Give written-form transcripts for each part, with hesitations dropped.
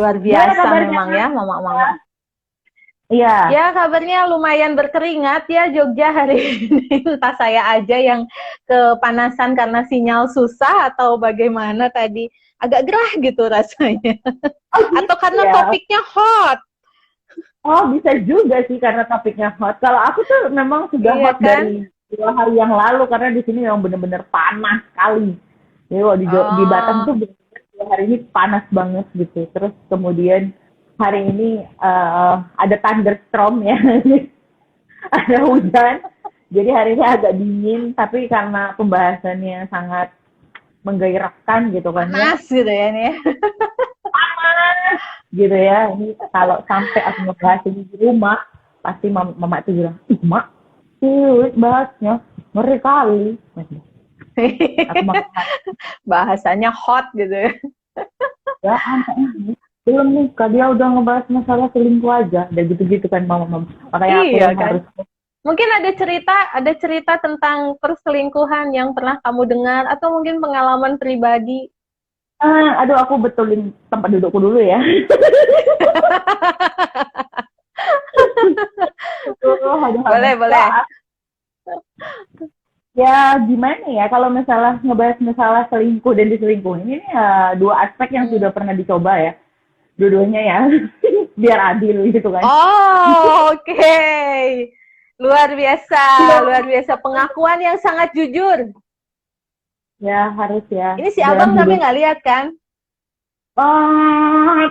Luar Gimana biasa kabarnya? memang ya, mama-mama. Iya. Ya, kabarnya lumayan berkeringat ya Jogja hari ini. Entah saya aja yang kepanasan karena sinyal susah atau bagaimana tadi. Agak gerah gitu rasanya. Oh Atau gitu karena ya. topiknya hot. Oh bisa juga sih karena topiknya hot. Kalau aku tuh memang sudah Iya hot kan? dari 2 hari yang lalu karena di sini memang benar-benar panas sekali. Jadi kalau di Batam Oh, tuh benar-benar 2 hari ini panas banget gitu. Terus kemudian hari ini ada thunderstorm ya, ada hujan. Jadi hari ini agak dingin, tapi karena pembahasannya sangat menggairahkan gitu kan ya, panas gitu ya ini ya. gitu ya. Ini kalau sampai aku ngebahas ini di rumah, pasti mama itu bilang, ih mak, bahasnya ngeri kali. Aku makan Bahasanya hot gitu ya. ya anaknya belum nikah dia udah ngebahas masalah selingkuh aja, dan gitu-gitu kan mama-mama. Makanya aku Iya yang kan? harus Mungkin ada cerita tentang perselingkuhan yang pernah kamu dengar atau mungkin pengalaman pribadi. aduh aku betulin tempat dudukku dulu ya. Aduh, Boleh, boleh. ya gimana ya kalau misalnya ngebahas masalah selingkuh dan diselingkuhin ini ya dua aspek yang Hmm. sudah pernah dicoba ya, dua-duanya ya. Biar adil gitu kan. Oh, oke. Luar biasa pengakuan yang sangat jujur. Ya harus ya Ini si dalam abang tapi hidup. nggak lihat kan?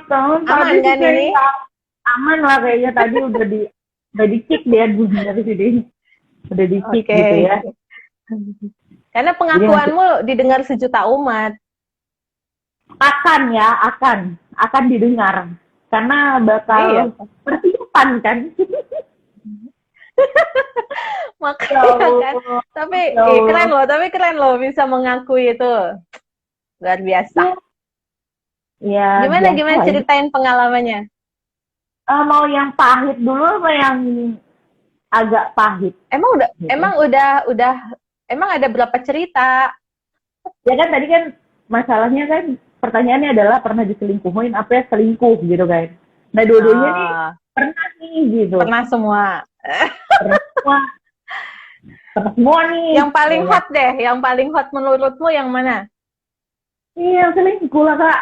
Tahun tadi Aman sih kan ini? kayaknya aman lah, kayaknya tadi udah di kick dia dari sini, udah di kick gitu Oke. ya. Karena Jadi masih pengakuanmu didengar sejuta umat. akan ya, akan didengar karena Iya. bakal persiapan kan. Ya Makanya kan. Allah, Tapi ya Allah. tapi keren loh bisa mengakui itu. Luar biasa. Ya, ya Gimana biasa gimana lah ya. ceritain pengalamannya? Mau yang pahit dulu apa yang agak pahit gitu? Emang ada berapa cerita? Ya kan tadi kan masalahnya kan pertanyaannya adalah pernah diselingkuhin apa ya selingkuh gitu kan. Nah dua-duanya nih Oh, pernah nih gitu. pernah semua. Pernah semua, pernah semua nih. Yang Ya paling kan? hot deh, yang paling hot menurutmu yang mana? Iya selingkuh lah kak.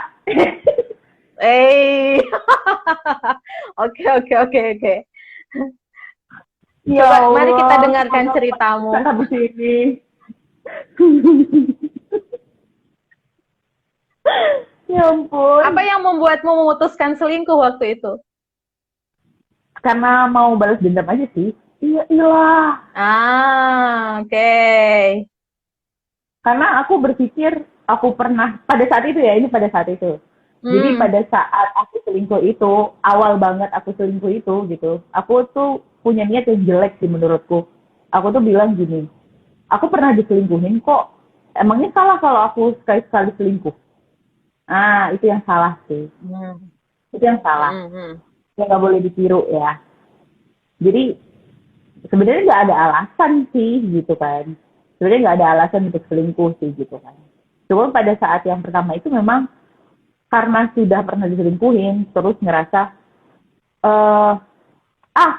Eh, oke oke oke oke. Ya Coba mari kita Allah, dengarkan semoga ceritamu. bisa habis ini. Ya Apa ampun. yang membuatmu memutuskan selingkuh waktu itu? Karena mau balas dendam aja sih. Iya, iyalah. Ah, oke. Okay. Karena aku berpikir aku pernah pada saat itu ya, ini pada saat itu. Jadi Hmm, pada saat aku selingkuh itu, awal banget aku selingkuh itu gitu, aku tuh punya niat yang jelek sih menurutku. Aku tuh bilang gini, aku pernah diselingkuhin kok, emangnya salah kalau aku sekali-sekali selingkuh? Ah, itu yang salah sih. hmm, Itu yang salah. hmm, hmm. Ya nggak boleh ditiru ya. Jadi sebenarnya nggak ada alasan sih gitu kan. Sebenarnya nggak ada alasan untuk selingkuh sih gitu kan. Cuma pada saat yang pertama itu memang karena sudah pernah diselingkuhin, terus ngerasa eh ah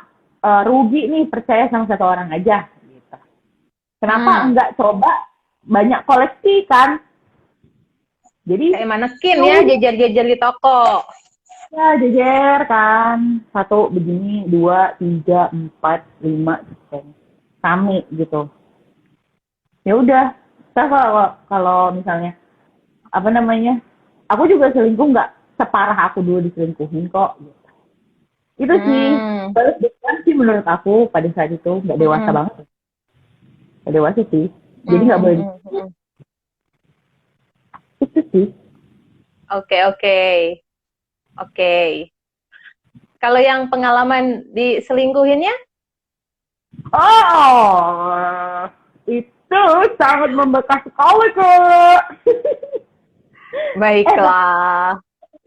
rugi nih percaya sama satu orang aja. Gitu. Kenapa Hmm. enggak coba banyak koleksi kan? Jadi Kayak manekin ya ya, udah jejer-jejer di toko. ya jejer kan, satu begini, dua, tiga, empat, lima, kami gitu. Ya udah, kalau misalnya apa namanya, aku juga selingkuh nggak separah aku dulu diselingkuhin kok. Itu sih Hmm, balas dendam sih menurut aku pada saat itu nggak hmm, dewasa hmm, banget, nggak dewasa sih. Jadi hmm, nggak boleh hmm, hmm. itu sih. Oke oke oke. Kalau yang pengalaman diselingkuhinnya, Oh, itu sangat membekas sekali kak. Tapi baiklah.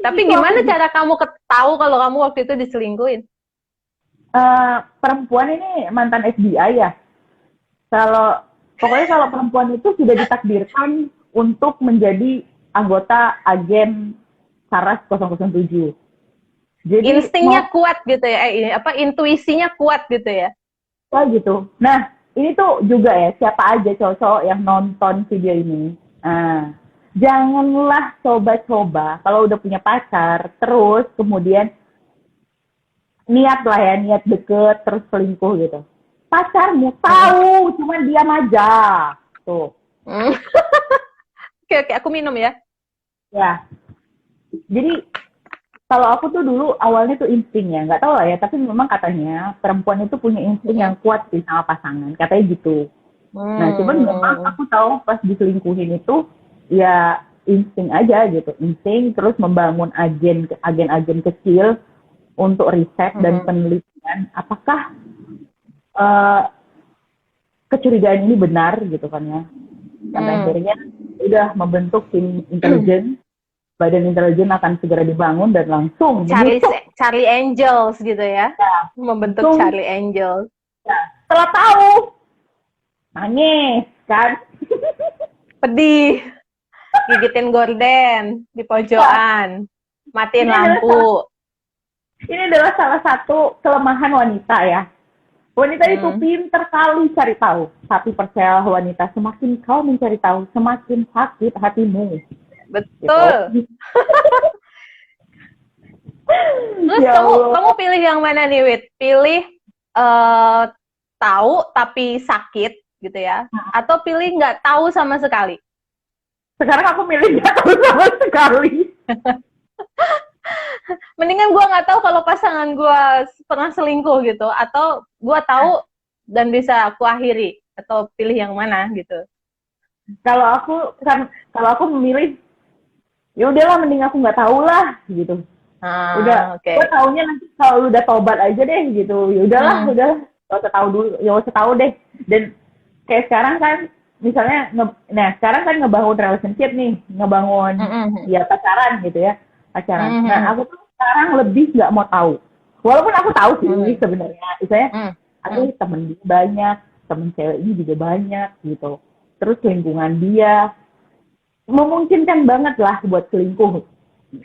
Tapi itu aku gimana cara kamu tahu kalau kamu waktu itu diselingkuhin? perempuan ini mantan FBI ya. Kalau pokoknya kalau perempuan itu sudah ditakdirkan untuk menjadi anggota agen Saras 007. Jadi Instingnya kuat gitu ya, intuisinya kuat gitu ya. mau gitu. Nah, ini tuh juga ya, siapa aja cowok-cowok yang nonton video ini. Nah, janganlah coba-coba kalau udah punya pacar, terus kemudian niat lah ya, niat deket, terus selingkuh gitu. Pacarmu tahu, cuma diam aja. Tuh, Hmm. Oke, aku minum ya. ya. Jadi kalau aku tuh dulu awalnya tuh insting ya, nggak tahu lah ya, tapi memang katanya perempuan itu punya insting yang kuat sih sama pasangan, katanya gitu. Nah, cuman memang Hmm. aku tahu pas diselingkuhin itu ya insting aja gitu, insting terus membangun agen-agen kecil untuk riset dan Hmm. penelitian apakah eh, kecurigaan ini benar gitu kan ya. Sampai Hmm. akhirnya udah membentuk tim intelijen, badan intelijen akan segera dibangun dan langsung menusuk. Charlie Angels gitu ya, Ya, membentuk langsung Charlie Angels. ya, setelah tahu nangis kan. Pedih, gigitin gorden di Ya, pojokan, matiin ini adalah salah, lampu. ini adalah salah satu kelemahan wanita ya. Wanita itu Hmm. pinter kali cari tahu. Tapi percayalah wanita, semakin kau mencari tahu, semakin sakit hatimu. Gitu. Betul. Terus Ya kamu Allah. kamu pilih yang mana nih, Wit? Pilih eh tahu tapi sakit gitu ya, atau pilih nggak tahu sama sekali? Sekarang aku milih gak tahu sama sekali. Mendingan gue nggak tahu kalau pasangan gue pernah selingkuh gitu, atau gue tahu dan bisa aku akhiri, atau pilih yang mana gitu. Kalau aku kan kalau aku memilih ya udahlah mending aku nggak tahu lah gitu. Udah, Oke. gue taunya nanti kalau udah tobat aja deh gitu. Ya udahlah, Hmm. udahlah. Gak usah tahu dulu, ya gak usah tahu deh. Dan kayak sekarang kan, misalnya, nah sekarang kan ngebangun relationship nih, ngebangun Hmm. ya pacaran gitu ya, pacaran. Hmm. Nah aku tuh sekarang lebih nggak mau tahu. Walaupun aku tahu Hmm. sih sebenarnya, misalnya, Hmm. Hmm. aku temen dia banyak, temen cewek ini juga banyak gitu. Terus lingkungan dia memungkinkan banget lah buat selingkuh.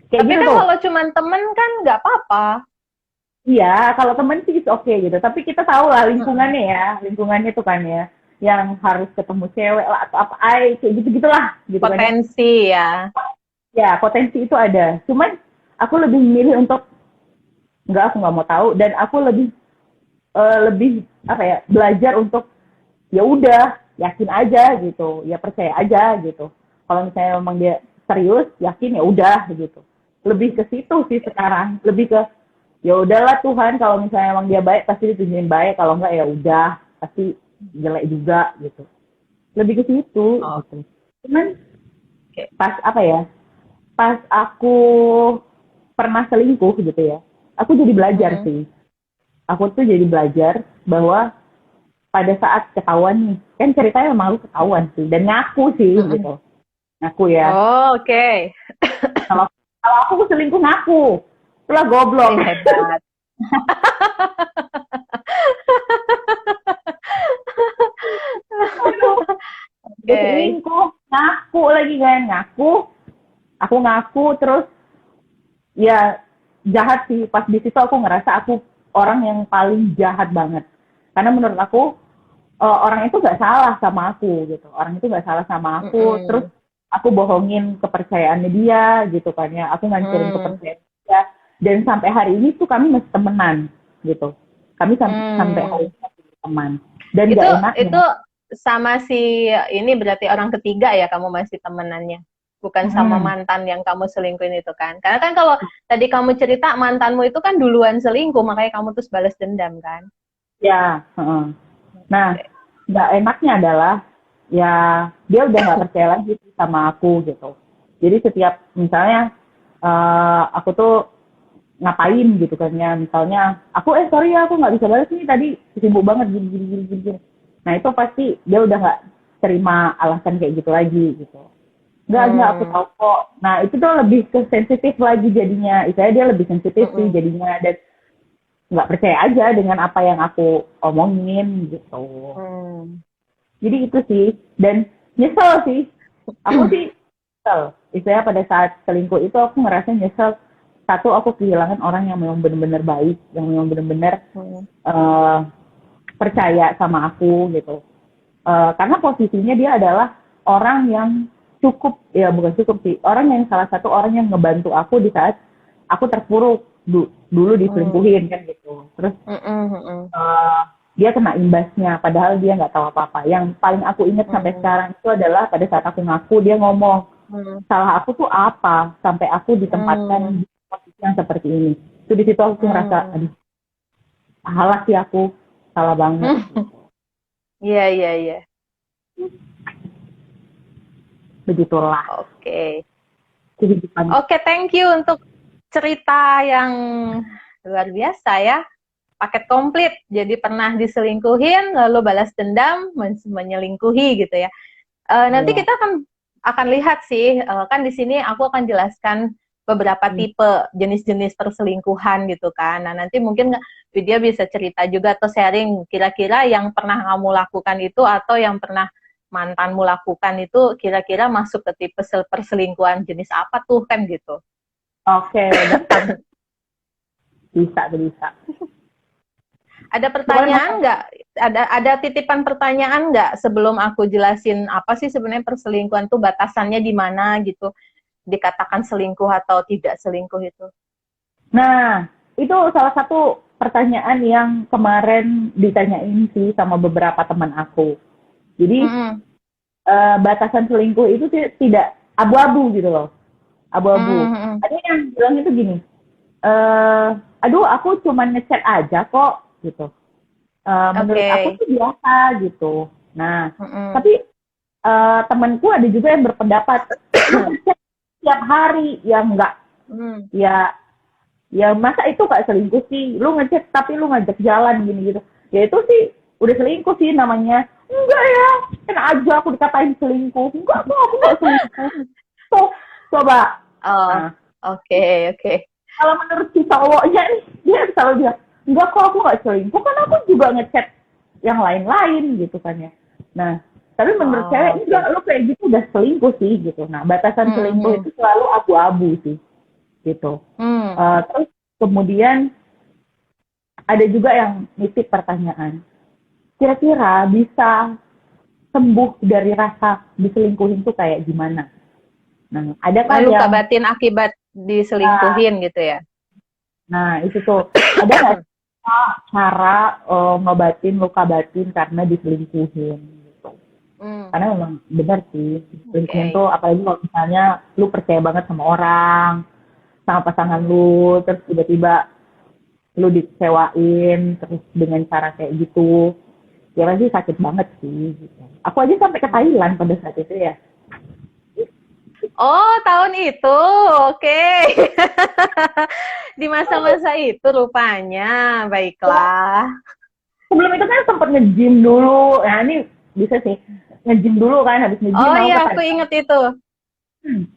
Kayak Tapi gitu kan tuh. kalau cuman temen kan nggak apa-apa. Iya, kalau temen sih oke okay, gitu. Tapi kita tahu lah Hmm. lingkungannya ya, lingkungannya tuh kan ya, yang harus ketemu cewek lah atau apa, kayak gitu gitulah, gitu kan ya. Potensi ya. Ya potensi itu ada. Cuman aku lebih memilih untuk enggak, aku nggak mau tahu dan aku lebih apa ya, belajar untuk ya udah yakin aja gitu, ya percaya aja gitu. Kalau misalnya memang dia serius, yakin ya udah gitu. Lebih ke situ sih sekarang, lebih ke ya udahlah Tuhan, kalau misalnya emang dia baik pasti ditunjukin baik, kalau enggak ya udah pasti jelek juga gitu, lebih ke situ gitu. Oke. Cuman pas apa ya, pas aku pernah selingkuh gitu ya, aku jadi belajar Hmm. sih, aku tuh jadi belajar bahwa pada saat ketahuan nih, kan ceritanya memang lu ketahuan sih dan ngaku sih Hmm. gitu, ngaku ya. Oh, oke. kalau kalau aku selingkuh ngaku, itulah goblok. Ih, hebat. Aduh, udah Oke. selingkuh, ngaku lagi kan, ngaku, aku ngaku terus ya jahat sih. Pas di situ aku ngerasa aku orang yang paling jahat banget. Karena menurut aku orang itu nggak salah sama aku gitu. Orang itu nggak salah sama aku. Terus Mm-mm. aku bohongin kepercayaannya dia gitu kan ya. Aku ngancurin Hmm. kepercayaan dia. Dan sampai hari ini tuh kami masih temenan gitu. Kami sampai hari Hmm. ini masih teman. Dan Itu gak itu enaknya. sama si ini berarti orang ketiga ya kamu masih temenannya. Bukan sama Hmm, mantan yang kamu selingkuhin itu kan. Karena kan kalau tadi kamu cerita mantanmu itu kan duluan selingkuh, makanya kamu terus balas dendam kan. ya. Nah, Oke. nggak enaknya adalah ya dia udah nggak percaya lagi sama aku gitu. Jadi setiap misalnya aku tuh ngapain gitu kan ya, misalnya aku sorry ya aku nggak bisa balas nih tadi sibuk banget gini gini gini gini. Nah itu pasti dia udah nggak terima alasan kayak gitu lagi gitu. Nggak aku Hmm. tahu kok. Nah itu tuh lebih ke sensitif lagi jadinya. Istilahnya dia lebih sensitif sih Mm-mm. jadinya dan nggak percaya aja dengan apa yang aku omongin gitu. Hmm. Jadi itu sih, dan nyesel sih. Aku sih nyesel. Istilahnya pada saat selingkuh itu aku ngerasa nyesel. satu aku kehilangan orang yang memang benar-benar baik, yang memang benar-benar percaya sama aku gitu. Karena posisinya dia adalah orang yang cukup, ya bukan cukup sih, orang yang salah satu orang yang ngebantu aku di saat aku terpuruk dulu diselingkuhin kan gitu. Terus dia kena imbasnya, padahal dia nggak tahu apa-apa. Yang paling aku ingat sampai sekarang itu adalah pada saat aku ngaku, dia ngomong, salah aku tuh apa sampai aku ditempatkan di posisi yang seperti ini. Itu di situ aku ngerasa, aduh, salah sih aku, salah banget. Iya, iya, iya. Begitulah. Oke. Kehidupan. Oke, thank you untuk cerita yang luar biasa ya. Paket komplit. Jadi pernah diselingkuhin, lalu balas dendam, menyelingkuhi gitu ya. Nanti kita akan lihat sih, kan di sini aku akan jelaskan beberapa tipe jenis-jenis perselingkuhan gitu kan. Nah, nanti mungkin Widya bisa cerita juga atau sharing kira-kira yang pernah kamu lakukan itu atau yang pernah mantanmu lakukan itu kira-kira masuk ke tipe perselingkuhan jenis apa tuh kan gitu. Oke, bisa. Ada pertanyaan nggak? Ada titipan pertanyaan nggak sebelum aku jelasin apa sih sebenarnya perselingkuhan tuh batasannya di mana gitu? Dikatakan selingkuh atau tidak selingkuh itu? Nah, itu salah satu pertanyaan yang kemarin ditanyain sih sama beberapa teman aku. Jadi batasan selingkuh itu tidak abu-abu gitu loh, abu-abu. Ada yang bilang itu gini, aduh aku cuma ngechat aja kok gitu. Menurut aku tuh biasa gitu. Nah, tapi temanku ada juga yang berpendapat tiap hari ya enggak, ya masa itu gak selingkuh sih, lu ngechat tapi lu ngajak jalan gini gitu, ya itu sih udah selingkuh sih namanya. Enggak ya, kan aja aku dikatain selingkuh. Enggak kok, aku gak selingkuh. Coba. Oke. Kalau menurut si cowoknya nih, dia selalu bilang, enggak kok aku gak selingkuh, kan aku juga ngechat yang lain-lain gitu kan ya. Nah, tapi menurut cewek, enggak, lu kayak gitu udah selingkuh sih gitu. Nah, batasan selingkuh itu selalu abu-abu sih gitu. Terus kemudian ada juga yang nitip pertanyaan, kira-kira bisa sembuh dari rasa diselingkuhin tuh kayak gimana? Nah, ada kan luka batin akibat diselingkuhin gitu ya? Nah, itu tuh. Ada nggak cara ngobatin luka batin karena diselingkuhin gitu? Karena memang benar sih, selingkuhin tuh apalagi kalau misalnya lu percaya banget sama orang, sama pasangan lu, terus tiba-tiba lu dikecewain terus dengan cara kayak gitu, ya pasti sakit banget sih gitu. Aku aja sampai ke Thailand pada saat itu ya. Oh, tahun itu. Oke. Di masa-masa itu rupanya. Baiklah. Sebelum itu kan sempat nge-gym dulu. Nah, ini bisa sih. Nge-gym dulu kan, habis nge-gym. Oh iya, aku inget itu.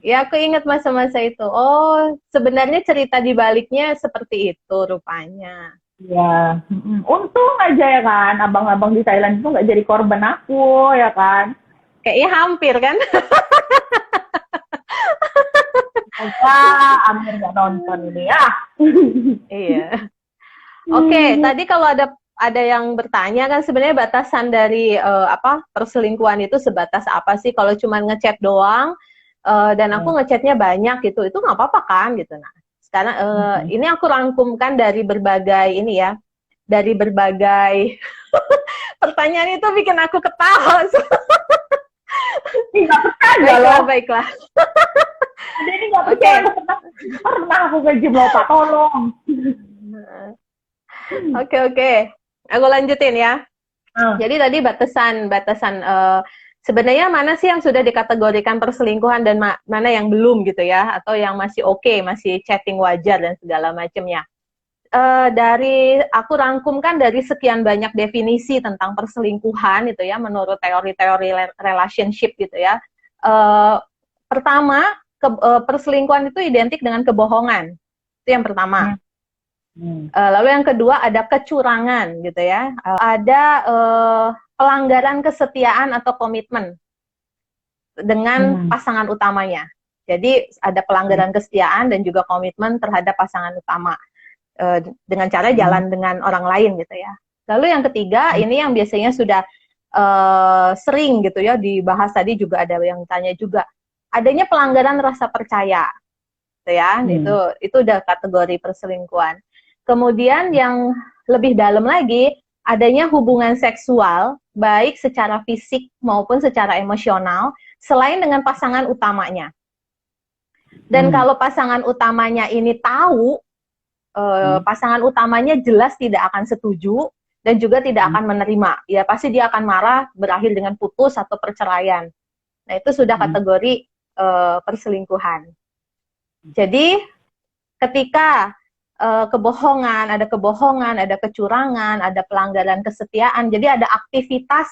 Ya, aku ingat masa-masa itu. Oh, sebenarnya cerita di baliknya seperti itu rupanya. Iya. Untung aja ya kan, abang-abang di Thailand itu nggak jadi korban aku, ya kan. Kayaknya hampir kan. Semoga Amir nggak nonton ini ya. Iya. Oke, tadi kalau ada yang bertanya kan sebenarnya batasan dari perselingkuhan itu sebatas apa sih? Kalau cuma ngechat doang dan aku ngechatnya banyak gitu, itu nggak apa-apa kan gitu. Nah, sekarang ini aku rangkumkan dari berbagai ini ya, dari berbagai pertanyaan itu bikin aku ketawa. Nggak percaya loh. Baiklah. Ada ini nggak percaya, pernah aku nge-gym loh Pak, tolong. Oke. Aku lanjutin ya. Jadi tadi batasan sebenarnya mana sih yang sudah dikategorikan perselingkuhan dan mana yang belum gitu ya, atau yang masih oke, masih chatting wajar dan segala macamnya. Dari aku rangkumkan dari sekian banyak definisi tentang perselingkuhan itu ya, menurut teori-teori relationship gitu ya. Pertama, perselingkuhan itu identik dengan kebohongan. Itu yang pertama. Lalu yang kedua ada kecurangan gitu ya. Ada pelanggaran kesetiaan atau komitmen dengan pasangan utamanya. Jadi ada pelanggaran kesetiaan dan juga komitmen terhadap pasangan utama dengan cara jalan dengan orang lain gitu ya. Lalu yang ketiga, ini yang biasanya sudah sering gitu ya dibahas, tadi juga ada yang tanya juga, adanya pelanggaran rasa percaya gitu ya. Itu udah kategori perselingkuhan. Kemudian yang lebih dalam lagi, adanya hubungan seksual baik secara fisik maupun secara emosional selain dengan pasangan utamanya. Dan kalau pasangan utamanya ini tahu, pasangan utamanya jelas tidak akan setuju dan juga tidak akan menerima, ya pasti dia akan marah, berakhir dengan putus atau perceraian. Nah, itu sudah kategori perselingkuhan. Jadi ketika ada kebohongan, ada kecurangan, ada pelanggaran kesetiaan, jadi ada aktivitas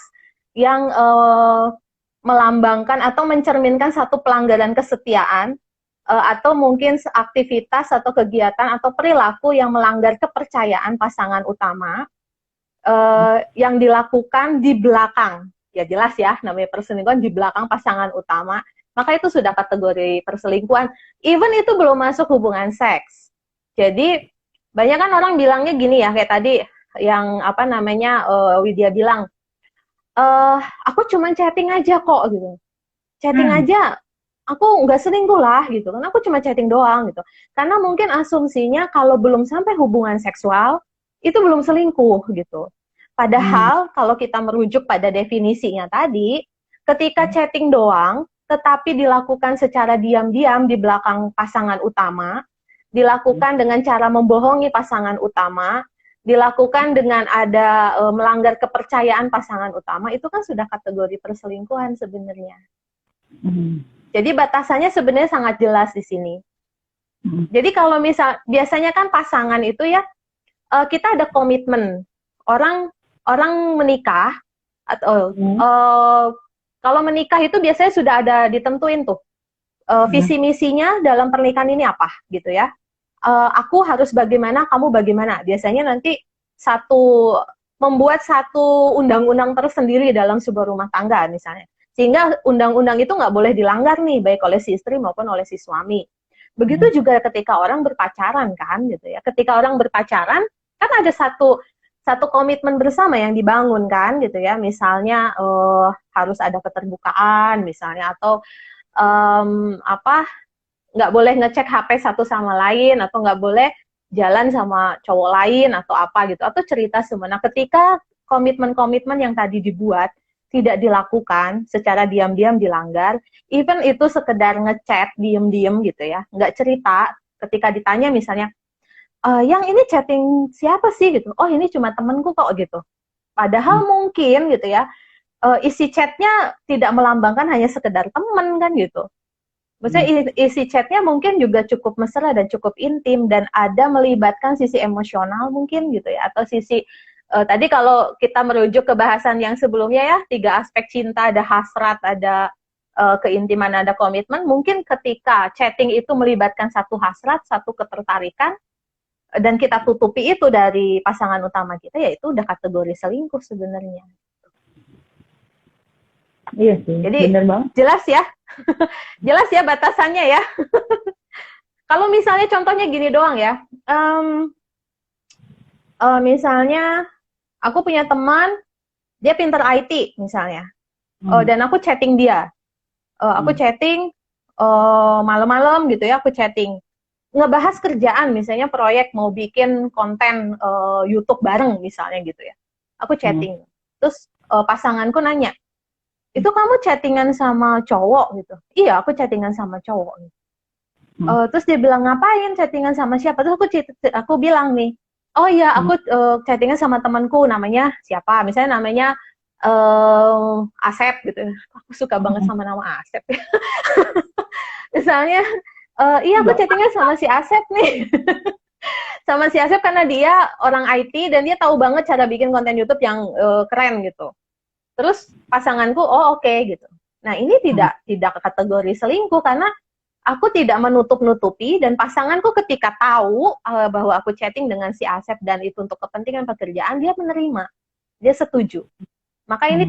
yang melambangkan atau mencerminkan satu pelanggaran kesetiaan, atau mungkin aktivitas atau kegiatan atau perilaku yang melanggar kepercayaan pasangan utama, yang dilakukan di belakang, ya jelas ya, namanya perselingkuhan di belakang pasangan utama, maka itu sudah kategori perselingkuhan. Even itu belum masuk hubungan seks. Jadi banyak kan orang bilangnya gini ya, kayak tadi yang Widya bilang, aku cuma chatting aja kok gitu, chatting aja, aku nggak selingkuh lah gitu kan, aku cuma chatting doang gitu. Karena mungkin asumsinya kalau belum sampai hubungan seksual itu belum selingkuh gitu. Padahal kalau kita merujuk pada definisinya tadi, ketika chatting doang, tetapi dilakukan secara diam-diam di belakang pasangan utama, dilakukan dengan cara membohongi pasangan utama, dilakukan dengan ada melanggar kepercayaan pasangan utama, itu kan sudah kategori perselingkuhan sebenarnya. Jadi batasannya sebenarnya sangat jelas di sini. Jadi kalau biasanya kan pasangan itu ya, kita ada komitmen. Orang menikah atau kalau menikah itu biasanya sudah ada ditentuin tuh visi misinya dalam pernikahan ini apa gitu ya. Aku harus bagaimana, kamu bagaimana. Biasanya nanti membuat satu undang-undang tersendiri dalam sebuah rumah tangga misalnya. Sehingga undang-undang itu nggak boleh dilanggar nih, baik oleh si istri maupun oleh si suami. Begitu juga ketika orang berpacaran kan gitu ya. Ketika orang berpacaran kan ada satu komitmen bersama yang dibangun kan gitu ya, misalnya harus ada keterbukaan misalnya, atau nggak boleh ngecek HP satu sama lain, atau nggak boleh jalan sama cowok lain atau apa gitu, atau cerita semua. Nah, ketika komitmen-komitmen yang tadi dibuat tidak dilakukan, secara diam-diam dilanggar, even itu sekedar ngechat diam-diam gitu ya, nggak cerita, ketika ditanya misalnya, yang ini chatting siapa sih gitu, oh ini cuma temenku kok gitu, padahal mungkin gitu ya, isi chatnya tidak melambangkan hanya sekedar temen kan gitu, maksudnya isi chatnya mungkin juga cukup mesra dan cukup intim dan ada melibatkan sisi emosional mungkin gitu ya, atau sisi tadi kalau kita merujuk ke bahasan yang sebelumnya ya, 3 aspek cinta, ada hasrat, ada keintiman, ada komitmen. Mungkin ketika chatting itu melibatkan satu hasrat, satu ketertarikan, dan kita tutupi itu dari pasangan utama kita, ya itu udah kategori selingkuh sebenarnya. Iya sih, jadi bener banget. Jelas ya, jelas ya batasannya ya. Kalau misalnya contohnya gini doang ya, misalnya aku punya teman, dia pinter IT misalnya, dan aku chatting dia, aku chatting malam-malam gitu ya, aku chatting ngebahas kerjaan, misalnya proyek mau bikin konten YouTube bareng misalnya gitu ya, aku chatting, terus pasanganku nanya, itu kamu chattingan sama cowok gitu? Iya, aku chattingan sama cowok. Terus dia bilang, ngapain chattingan sama siapa? Terus aku bilang nih, oh iya, aku chattingan sama temanku, namanya siapa? Misalnya namanya Asep gitu. Aku suka banget sama nama Asep. Misalnya, iya aku chattingan sama si Asep nih. Sama si Asep karena dia orang IT dan dia tahu banget cara bikin konten YouTube yang keren gitu. Terus pasanganku, oh oke gitu. Nah ini tidak kategori selingkuh karena aku tidak menutup-nutupi, dan pasanganku ketika tahu bahwa aku chatting dengan si Asep dan itu untuk kepentingan pekerjaan, dia menerima, dia setuju. Maka ini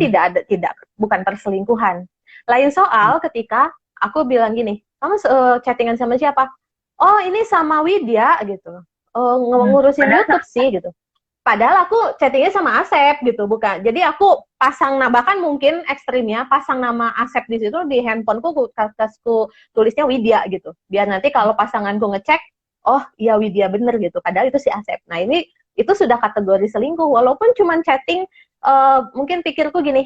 bukan perselingkuhan. Lain soal ketika aku bilang gini, kamu chattingan sama siapa? Oh ini sama Widya gitu. Ngurusin YouTube sih gitu. Padahal aku chattingnya sama Asep gitu, bukan. Jadi aku pasang, bahkan mungkin ekstrimnya pasang nama Asep di situ di handphoneku, ku tulisnya Widya gitu. Biar nanti kalau pasanganku ngecek, oh iya Widya bener gitu. Padahal itu si Asep. Nah ini itu sudah kategori selingkuh. Walaupun cuma chatting, mungkin pikirku gini,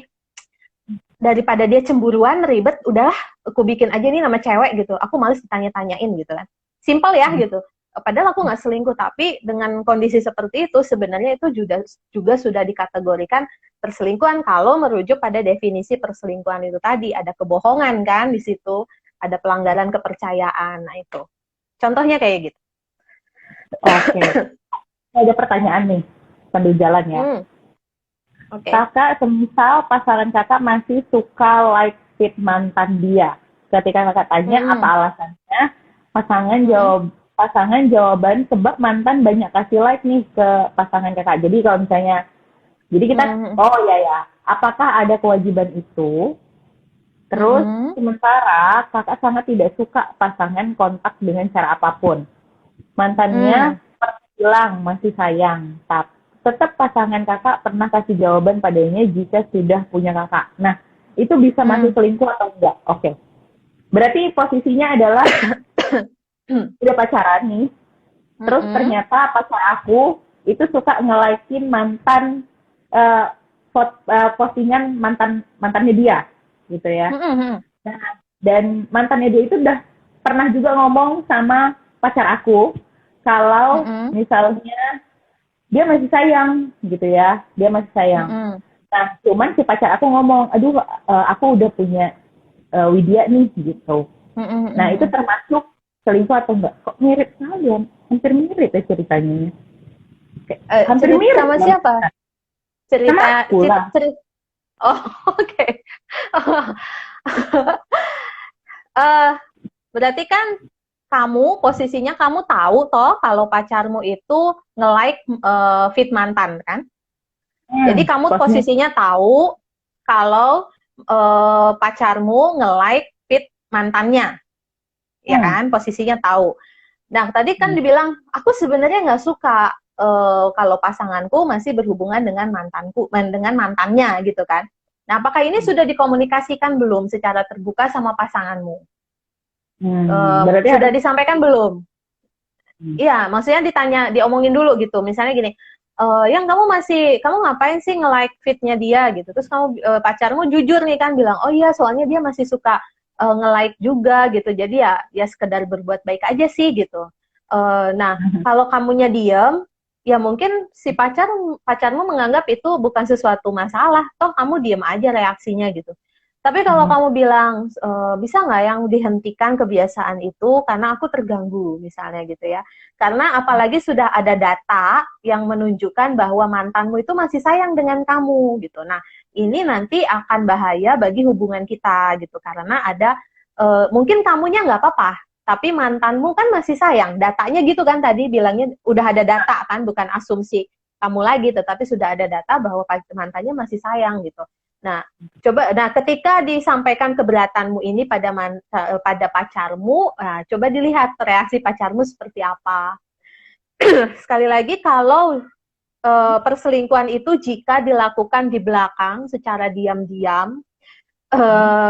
daripada dia cemburuan ribet, udahlah aku bikin aja nih nama cewek gitu. Aku males ditanya-tanyain gitu kan. Simpel ya gitu. Padahal aku nggak selingkuh, tapi dengan kondisi seperti itu sebenarnya itu juga sudah dikategorikan perselingkuhan kalau merujuk pada definisi perselingkuhan itu tadi. Ada kebohongan kan di situ, ada pelanggaran kepercayaan. Nah itu contohnya kayak gitu. Oke. Ada pertanyaan nih sambil jalan ya. Okay. Kakak semisal pasangan kakak masih suka like feed mantan dia. Ketika kakak tanya apa alasannya, pasangan jawaban sebab mantan banyak kasih like nih ke pasangan kakak. Jadi kalau misalnya, jadi kita, oh ya, apakah ada kewajiban itu? Terus sementara kakak sangat tidak suka pasangan kontak dengan cara apapun. Mantannya bilang masih sayang, tapi tetap pasangan kakak pernah kasih jawaban padanya jika sudah punya kakak. Nah, itu bisa masuk selingkuh atau enggak? Oke. Berarti posisinya adalah udah pacaran nih, terus ternyata pacar aku itu suka nge-like-in mantan postingan mantannya dia, gitu ya. Nah, dan mantannya dia itu udah pernah juga ngomong sama pacar aku kalau misalnya dia masih sayang, gitu ya, dia masih sayang. Nah, cuman si pacar aku ngomong, aduh, aku udah punya Widya nih, gitu. Nah, itu termasuk selingkuh atau enggak? Kok mirip kalian? Hampir mirip ya ceritanya. Hampir mirip. Sama siapa? Cerita. Sama aku lah. Oh, oke. Berarti kan posisinya kamu tahu toh kalau pacarmu itu nge-like feed mantan kan? Jadi kamu posisinya tahu kalau pacarmu nge-like feed mantannya. Ya kan, posisinya tahu. Nah, tadi kan dibilang, aku sebenarnya nggak suka kalau pasanganku masih berhubungan dengan mantannya gitu kan. Nah, apakah ini sudah dikomunikasikan belum secara terbuka sama pasanganmu? Sudah disampaikan belum? Iya, maksudnya diomongin dulu gitu. Misalnya gini, yang kamu ngapain sih nge-like feed-nya dia gitu. Terus pacarmu jujur nih kan bilang, oh iya soalnya dia masih suka nge-like juga gitu, jadi ya sekedar berbuat baik aja sih gitu. Nah, kalau kamunya diem, ya mungkin si pacarmu menganggap itu bukan sesuatu masalah, toh kamu diem aja reaksinya gitu. Tapi kalau kamu bilang, bisa nggak yang dihentikan kebiasaan itu karena aku terganggu misalnya gitu ya. Karena apalagi sudah ada data yang menunjukkan bahwa mantanmu itu masih sayang dengan kamu gitu. Nah, ini nanti akan bahaya bagi hubungan kita gitu. Karena ada, mungkin kamunya nggak apa-apa, tapi mantanmu kan masih sayang. Datanya gitu kan tadi bilangnya udah ada data kan, bukan asumsi kamu lagi, tetapi sudah ada data bahwa mantannya masih sayang gitu. Nah, ketika disampaikan keberatanmu ini pada pacarmu, coba dilihat reaksi pacarmu seperti apa. Sekali lagi, kalau perselingkuhan itu jika dilakukan di belakang secara diam-diam,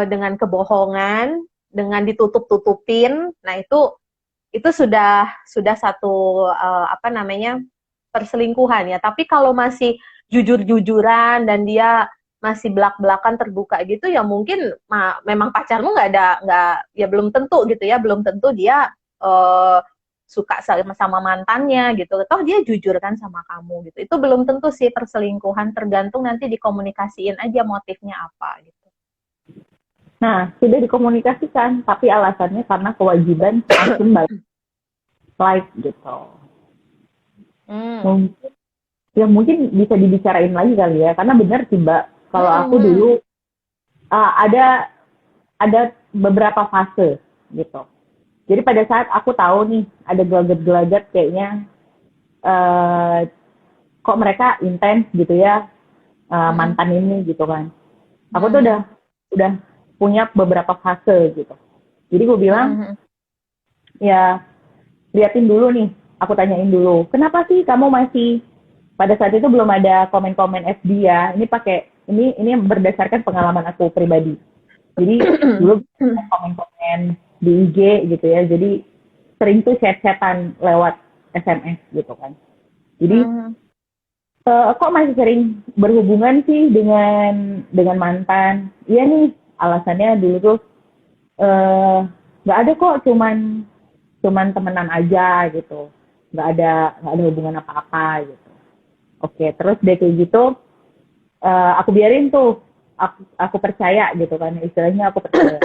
dengan kebohongan, dengan ditutup-tutupin, nah itu sudah satu perselingkuhan ya. Tapi kalau masih jujur-jujuran dan dia masih belak-belakan terbuka gitu, ya mungkin memang pacarmu ya belum tentu gitu ya, belum tentu dia suka sama mantannya gitu. Toh dia jujur kan sama kamu gitu. Itu belum tentu sih perselingkuhan, tergantung nanti dikomunikasiin aja motifnya apa gitu. Nah, sudah dikomunikasikan, tapi alasannya karena kewajiban akun like gitu. Mungkin bisa dibicarain lagi kali ya, karena benar sih Mbak, kalau aku dulu ada beberapa fase gitu. Jadi pada saat aku tahu nih ada gelagat-gelagat kayaknya kok mereka intens gitu ya, mantan ini gitu kan. Aku tuh udah punya beberapa fase gitu. Jadi gue bilang, ya liatin dulu nih, aku tanyain dulu, kenapa sih kamu masih, pada saat itu belum ada komen-komen FB ya, ini berdasarkan pengalaman aku pribadi. Jadi dulu komen-komen di IG gitu ya, jadi sering tuh chat-chatan lewat SMS gitu kan. Jadi kok masih sering berhubungan sih dengan mantan? Iya nih, alasannya dulu tuh nggak ada kok, cuman temenan aja gitu, nggak ada hubungan apa-apa gitu. Oke, terus deh kayak gitu, aku biarin tuh, aku percaya gitu kan, istilahnya aku percaya.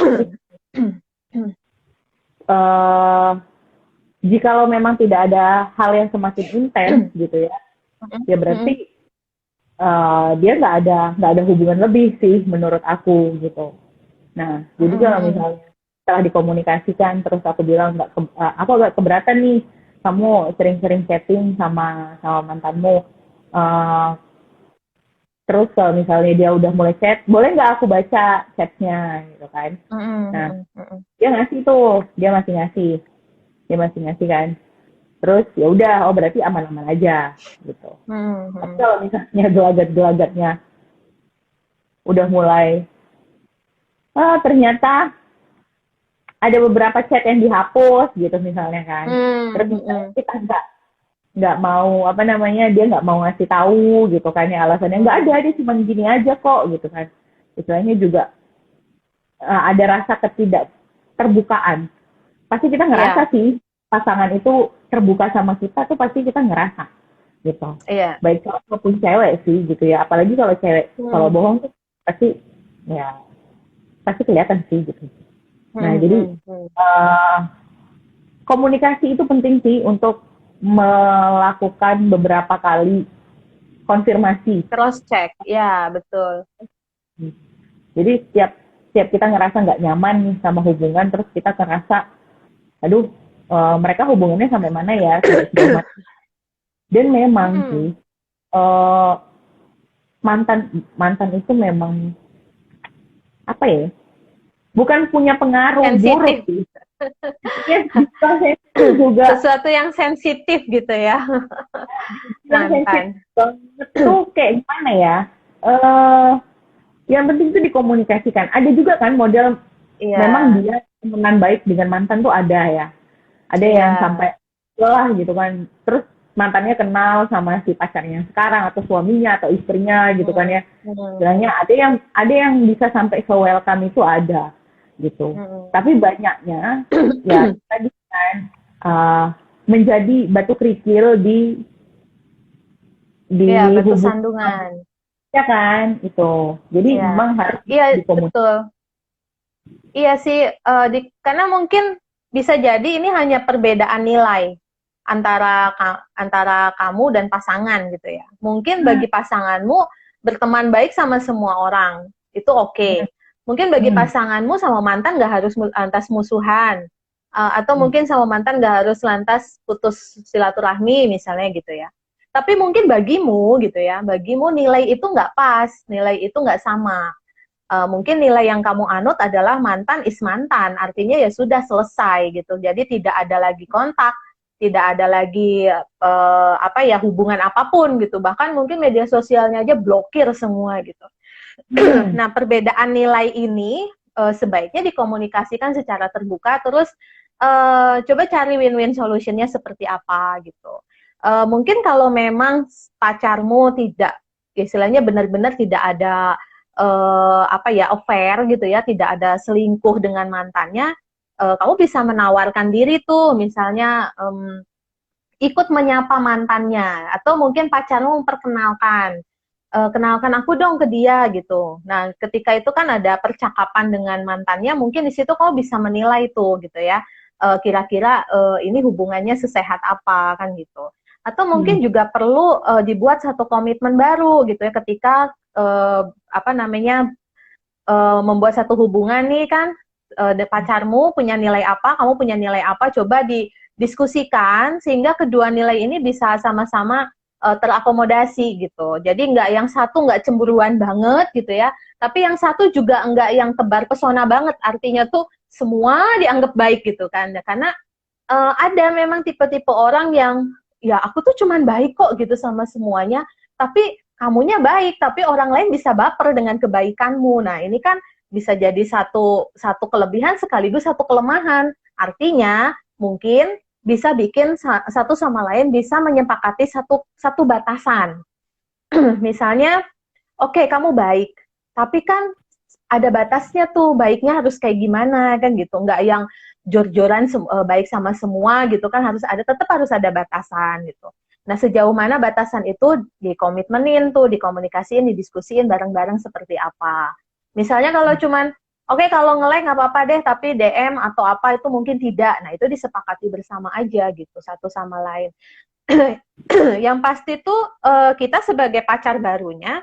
Jikalau memang tidak ada hal yang semakin intens gitu ya, ya berarti dia nggak ada hubungan lebih sih menurut aku gitu. Nah, jadi kalau misalnya setelah dikomunikasikan, terus aku bilang aku agak keberatan nih, kamu sering-sering chatting sama mantanmu. Terus kalau misalnya dia udah mulai chat, boleh nggak aku baca chatnya gitu kan? Nah, dia masih ngasih kan. Terus ya udah, oh berarti aman-aman aja gitu. Tapi kalau misalnya gelagat-gelagatnya udah mulai, ternyata ada beberapa chat yang dihapus gitu misalnya kan. Terus kita nggak mau dia nggak mau ngasih tahu gitu kan ya, alasannya nggak ada, dia cuma gini aja kok gitu kan. Istilahnya juga ada rasa ketidakterbukaan. Pasti kita ngerasa sih pasangan itu terbuka sama kita tuh, pasti kita ngerasa gitu. Baik cowok maupun cewek sih gitu ya. Apalagi kalau cewek kalau bohong tuh pasti kelihatan sih gitu. Nah, jadi komunikasi itu penting sih untuk melakukan beberapa kali konfirmasi. Cross check, ya betul. Jadi setiap kita ngerasa nggak nyaman nih sama hubungan, terus kita ngerasa, aduh, mereka hubungannya sampai mana ya? Dan memang sih mantan itu memang apa ya? Bukan punya pengaruh buruk sih. Juga sesuatu yang sensitif gitu ya. Mantan itu kayak gimana ya? Yang penting itu dikomunikasikan. Ada juga kan model memang dia temenan baik dengan mantan tuh ada ya. Ada yang sampai lah gitu kan. Terus mantannya kenal sama si pacarnya sekarang atau suaminya atau istrinya gitu kan ya. Bilangnya ada yang bisa sampai se-welcome itu ada gitu. Tapi banyaknya ya tadi kan menjadi batu kerikil di batu sandungan. Ya kan, itu. Jadi memang harus dikomunikasikan. Betul. Iya sih, karena mungkin bisa jadi ini hanya perbedaan nilai antara kamu dan pasangan gitu ya. Mungkin bagi pasanganmu berteman baik sama semua orang, itu oke. Mungkin bagi pasanganmu sama mantan nggak harus lantas musuhan. Atau mungkin sama mantan nggak harus lantas putus silaturahmi misalnya gitu ya. Tapi mungkin bagimu gitu ya, bagimu nilai itu nggak pas, nilai itu nggak sama. Mungkin nilai yang kamu anut adalah mantan is mantan, artinya ya sudah selesai gitu. Jadi tidak ada lagi kontak, tidak ada lagi hubungan apapun gitu. Bahkan mungkin media sosialnya aja blokir semua gitu. Nah, perbedaan nilai ini sebaiknya dikomunikasikan secara terbuka, terus coba cari win-win solutionnya seperti apa gitu. Mungkin kalau memang pacarmu tidak, istilahnya benar-benar tidak ada affair gitu ya, tidak ada selingkuh dengan mantannya, kamu bisa menawarkan diri tuh, misalnya ikut menyapa mantannya, atau mungkin pacarmu memperkenalkan, kenalkan aku dong ke dia gitu. Nah, ketika itu kan ada percakapan dengan mantannya, mungkin di situ kamu bisa menilai tuh gitu ya, kira-kira ini hubungannya sesehat apa kan gitu. Atau mungkin juga perlu dibuat satu komitmen baru gitu ya, ketika membuat satu hubungan nih kan, pacarmu punya nilai apa, kamu punya nilai apa, coba didiskusikan sehingga kedua nilai ini bisa sama-sama terakomodasi gitu. Jadi yang satu nggak cemburuan banget gitu ya, tapi yang satu juga nggak yang tebar pesona banget, artinya tuh semua dianggap baik gitu kan. Karena ada memang tipe-tipe orang yang ya aku tuh cuman baik kok gitu sama semuanya, tapi kamunya baik, tapi orang lain bisa baper dengan kebaikanmu. Nah, ini kan bisa jadi satu kelebihan sekaligus satu kelemahan. Artinya, mungkin bisa bikin satu sama lain bisa menyepakati satu batasan. Misalnya, oke, kamu baik, tapi kan ada batasnya tuh, baiknya harus kayak gimana kan gitu, nggak yang jor-joran baik sama semua gitu kan, tetap harus ada batasan gitu. Nah, sejauh mana batasan itu dikomitmenin tuh, dikomunikasiin, didiskusiin bareng-bareng seperti apa. Misalnya kalau cuman oke, kalau nge-like nggak apa-apa deh, tapi DM atau apa itu mungkin tidak. Nah, itu disepakati bersama aja gitu, satu sama lain. Yang pasti tuh kita sebagai pacar barunya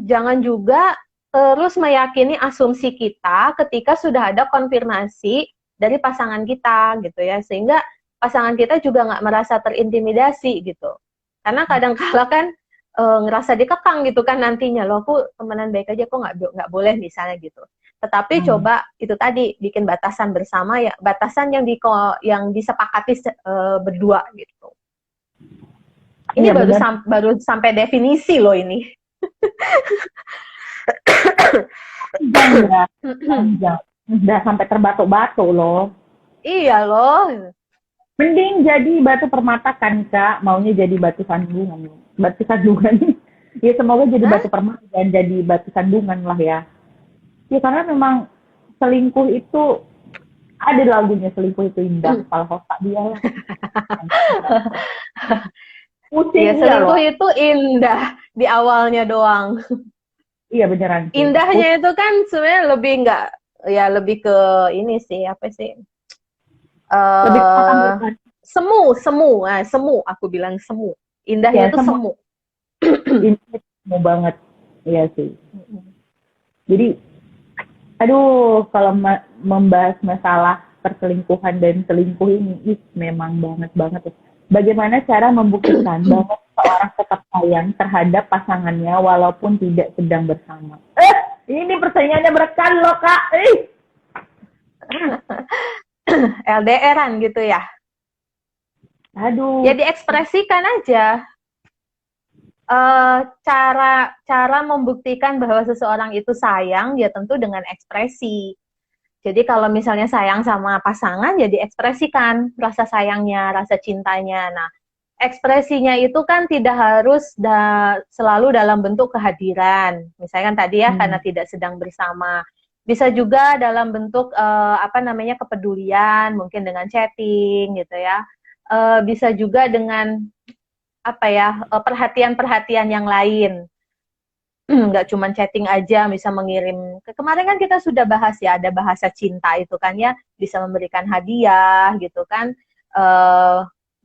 jangan juga terus meyakini asumsi kita ketika sudah ada konfirmasi dari pasangan kita gitu ya, sehingga pasangan kita juga nggak merasa terintimidasi gitu. Karena kadang-kala kan ngerasa dikekang gitu kan nantinya, loh aku temenan baik aja kok nggak boleh misalnya gitu. Tetapi coba itu tadi bikin batasan bersama ya, batasan yang disepakati berdua gitu. Ini ya, baru sampai definisi loh ini. Udah sampai terbatuk-batuk loh. Iya loh. Mending jadi batu permata kan Kak, maunya jadi batu sandungan. Batu sandungan. Ya semoga jadi batu permata dan jadi batu sandungan lah ya. Ya karena memang selingkuh itu ada lagunya, selingkuh itu indah. Kalau otak dia lah. Ya, selingkuh itu indah di awalnya doang. Iya beneran. Indahnya itu kan sebenarnya lebih ke ini sih, apa sih? Semu, aku bilang semu. Indahnya itu semu. Semu banget, iya sih. Jadi, aduh, kalau membahas masalah perselingkuhan dan selingkuh ini, memang banget ya. Bagaimana cara membuktikan bahwa seorang tetap sayang terhadap pasangannya walaupun tidak sedang bersama? Ini pertanyaannya berat loh Kak. LDR-an gitu ya. Aduh. Ya diekspresikan aja. Cara membuktikan bahwa seseorang itu sayang ya tentu dengan ekspresi. Jadi kalau misalnya sayang sama pasangan, ya diekspresikan rasa sayangnya, rasa cintanya. Nah, ekspresinya itu kan tidak harus selalu dalam bentuk kehadiran. Misalkan tadi ya, karena tidak sedang bersama. Bisa juga dalam bentuk kepedulian, mungkin dengan chatting gitu ya. Bisa juga dengan perhatian-perhatian yang lain. Nggak cuma chatting aja, bisa mengirim. Kemarin kan kita sudah bahas ya, ada bahasa cinta itu kan ya, bisa memberikan hadiah gitu kan,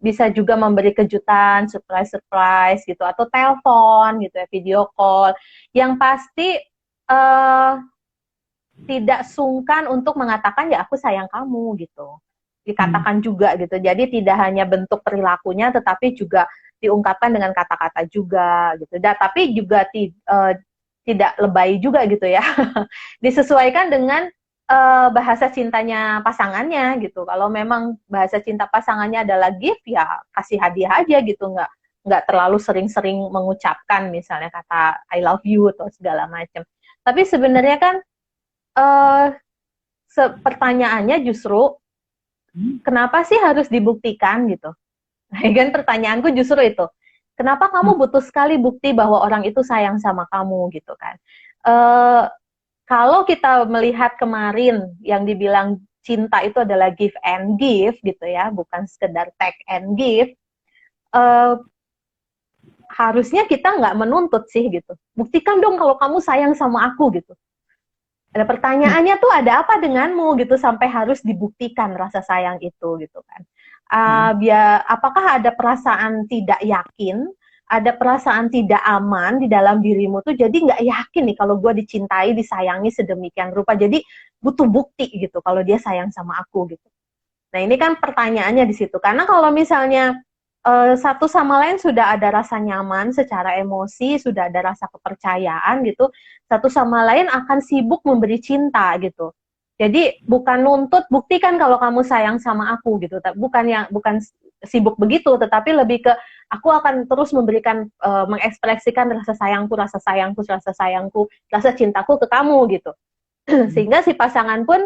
bisa juga memberi kejutan, surprise gitu, atau telepon gitu ya, video call. Yang pasti tidak sungkan untuk mengatakan ya aku sayang kamu gitu, dikatakan juga gitu. Jadi tidak hanya bentuk perilakunya, tetapi juga diungkapkan dengan kata-kata juga gitu. Tapi juga tidak lebay juga gitu ya. Disesuaikan dengan bahasa cintanya pasangannya gitu. Kalau memang bahasa cinta pasangannya adalah gift, ya kasih hadiah aja gitu, nggak terlalu sering-sering mengucapkan misalnya kata I love you atau segala macam. Tapi sebenarnya kan pertanyaannya justru kenapa sih harus dibuktikan gitu? Nah, kan pertanyaanku justru itu. Kenapa kamu butuh sekali bukti bahwa orang itu sayang sama kamu gitu kan? Kalau kita melihat kemarin yang dibilang cinta itu adalah give and give gitu ya, bukan sekedar take and give, harusnya kita nggak menuntut sih gitu. Buktikan dong kalau kamu sayang sama aku gitu. Ada pertanyaannya tuh, ada apa denganmu gitu sampai harus dibuktikan rasa sayang itu gitu kan? Apakah ada perasaan tidak yakin, ada perasaan tidak aman di dalam dirimu tuh, jadi nggak yakin nih kalau gue dicintai, disayangi sedemikian rupa, jadi butuh bukti gitu kalau dia sayang sama aku gitu. Nah ini kan pertanyaannya di situ, karena kalau misalnya satu sama lain sudah ada rasa nyaman secara emosi, sudah ada rasa kepercayaan gitu, satu sama lain akan sibuk memberi cinta gitu. Jadi bukan nuntut, buktikan kalau kamu sayang sama aku gitu. Bukan sibuk begitu, tetapi lebih ke aku akan terus memberikan, mengekspresikan rasa sayangku, rasa cintaku ke kamu gitu. Sehingga si pasangan pun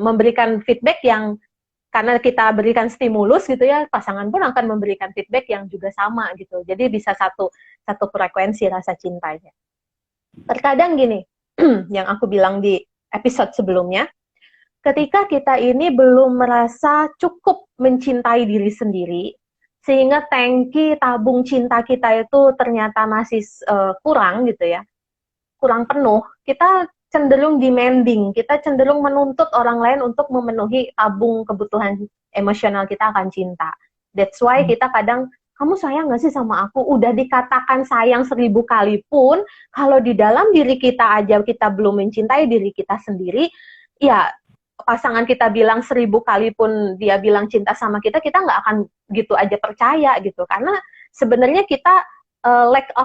memberikan feedback yang karena kita berikan stimulus gitu ya, pasangan pun akan memberikan feedback yang juga sama gitu. Jadi bisa satu frekuensi rasa cintanya. Terkadang gini, yang aku bilang di episode sebelumnya, ketika kita ini belum merasa cukup mencintai diri sendiri, sehingga tangki tabung cinta kita itu ternyata masih kurang gitu ya, kurang penuh, kita cenderung demanding, kita cenderung menuntut orang lain untuk memenuhi tabung kebutuhan emosional kita akan cinta. That's why kita kadang, kamu sayang gak sih sama aku? Udah dikatakan sayang 1000 kali pun, kalau di dalam diri kita aja kita belum mencintai diri kita sendiri, ya pasangan kita bilang 1000 kali pun dia bilang cinta sama kita nggak akan gitu aja percaya gitu. Karena sebenarnya kita lack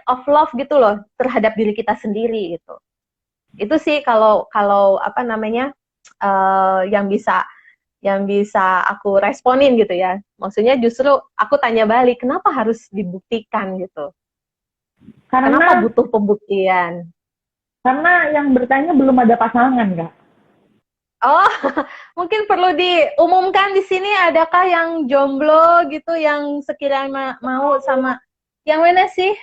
of love gitu loh terhadap diri kita sendiri gitu. Itu sih kalau apa namanya yang bisa aku responin gitu ya. Maksudnya justru aku tanya balik, kenapa harus dibuktikan gitu? Kenapa butuh pembuktian? Karena yang bertanya belum ada pasangan, Kak. Oh, mungkin perlu diumumkan di sini, adakah yang jomblo gitu yang sekiranya mau sama yang mana sih?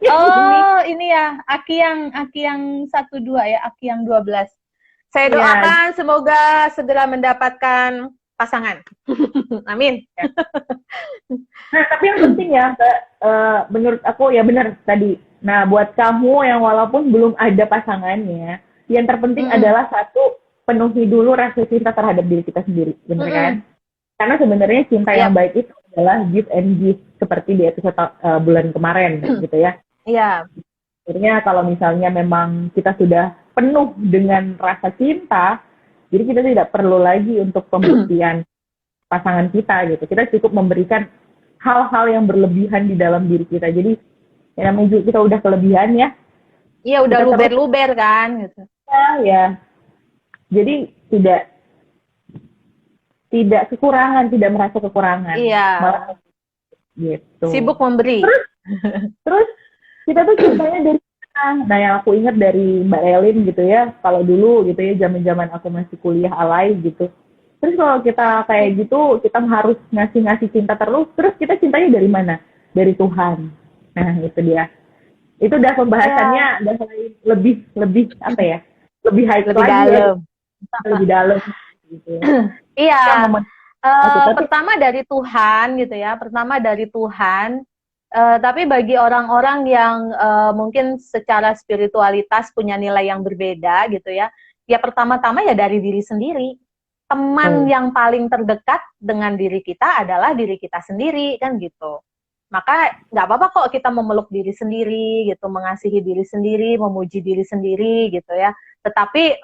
Oh, ini ya, Aki yang 12 ya, Aki yang 12. Saya doakan semoga segera mendapatkan pasangan. Amin. Nah, tapi yang penting ya, menurut aku ya benar tadi. Nah, buat kamu yang walaupun belum ada pasangannya, yang terpenting adalah satu, penuhi dulu rasa cinta terhadap diri kita sendiri, benar kan? Karena sebenarnya cinta yang baik itu adalah give and give, seperti di episode bulan kemarin gitu ya. Iya. Akhirnya kalau misalnya memang kita sudah penuh dengan rasa cinta, jadi kita tidak perlu lagi untuk pembuktian pasangan kita gitu. Kita cukup memberikan hal-hal yang berlebihan di dalam diri kita. Jadi ya namanya kita udah kelebihan ya. Iya, udah luber-luber kan gitu. Ya. Jadi tidak kekurangan, tidak merasa kekurangan. Iya. Malah gitu. Sibuk memberi. Terus kita tuh cintanya dari mana? Nah, yang aku ingat dari Mbak Elin gitu ya, kalau dulu gitu ya, zaman-zaman aku masih kuliah alay gitu. Terus kalau kita kayak gitu, kita harus ngasih cinta terus kita cintanya dari mana? Dari Tuhan. Nah, itu dia. Itu udah pembahasannya udah lebih apa ya? Lebih high lebih lagi dalam. Ya. Lebih dalam gitu. Iya. Pertama dari Tuhan gitu ya. Pertama dari Tuhan. Tapi bagi orang-orang yang mungkin secara spiritualitas punya nilai yang berbeda gitu ya. Ya pertama-tama ya dari diri sendiri. Teman yang paling terdekat dengan diri kita adalah diri kita sendiri kan gitu. Maka nggak apa-apa kok kita memeluk diri sendiri gitu, mengasihi diri sendiri, memuji diri sendiri gitu ya. Tetapi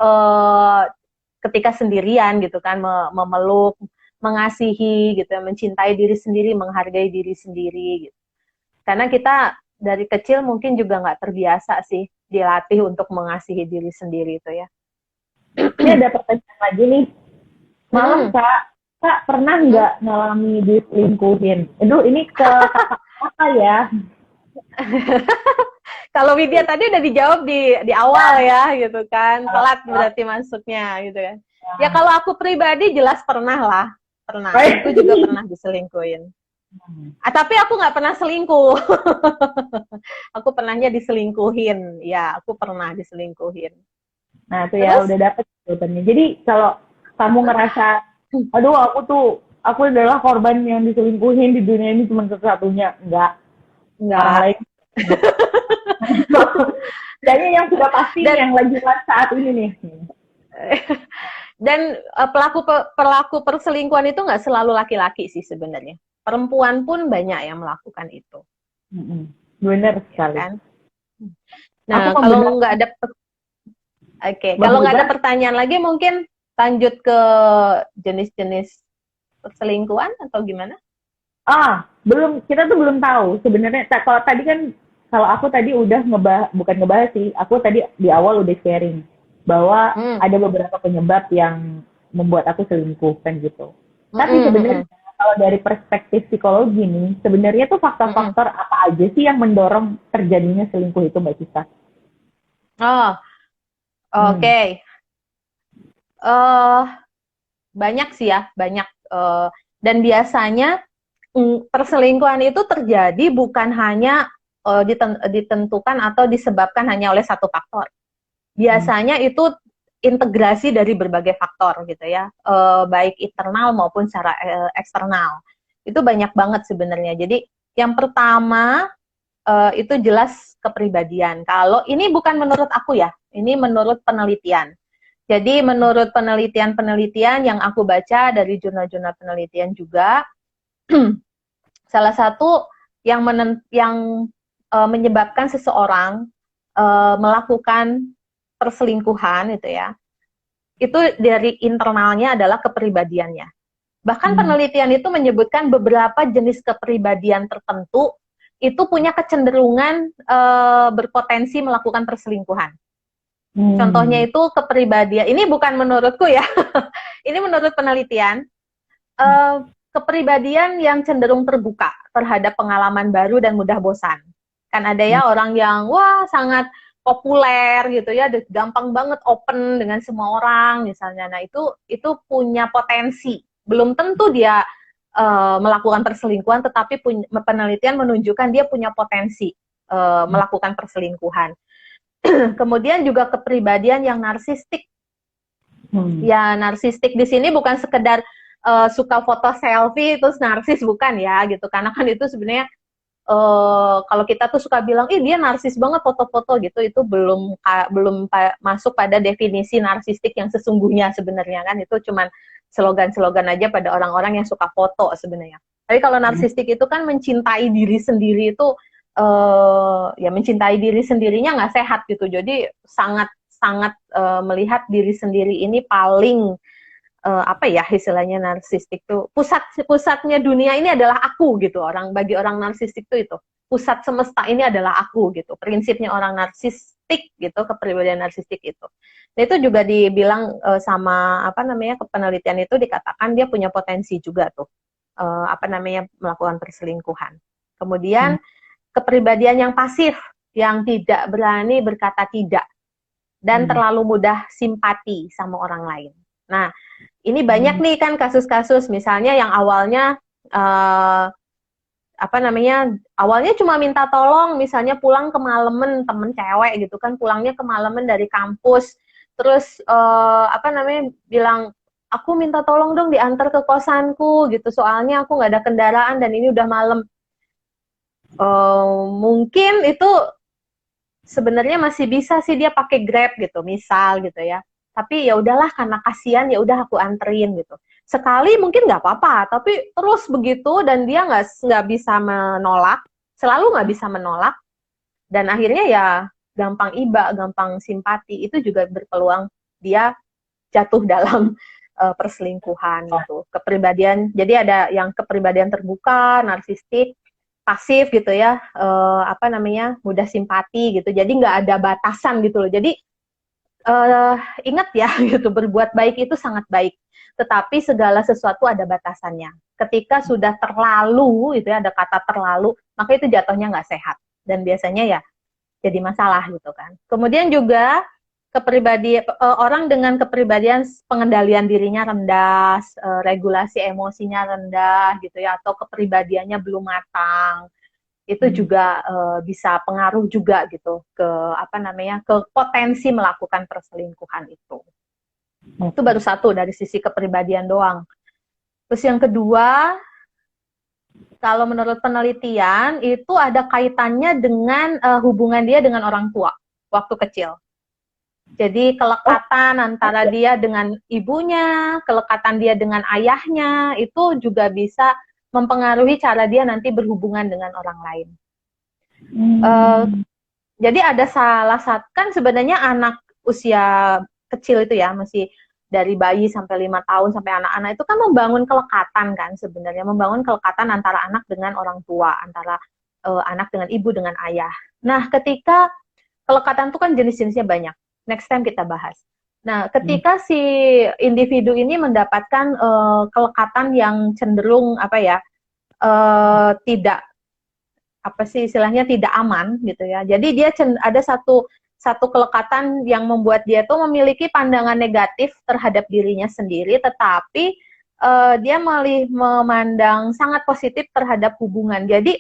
ketika sendirian gitu kan, memeluk, mengasihi gitu ya, mencintai diri sendiri, menghargai diri sendiri gitu. Karena kita dari kecil mungkin juga nggak terbiasa sih dilatih untuk mengasihi diri sendiri itu ya. Ini ada pertanyaan lagi nih. Malam Kak pernah nggak ngalami diselingkuhin? Aduh, ini ke apa ya? Kalau Widya tadi udah dijawab di awal ya gitu kan, telat berarti masuknya gitu kan. Ya kalau aku pribadi jelas pernah lah, pernah. Aku juga pernah diselingkuhin. Tapi aku nggak pernah selingkuh. Aku pernahnya diselingkuhin. Ya, aku pernah diselingkuhin. Nah, itu ya udah dapet jawabannya. Jadi kalau kamu ngerasa, aduh aku adalah korban yang diselingkuhin di dunia ini cuma satu-satunya, enggak. Orang lain. Kayaknya yang sudah pasti yang lagi saat ini nih. Dan pelaku perselingkuhan itu nggak selalu laki-laki sih sebenarnya. Perempuan pun banyak yang melakukan itu. Benar sekali. Kan? Nah, kalau nggak ada kalau nggak ada pertanyaan lagi, mungkin lanjut ke jenis-jenis perselingkuhan atau gimana? Belum, kita tuh belum tahu sebenarnya. Kalau tadi kan kalau aku tadi udah bukan ngebahas sih, aku tadi di awal udah sharing bahwa ada beberapa penyebab yang membuat aku selingkuh kan gitu. Tapi sebenarnya kalau dari perspektif psikologi nih, sebenarnya tuh faktor-faktor apa aja sih yang mendorong terjadinya selingkuh itu, Mbak Cista? Oh, oke. eh Banyak sih ya, banyak. Dan biasanya perselingkuhan itu terjadi bukan hanya ditentukan atau disebabkan hanya oleh satu faktor. Biasanya itu integrasi dari berbagai faktor gitu ya, baik internal maupun secara eksternal. Itu banyak banget sebenarnya. Jadi yang pertama itu jelas kepribadian. Kalau ini bukan menurut aku ya, ini menurut penelitian. Jadi menurut penelitian-penelitian yang aku baca dari jurnal-jurnal penelitian juga, salah satu yang menyebabkan seseorang melakukan perselingkuhan itu ya, itu dari internalnya adalah kepribadiannya. Bahkan penelitian itu menyebutkan beberapa jenis kepribadian tertentu itu punya kecenderungan berpotensi melakukan perselingkuhan. Contohnya itu kepribadian, ini bukan menurutku ya, ini menurut penelitian, kepribadian yang cenderung terbuka terhadap pengalaman baru dan mudah bosan. Kan ada ya orang yang wah sangat populer gitu ya, gampang banget open dengan semua orang misalnya. Nah itu punya potensi. Belum tentu dia melakukan perselingkuhan, tetapi penelitian menunjukkan dia punya potensi melakukan perselingkuhan. Kemudian juga kepribadian yang narsistik. Ya, narsistik di sini bukan sekedar suka foto selfie terus narsis, bukan ya gitu. Karena kan itu sebenarnya kalau kita tuh suka bilang, ih dia narsis banget foto-foto gitu, itu belum masuk pada definisi narsistik yang sesungguhnya sebenarnya kan. Itu cuman slogan-slogan aja pada orang-orang yang suka foto sebenarnya. Tapi kalau narsistik itu kan mencintai diri sendiri itu ya mencintai diri sendirinya nggak sehat gitu. Jadi sangat melihat diri sendiri ini paling apa ya istilahnya narsistik tuh pusatnya dunia ini adalah aku gitu. Bagi orang narsistik itu pusat semesta ini adalah aku gitu. Prinsipnya orang narsistik gitu, kepribadian narsistik itu. Nah, itu juga dibilang sama apa namanya penelitian itu dikatakan dia punya potensi juga tuh apa namanya melakukan perselingkuhan. Kemudian kepribadian yang pasif, yang tidak berani berkata tidak dan terlalu mudah simpati sama orang lain. Nah, ini banyak nih kan kasus-kasus misalnya yang awalnya apa namanya awalnya cuma minta tolong, misalnya pulang kemalaman, temen cewek gitu kan, pulangnya kemalaman dari kampus, terus apa namanya bilang, aku minta tolong dong diantar ke kosanku gitu, soalnya aku nggak ada kendaraan dan ini udah malam. Mungkin itu sebenarnya masih bisa sih dia pakai Grab gitu, misal gitu ya. Tapi ya udahlah karena kasihan ya udah aku anterin gitu. Sekali mungkin nggak apa-apa, tapi terus begitu dan dia nggak bisa menolak, selalu nggak bisa menolak, dan akhirnya ya gampang iba, gampang simpati, itu juga berpeluang dia jatuh dalam perselingkuhan gitu. Kepribadian, jadi ada yang kepribadian terbuka, narsistik, pasif gitu ya, apa namanya mudah simpati gitu. Jadi nggak ada batasan gitu loh. Jadi ingat ya gitu, berbuat baik itu sangat baik, tetapi segala sesuatu ada batasannya. Ketika sudah terlalu itu ya, ada kata terlalu, maka itu jatuhnya nggak sehat dan biasanya ya jadi masalah gitu kan. Kemudian juga orang dengan kepribadian pengendalian dirinya rendah, regulasi emosinya rendah gitu ya, atau kepribadiannya belum matang, itu juga bisa pengaruh juga gitu ke apa namanya ke potensi melakukan perselingkuhan itu. Itu baru satu dari sisi kepribadian doang. Terus yang kedua, kalau menurut penelitian itu ada kaitannya dengan hubungan dia dengan orang tua waktu kecil. Jadi kelekatan antara dia dengan ibunya, kelekatan dia dengan ayahnya, itu juga bisa mempengaruhi cara dia nanti berhubungan dengan orang lain. Jadi ada salah satu, kan sebenarnya anak usia kecil itu ya, masih dari bayi sampai 5 tahun sampai anak-anak itu kan membangun kelekatan kan sebenarnya, membangun kelekatan antara anak dengan orang tua, antara anak dengan ibu, dengan ayah. Nah, ketika kelekatan itu kan jenis-jenisnya banyak. Next time kita bahas. Nah, ketika si individu ini mendapatkan kelekatan yang cenderung tidak istilahnya tidak aman gitu ya. Jadi dia ada satu kelekatan yang membuat dia tuh memiliki pandangan negatif terhadap dirinya sendiri, tetapi dia memandang sangat positif terhadap hubungan. Jadi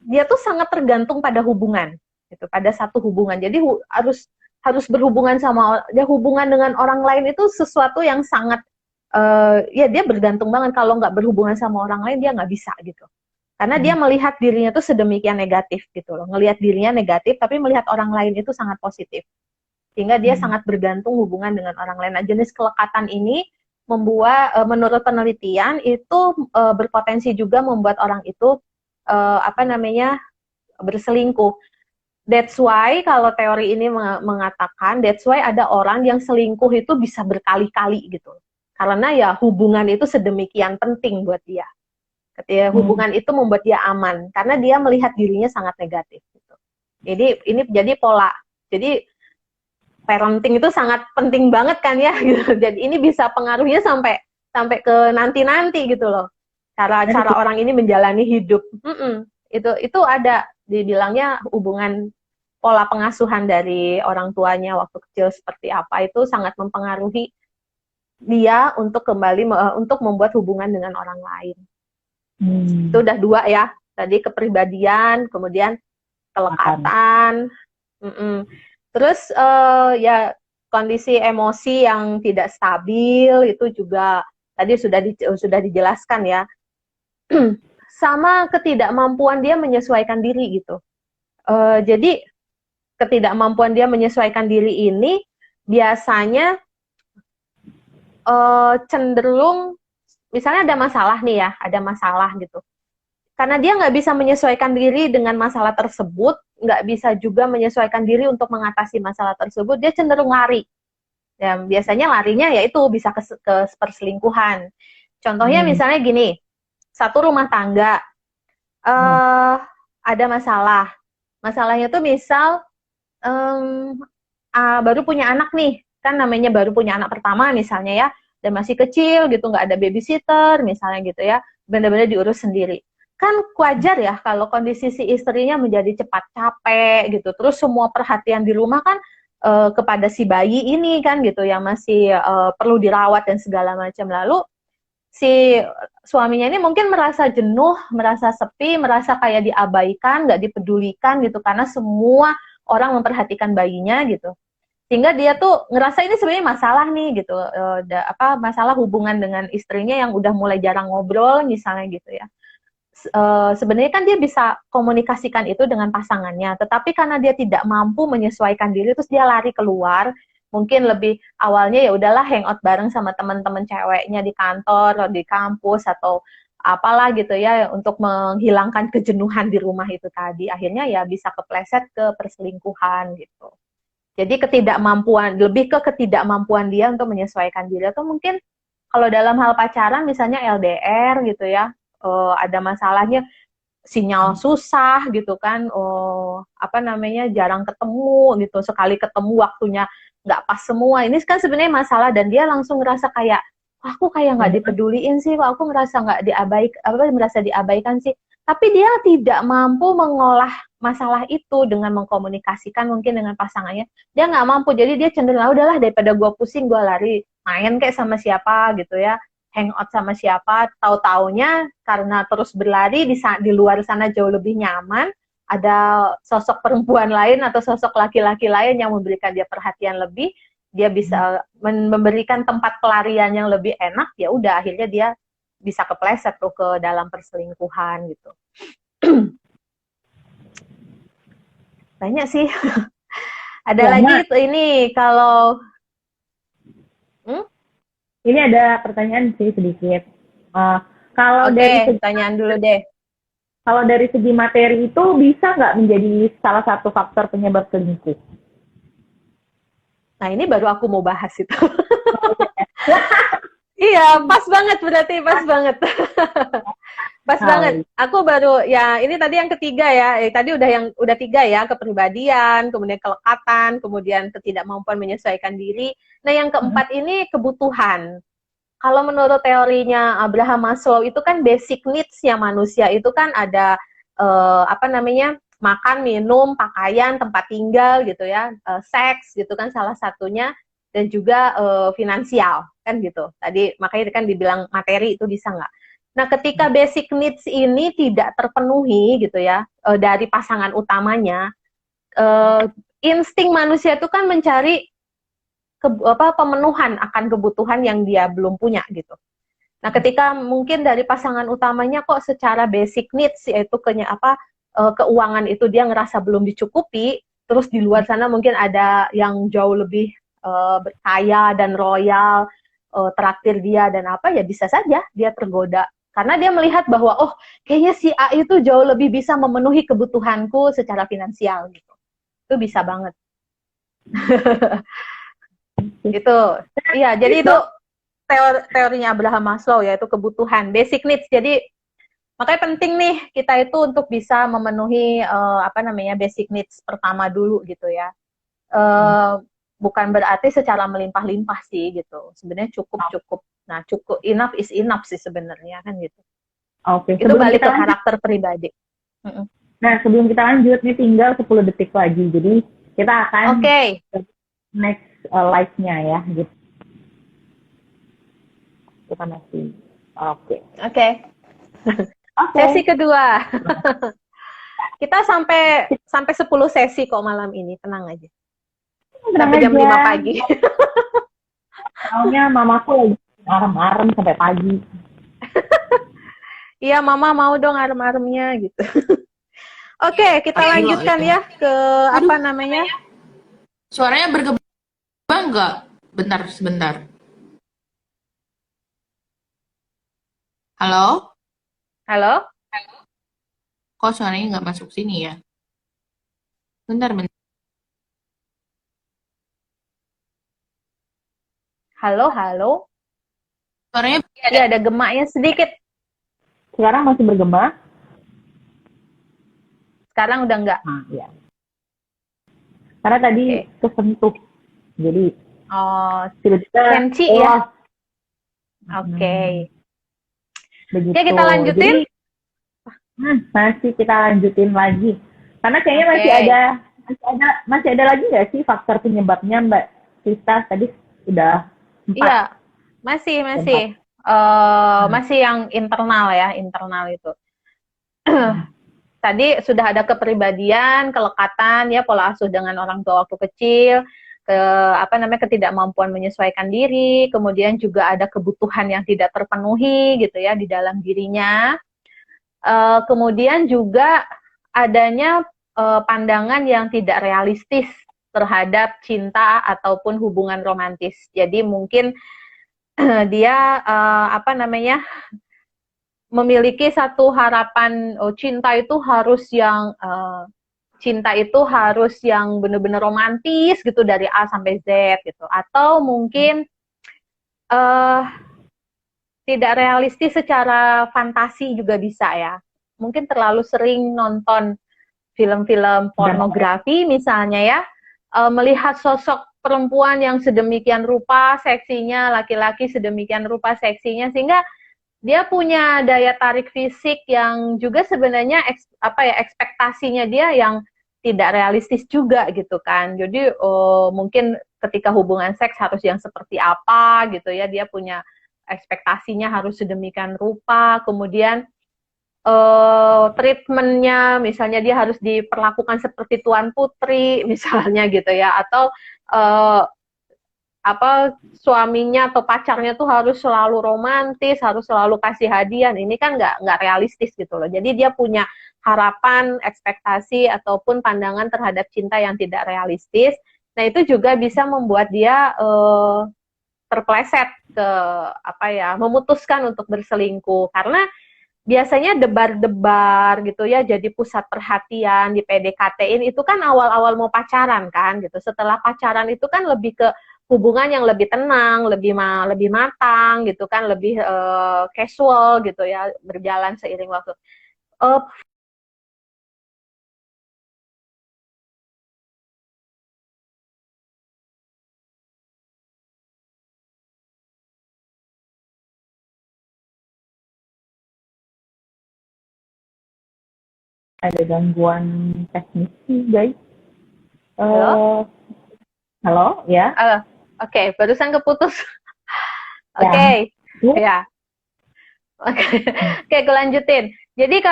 dia tuh sangat tergantung pada hubungan, gitu, pada satu hubungan. Jadi harus berhubungan sama dia, hubungan dengan orang lain itu sesuatu yang sangat ya dia bergantung banget. Kalau nggak berhubungan sama orang lain dia nggak bisa gitu. Karena dia melihat dirinya tuh sedemikian negatif gitu loh. Ngelihat dirinya negatif tapi melihat orang lain itu sangat positif. Sehingga dia sangat bergantung hubungan dengan orang lain. Nah, jenis kelekatan ini membuat menurut penelitian itu berpotensi juga membuat orang itu berselingkuh. That's why kalau teori ini mengatakan that's why ada orang yang selingkuh itu bisa berkali-kali gitu. Karena ya hubungan itu sedemikian penting buat dia. Ketika hubungan itu membuat dia aman karena dia melihat dirinya sangat negatif gitu. Jadi ini jadi pola. Jadi parenting itu sangat penting banget kan ya gitu. Jadi ini bisa pengaruhnya sampai ke nanti-nanti gitu loh. Cara orang ini menjalani hidup. Itu ada dibilangnya hubungan pola pengasuhan dari orang tuanya waktu kecil seperti apa itu sangat mempengaruhi dia untuk kembali untuk membuat hubungan dengan orang lain. Itu udah 2 ya. Tadi kepribadian, kemudian kelekatan. Terus ya kondisi emosi yang tidak stabil itu juga tadi sudah dijelaskan ya. Sama ketidakmampuan dia menyesuaikan diri gitu. Jadi ketidakmampuan dia menyesuaikan diri ini biasanya cenderung misalnya ada masalah nih ya, ada masalah gitu. Karena dia nggak bisa menyesuaikan diri dengan masalah tersebut, nggak bisa juga menyesuaikan diri untuk mengatasi masalah tersebut, dia cenderung lari. Ya, biasanya larinya yaitu bisa ke perselingkuhan. Contohnya misalnya gini, satu rumah tangga, ada masalah. Masalahnya tuh misal baru punya anak nih, kan namanya baru punya anak pertama misalnya ya, dan masih kecil gitu, nggak ada babysitter misalnya gitu ya, benar-benar diurus sendiri. Kan wajar ya kalau kondisi si istrinya menjadi cepat capek gitu, terus semua perhatian di rumah kan kepada si bayi ini kan gitu, yang masih perlu dirawat dan segala macam. Lalu si suaminya ini mungkin merasa jenuh, merasa sepi, merasa kayak diabaikan, nggak dipedulikan gitu, karena semua orang memperhatikan bayinya gitu. Sehingga dia tuh ngerasa ini sebenarnya masalah nih gitu, masalah hubungan dengan istrinya yang udah mulai jarang ngobrol misalnya gitu ya. Sebenarnya kan dia bisa komunikasikan itu dengan pasangannya, tetapi karena dia tidak mampu menyesuaikan diri, terus dia lari keluar. Mungkin lebih awalnya ya udahlah hangout bareng sama teman-teman ceweknya di kantor, di kampus atau apalah gitu ya, untuk menghilangkan kejenuhan di rumah itu tadi. Akhirnya ya bisa kepleset ke perselingkuhan gitu. Jadi lebih ke ketidakmampuan dia untuk menyesuaikan diri. Atau mungkin kalau dalam hal pacaran misalnya LDR gitu ya, ada masalahnya sinyal susah gitu kan, jarang ketemu gitu, sekali ketemu waktunya nggak pas semua. Ini kan sebenarnya masalah dan dia langsung ngerasa kayak, aku kayak nggak dipeduliin sih, aku ngerasa merasa diabaikan sih. Tapi dia tidak mampu mengolah masalah itu dengan mengkomunikasikan mungkin dengan pasangannya. Dia nggak mampu, jadi dia cenderung, udahlah daripada gue pusing, gue lari main kayak sama siapa gitu ya, hangout sama siapa. Tahu-taunya karena terus berlari di luar sana jauh lebih nyaman, ada sosok perempuan lain atau sosok laki-laki lain yang memberikan dia perhatian lebih, dia bisa memberikan tempat pelarian yang lebih enak, ya udah akhirnya dia bisa kepleset tuh ke dalam perselingkuhan gitu. Banyak sih. Ada lagi ini kalau ini ada pertanyaan sih sedikit. Kalau dari pertanyaan dulu deh. Kalau dari segi materi itu bisa nggak menjadi salah satu faktor penyebab selingkuh? Nah ini baru aku mau bahas itu. Iya, pas banget berarti, pas banget. Pas banget. Aku baru ya ini tadi yang ketiga ya. Tadi udah tiga ya, kepribadian, kemudian kelekatan, kemudian ketidakmampuan menyesuaikan diri. Nah, yang keempat ini kebutuhan. Kalau menurut teorinya Abraham Maslow itu kan basic needs-nya manusia itu kan ada apa namanya? Makan, minum, pakaian, tempat tinggal gitu ya, seks gitu kan salah satunya, dan juga finansial kan gitu. Tadi makanya kan dibilang materi itu bisa nggak? Nah, ketika basic needs ini tidak terpenuhi gitu ya dari pasangan utamanya, insting manusia itu kan mencari pemenuhan akan kebutuhan yang dia belum punya gitu. Nah, ketika mungkin dari pasangan utamanya kok secara basic needs yaitu keuangan itu dia ngerasa belum dicukupi, terus di luar sana mungkin ada yang jauh lebih kaya dan royal traktir dia dan apa, ya bisa saja dia tergoda karena dia melihat bahwa oh kayaknya si A itu jauh lebih bisa memenuhi kebutuhanku secara finansial gitu. Itu bisa banget. Itu iya, jadi itu teorinya Abraham Maslow, yaitu kebutuhan basic needs. Jadi makanya penting nih kita itu untuk bisa memenuhi basic needs pertama dulu gitu ya. Bukan berarti secara melimpah-limpah sih gitu. Sebenarnya cukup. Nah, cukup, enough is enough sih sebenarnya kan gitu. Oke. Itu balik ke karakter pribadi. Nah, sebelum kita lanjut nih tinggal 10 detik lagi. Jadi kita akan next live-nya ya gitu. Kita masih oke. Sesi kedua. Kita sampai 10 sesi kok malam ini, tenang aja. Sampai jam 5 pagi. Soalnya mamaku lagi arem-arem sampai pagi. Iya, mama mau dong arem-aremnya gitu. Oke, kita lanjutkan ya ke apa namanya? Suaranya bergema nggak? Bentar, sebentar. Halo? Halo? Kok suaranya nggak masuk sini ya? Bentar. Halo? Suaranya ya ada gemaknya sedikit. Sekarang masih bergema? Sekarang udah enggak? Ya. Karena tadi kesentuh. Jadi sensi ya. Begitu. Ya, kita lanjutin. Jadi, masih kita lanjutin lagi. Karena kayaknya masih ada lagi nggak sih faktor penyebabnya, Mbak Sista? Tadi udah 4. Iya, masih. Masih yang internal ya, internal itu. Tadi sudah ada kepribadian, kelekatan, ya pola asuh dengan orang tua waktu kecil, ketidakmampuan menyesuaikan diri, kemudian juga ada kebutuhan yang tidak terpenuhi gitu ya di dalam dirinya. Kemudian juga adanya pandangan yang tidak realistis terhadap cinta ataupun hubungan romantis. Jadi mungkin dia memiliki satu harapan cinta itu harus yang benar-benar romantis gitu dari A sampai Z gitu, atau mungkin tidak realistis secara fantasi juga bisa ya. Mungkin terlalu sering nonton film-film pornografi misalnya ya, melihat sosok perempuan yang sedemikian rupa seksinya, laki-laki sedemikian rupa seksinya, sehingga dia punya daya tarik fisik yang juga sebenarnya ekspektasinya dia yang tidak realistis juga gitu kan. Jadi mungkin ketika hubungan seks harus yang seperti apa gitu ya, dia punya ekspektasinya harus sedemikian rupa, kemudian treatmentnya misalnya dia harus diperlakukan seperti tuan putri misalnya gitu ya, atau suaminya atau pacarnya tuh harus selalu romantis, harus selalu kasih hadiah. Ini kan nggak realistis gitu loh. Jadi dia punya harapan, ekspektasi ataupun pandangan terhadap cinta yang tidak realistis. Nah, itu juga bisa membuat dia terpleset ke memutuskan untuk berselingkuh, karena biasanya debar-debar gitu ya, jadi pusat perhatian di PDKT-in itu kan awal-awal mau pacaran kan gitu. Setelah pacaran itu kan lebih ke hubungan yang lebih tenang, lebih matang gitu kan, lebih casual gitu ya, berjalan seiring waktu. Uh, Ada gangguan teknis sih, guys. Halo? Halo, ya? Oke, barusan keputus. Ya. Oke, Iya. ya. Oke, gue lanjutin. Jadi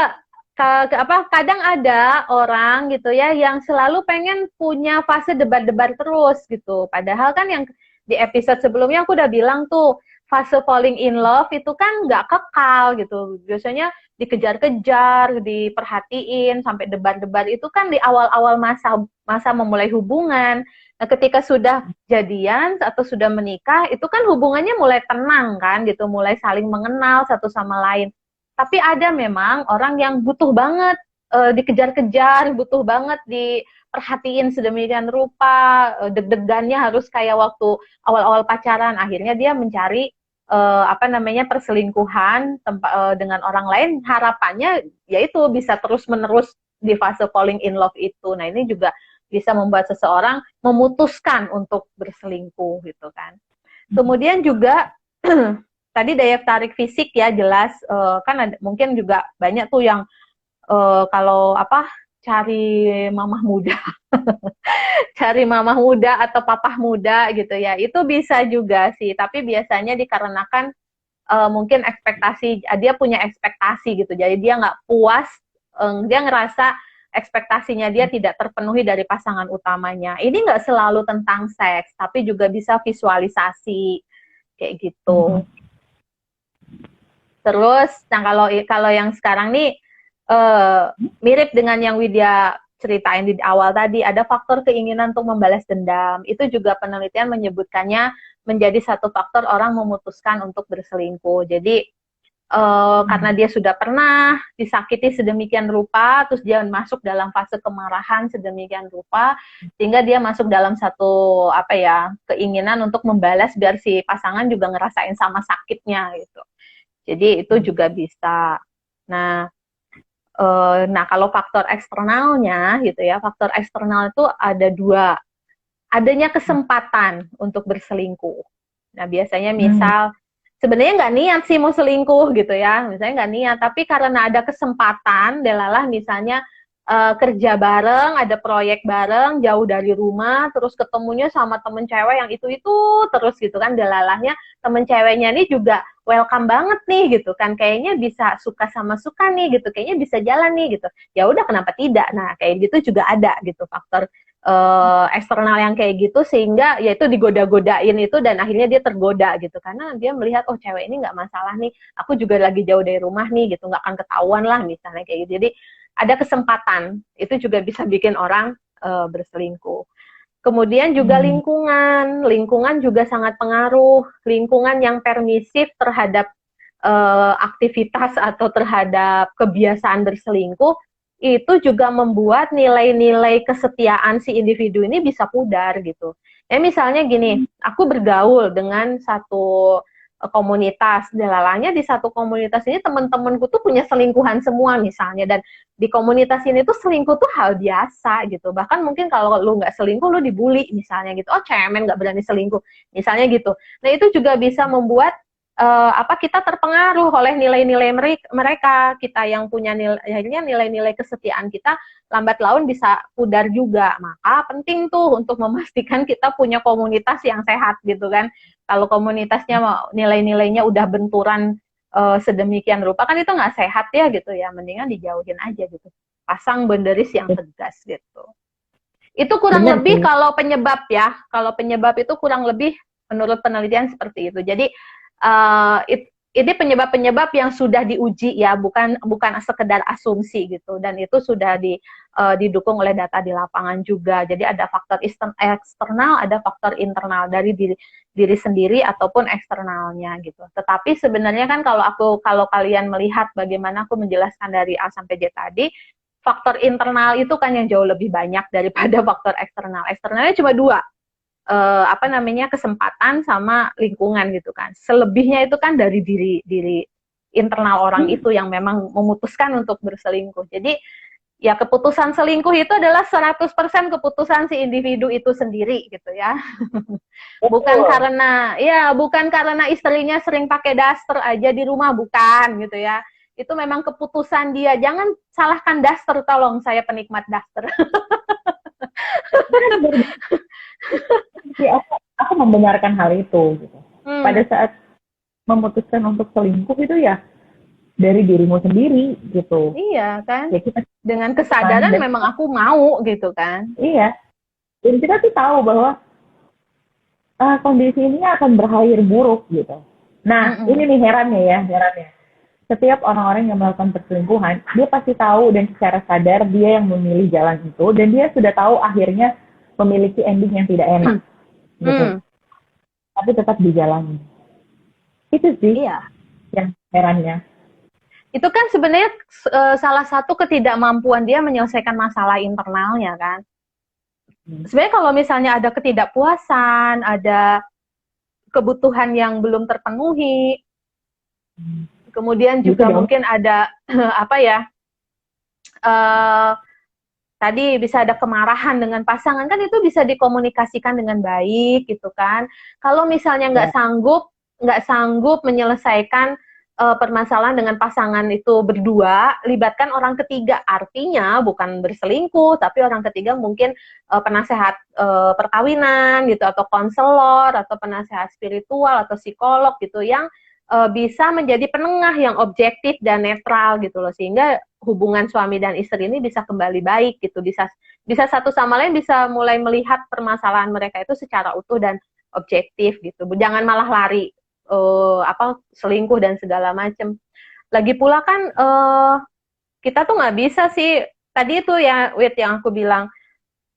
kadang ada orang gitu ya yang selalu pengen punya fase debat-debat terus gitu. Padahal kan yang di episode sebelumnya aku udah bilang tuh, fase falling in love itu kan nggak kekal gitu. Biasanya dikejar-kejar, diperhatiin sampai debat-debat itu kan di awal-awal masa memulai hubungan. Nah, ketika sudah jadian atau sudah menikah, itu kan hubungannya mulai tenang kan gitu, mulai saling mengenal satu sama lain. Tapi ada memang orang yang butuh banget dikejar-kejar, butuh banget diperhatiin sedemikian rupa, deg-degannya harus kayak waktu awal-awal pacaran. Akhirnya dia mencari perselingkuhan dengan orang lain. Harapannya yaitu bisa terus-menerus di fase falling in love itu. Nah, ini juga bisa membuat seseorang memutuskan untuk berselingkuh gitu kan. Kemudian juga tadi daya tarik fisik ya jelas kan mungkin juga banyak tuh yang kalau cari mamah muda cari mamah muda atau papah muda gitu ya, itu bisa juga sih, tapi biasanya dikarenakan mungkin ekspektasi, dia punya ekspektasi gitu, jadi dia nggak puas, dia ngerasa ekspektasinya dia tidak terpenuhi dari pasangan utamanya. Ini nggak selalu tentang seks, tapi juga bisa visualisasi kayak gitu. Terus, nah kalau yang sekarang nih mirip dengan yang Widya ceritain di awal tadi, ada faktor keinginan untuk membalas dendam. Itu juga penelitian menyebutkannya menjadi satu faktor orang memutuskan untuk berselingkuh. Jadi karena dia sudah pernah disakiti sedemikian rupa, terus dia masuk dalam fase kemarahan sedemikian rupa, sehingga dia masuk dalam satu keinginan untuk membalas biar si pasangan juga ngerasain sama sakitnya gitu. Jadi itu juga bisa. Nah, kalau faktor eksternalnya gitu ya, faktor eksternal itu ada dua. Adanya kesempatan untuk berselingkuh. Nah, biasanya misal sebenarnya nggak niat sih mau selingkuh gitu ya, misalnya nggak niat, tapi karena ada kesempatan, delalah misalnya kerja bareng, ada proyek bareng, jauh dari rumah, terus ketemunya sama temen cewek yang itu terus gitu kan, delalahnya temen ceweknya ini juga welcome banget nih gitu kan, kayaknya bisa suka sama suka nih gitu, kayaknya bisa jalan nih gitu, ya udah kenapa tidak. Nah, kayak gitu juga ada gitu faktor eksternal yang kayak gitu, sehingga ya itu digoda-godain itu dan akhirnya dia tergoda gitu karena dia melihat oh cewek ini nggak masalah nih, aku juga lagi jauh dari rumah nih gitu, nggak akan ketahuan lah misalnya kayak gitu. Jadi ada kesempatan, itu juga bisa bikin orang berselingkuh. Kemudian juga lingkungan juga sangat pengaruh. Lingkungan yang permisif terhadap aktivitas atau terhadap kebiasaan berselingkuh itu juga membuat nilai-nilai kesetiaan si individu ini bisa pudar gitu. Ya misalnya gini, aku bergaul dengan satu komunitas, delalanya di satu komunitas ini teman-temanku tuh punya selingkuhan semua misalnya, dan di komunitas ini tuh selingkuh tuh hal biasa gitu. Bahkan mungkin kalau lu nggak selingkuh lu dibully misalnya gitu, oh cemen nggak berani selingkuh misalnya gitu. Nah itu juga bisa membuat kita terpengaruh oleh nilai-nilai mereka. Kita yang punya nilai-nilai kesetiaan kita lambat laun bisa pudar juga. Maka penting tuh untuk memastikan kita punya komunitas yang sehat gitu kan. Kalau komunitasnya nilai-nilainya udah benturan sedemikian rupa kan itu nggak sehat ya gitu ya. Mendingan dijauhin aja gitu. Pasang boundaries yang tegas gitu. Itu kurang lebih kalau penyebab ya. Kalau penyebab itu kurang lebih menurut penelitian seperti itu. Jadi ini penyebab-penyebab yang sudah diuji ya, bukan sekedar asumsi gitu, dan itu sudah didukung oleh data di lapangan juga. Jadi ada faktor eksternal, ada faktor internal dari diri sendiri ataupun eksternalnya gitu. Tetapi sebenarnya kan kalau kalian melihat bagaimana aku menjelaskan dari A sampai Z tadi, faktor internal itu kan yang jauh lebih banyak daripada faktor eksternal. Eksternalnya cuma dua. kesempatan sama lingkungan gitu kan. Selebihnya itu kan dari diri internal orang itu yang memang memutuskan untuk berselingkuh. Jadi ya keputusan selingkuh itu adalah 100% keputusan si individu itu sendiri gitu ya. Bukan karena istrinya sering pakai daster aja di rumah, bukan gitu ya. Itu memang keputusan dia. Jangan salahkan daster, tolong, saya penikmat daster. Aku membenarkan hal itu gitu. Pada saat memutuskan untuk selingkuh itu ya dari dirimu sendiri gitu. Iya kan? Ya, kita dengan kesadaran memang aku mau gitu kan. Iya. Dan kita tuh tahu bahwa kondisi ini akan berakhir buruk gitu. Nah, ini nih herannya. Setiap orang-orang yang melakukan perselingkuhan, dia pasti tahu dan secara sadar dia yang memilih jalan itu, dan dia sudah tahu akhirnya memiliki ending yang tidak enak. Gitu. Tapi tetap dijalani. Itu sih yang herannya. Itu kan sebenarnya salah satu ketidakmampuan dia menyelesaikan masalah internalnya kan. Sebenarnya kalau misalnya ada ketidakpuasan, ada kebutuhan yang belum terpenuhi, kemudian juga mungkin ada tadi bisa ada kemarahan dengan pasangan, kan itu bisa dikomunikasikan dengan baik gitu kan. Kalau misalnya nggak sanggup menyelesaikan permasalahan dengan pasangan itu berdua, libatkan orang ketiga. Artinya bukan berselingkuh, tapi orang ketiga mungkin penasehat perkawinan gitu, atau konselor, atau penasehat spiritual, atau psikolog gitu, yang bisa menjadi penengah yang objektif dan netral gitu loh, sehingga hubungan suami dan istri ini bisa kembali baik gitu, bisa satu sama lain bisa mulai melihat permasalahan mereka itu secara utuh dan objektif gitu. Jangan malah lari selingkuh dan segala macam. Lagi pula kan kita tuh nggak bisa sih, tadi itu ya Wit yang aku bilang,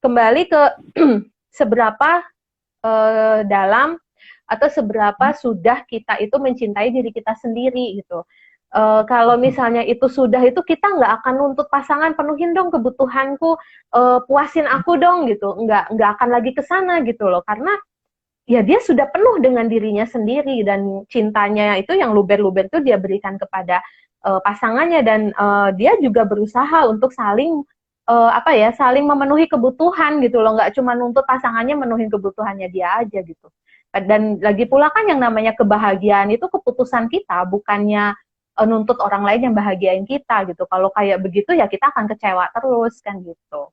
kembali ke seberapa dalam atau seberapa sudah kita itu mencintai diri kita sendiri gitu. Kalau misalnya itu sudah, itu kita nggak akan nuntut pasangan, penuhin dong kebutuhanku, puasin aku dong gitu, nggak akan lagi ke sana gitu loh, karena ya dia sudah penuh dengan dirinya sendiri, dan cintanya itu yang luber-luber itu dia berikan kepada pasangannya, dan dia juga berusaha untuk saling saling memenuhi kebutuhan gitu loh, nggak cuma nuntut pasangannya memenuhi kebutuhannya dia aja gitu. Dan lagi pula kan yang namanya kebahagiaan itu keputusan kita, bukannya nuntut orang lain yang bahagiain kita gitu. Kalau kayak begitu ya kita akan kecewa terus kan gitu.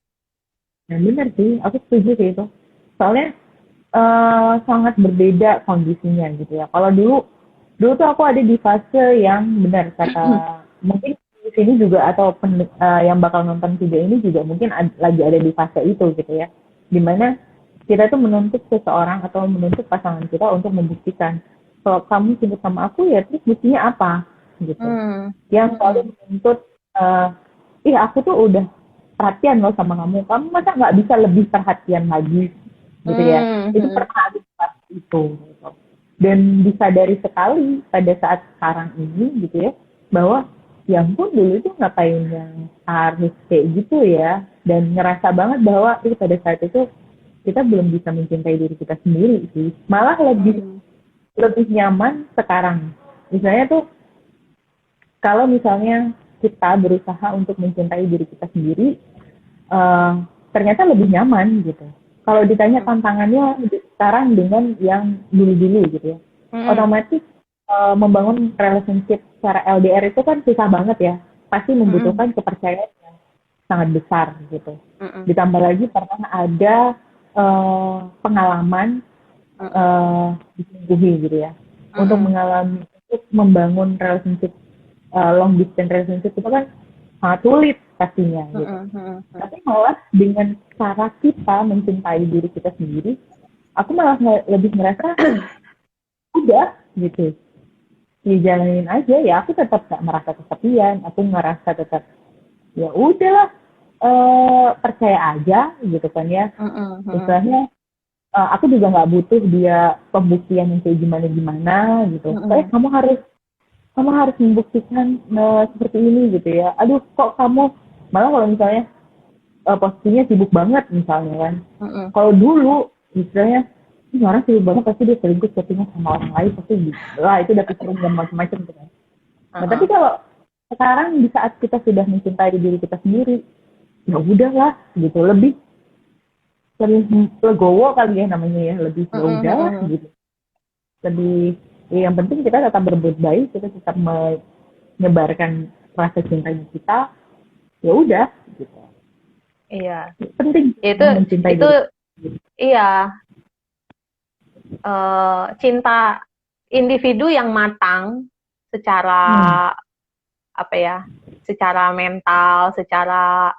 Nah benar sih, aku setuju sih itu. Soalnya sangat berbeda kondisinya gitu ya. Kalau dulu tuh aku ada di fase yang benar kata mungkin di sini juga, atau yang bakal nonton video ini juga mungkin lagi ada di fase itu gitu ya. Dimana kita tuh menuntut seseorang atau menuntut pasangan kita untuk membuktikan kalau kamu cinta sama aku ya terus buktinya apa gitu. Yang selalu menuntut aku tuh udah perhatian loh sama kamu masa nggak bisa lebih perhatian lagi gitu ya. Itu pernah ada itu gitu. Dan disadari sekali pada saat sekarang ini gitu ya, bahwa ya ampun dulu itu ngapain yang harus kayak gitu ya, dan ngerasa banget bahwa pada saat itu kita belum bisa mencintai diri kita sendiri sih. Malah lebih nyaman sekarang. Misalnya tuh, kalau misalnya kita berusaha untuk mencintai diri kita sendiri, ternyata lebih nyaman gitu. Kalau ditanya tantangannya sekarang dengan yang dulu-dulu gitu ya, otomatis membangun relationship secara LDR itu kan susah banget ya. Pasti membutuhkan kepercayaan yang sangat besar gitu. Ditambah lagi pernah ada pengalaman diselingkuhi gitu ya. Untuk membangun relationship, long distance relationship itu kan sangat sulit pastinya gitu. Tapi malah dengan cara kita mencintai diri kita sendiri, aku malah lebih merasa udah gitu, dijalanin aja ya. Aku tetap gak merasa kesepian, aku ngerasa tetap ya udahlah, percaya aja gitu kan ya. Istilahnya aku juga nggak butuh dia pembuktian yang kayak gimana gitu. Kayak kamu harus membuktikan seperti ini gitu ya. Aduh, kok kamu malah kalau misalnya posisinya sibuk banget misalnya kan. Kalau dulu istilahnya ini orang sibuk banget pasti dia selingkuh chattingan sama orang lain pasti lah itu udah pikiran dan macam-macam gitu kan. Nah, tapi kalau sekarang di saat kita sudah mencintai diri kita sendiri, ya udahlah gitu, lebih legowo kali ya namanya ya, lebih ya udahlah gitu. Lebih ya, yang penting kita tetap berbuat baik, kita tetap menyebarkan rasa cintanya kita, ya udah gitu. Iya. Penting itu mencintai itu diri. iya. Cinta individu yang matang secara apa ya, secara mental, secara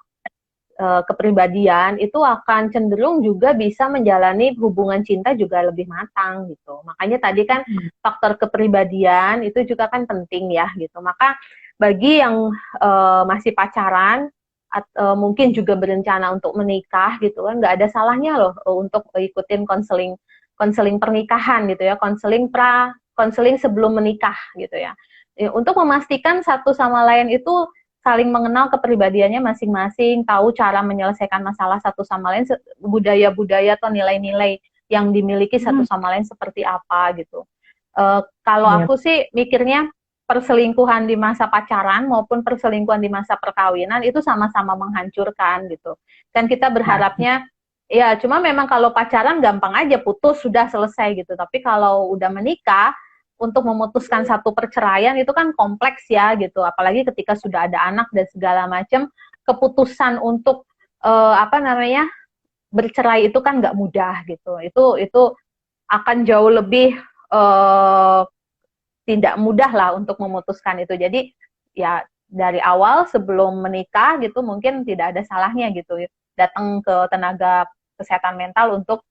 kepribadian itu akan cenderung juga bisa menjalani hubungan cinta juga lebih matang gitu. Makanya tadi kan faktor kepribadian itu juga kan penting ya gitu. Maka bagi yang masih pacaran atau mungkin juga berencana untuk menikah gitu kan, nggak ada salahnya loh untuk ikutin konseling pernikahan gitu ya, konseling sebelum menikah gitu ya. Untuk memastikan satu sama lain itu saling mengenal kepribadiannya masing-masing, tahu cara menyelesaikan masalah satu sama lain, budaya-budaya atau nilai-nilai yang dimiliki satu sama lain seperti apa gitu. Kalau aku sih mikirnya perselingkuhan di masa pacaran maupun perselingkuhan di masa perkawinan itu sama-sama menghancurkan gitu. Kan kita berharapnya ya, cuma memang kalau pacaran gampang aja putus sudah selesai gitu. Tapi kalau udah menikah, untuk memutuskan satu perceraian itu kan kompleks ya gitu. Apalagi ketika sudah ada anak dan segala macam, keputusan untuk bercerai itu kan nggak mudah gitu. Itu akan jauh lebih tidak mudah lah untuk memutuskan itu. Jadi ya dari awal sebelum menikah gitu mungkin tidak ada salahnya gitu datang ke tenaga kesehatan mental untuk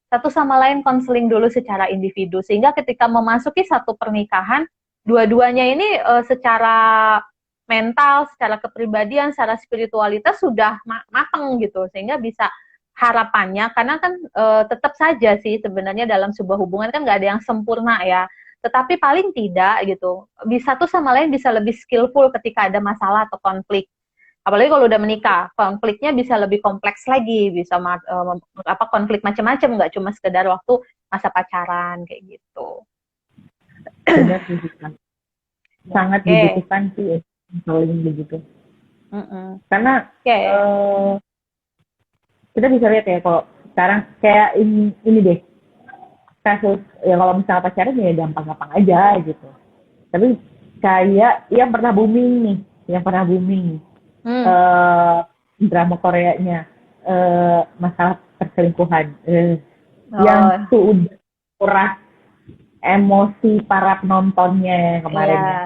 satu sama lain konseling dulu secara individu, sehingga ketika memasuki satu pernikahan, dua-duanya ini secara mental, secara kepribadian, secara spiritualitas sudah matang gitu, sehingga bisa harapannya, karena kan tetap saja sih sebenarnya dalam sebuah hubungan kan nggak ada yang sempurna ya, tetapi paling tidak gitu, bisa satu sama lain bisa lebih skillful ketika ada masalah atau konflik. Apalagi kalau udah menikah, konfliknya bisa lebih kompleks lagi, bisa konflik macam-macam, nggak cuma sekedar waktu masa pacaran kayak gitu. Benar sih, sangat dibutuhkan sih saling begitu. Karena kita bisa lihat ya kalau sekarang kayak ini deh kasus ya, kalau misalnya pacaran ya gampang-gampang aja gitu. Tapi kayak yang pernah booming drama Koreanya masalah perselingkuhan yang tuh udah kuras emosi para penontonnya kemarin ya.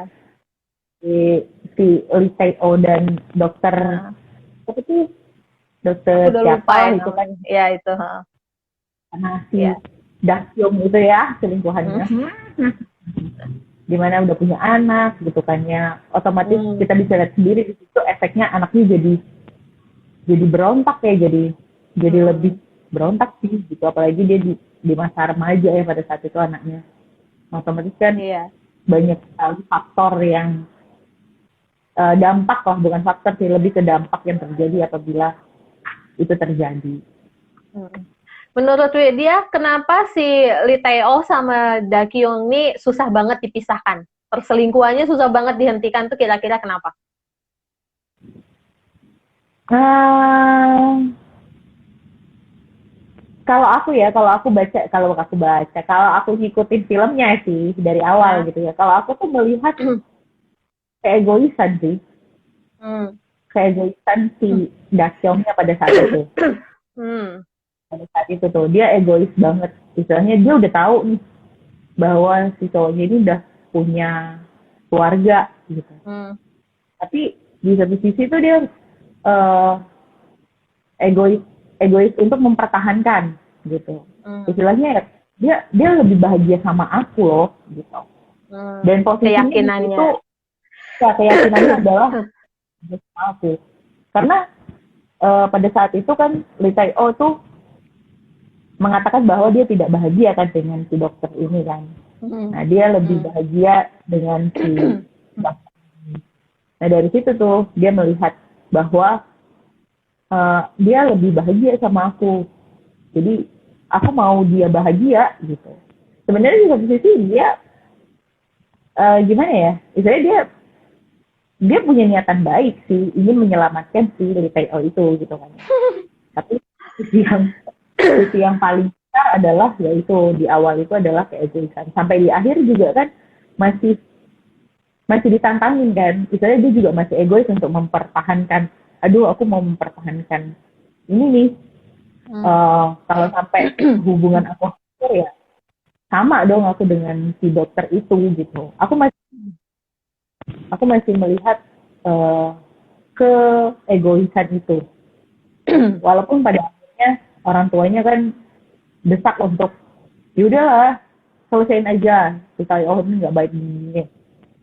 Si Lee Tae-oh dan dokter apa itu dokter siapa itu kan ya itu karena si Dakyong itu ya selingkuhannya dimana udah punya anak gitu kan ya, otomatis kita bisa lihat sendiri di situ efeknya anaknya jadi berontak ya, jadi lebih berontak sih gitu, apalagi dia di masa remaja ya pada saat itu anaknya, otomatis kan banyak sekali faktor yang dampak lah, bukan faktor sih, lebih ke dampak yang terjadi apabila itu terjadi. Menurut dia, kenapa si Lee Tae-oh sama Da-kyung ini susah banget dipisahkan? Perselingkuhannya susah banget dihentikan tuh kira-kira kenapa? Kalau aku ngikutin filmnya sih dari awal gitu ya. Kalau aku tuh melihat keegoisan sih. Keegoisan si Da-kyungnya pada saat itu. Pada saat itu tuh dia egois banget, istilahnya dia udah tahu nih bahwa si cowoknya ini udah punya keluarga gitu, tapi di satu sisi tuh dia egois untuk mempertahankan gitu, istilahnya dia lebih bahagia sama aku loh gitu, dan posisinya itu keyakinannya adalah sama aku, karena pada saat itu kan Lee Tae-oh tuh mengatakan bahwa dia tidak bahagia kan dengan si dokter ini kan. Nah, dia lebih bahagia dengan si dokter ini. Nah, dari situ tuh dia melihat bahwa dia lebih bahagia sama aku. Jadi aku mau dia bahagia gitu. Sebenarnya di satu sisi dia gimana ya, istilahnya dia punya niatan baik sih, ingin menyelamatkan si Lee Tae-il itu gitu kan. Tapi sisi yang paling besar adalah yaitu di awal itu adalah keegoisan. Sampai di akhir juga kan masih ditantangin kan. Istilahnya dia juga masih egois untuk mempertahankan. Aduh, aku mau mempertahankan ini nih. Kalau sampai hubungan aku hancur ya sama dong aku dengan si dokter itu gitu. Aku masih melihat keegoisan itu. Walaupun pada akhirnya orang tuanya kan desak untuk yaudahlah selesaiin aja kita ini nggak baik ini.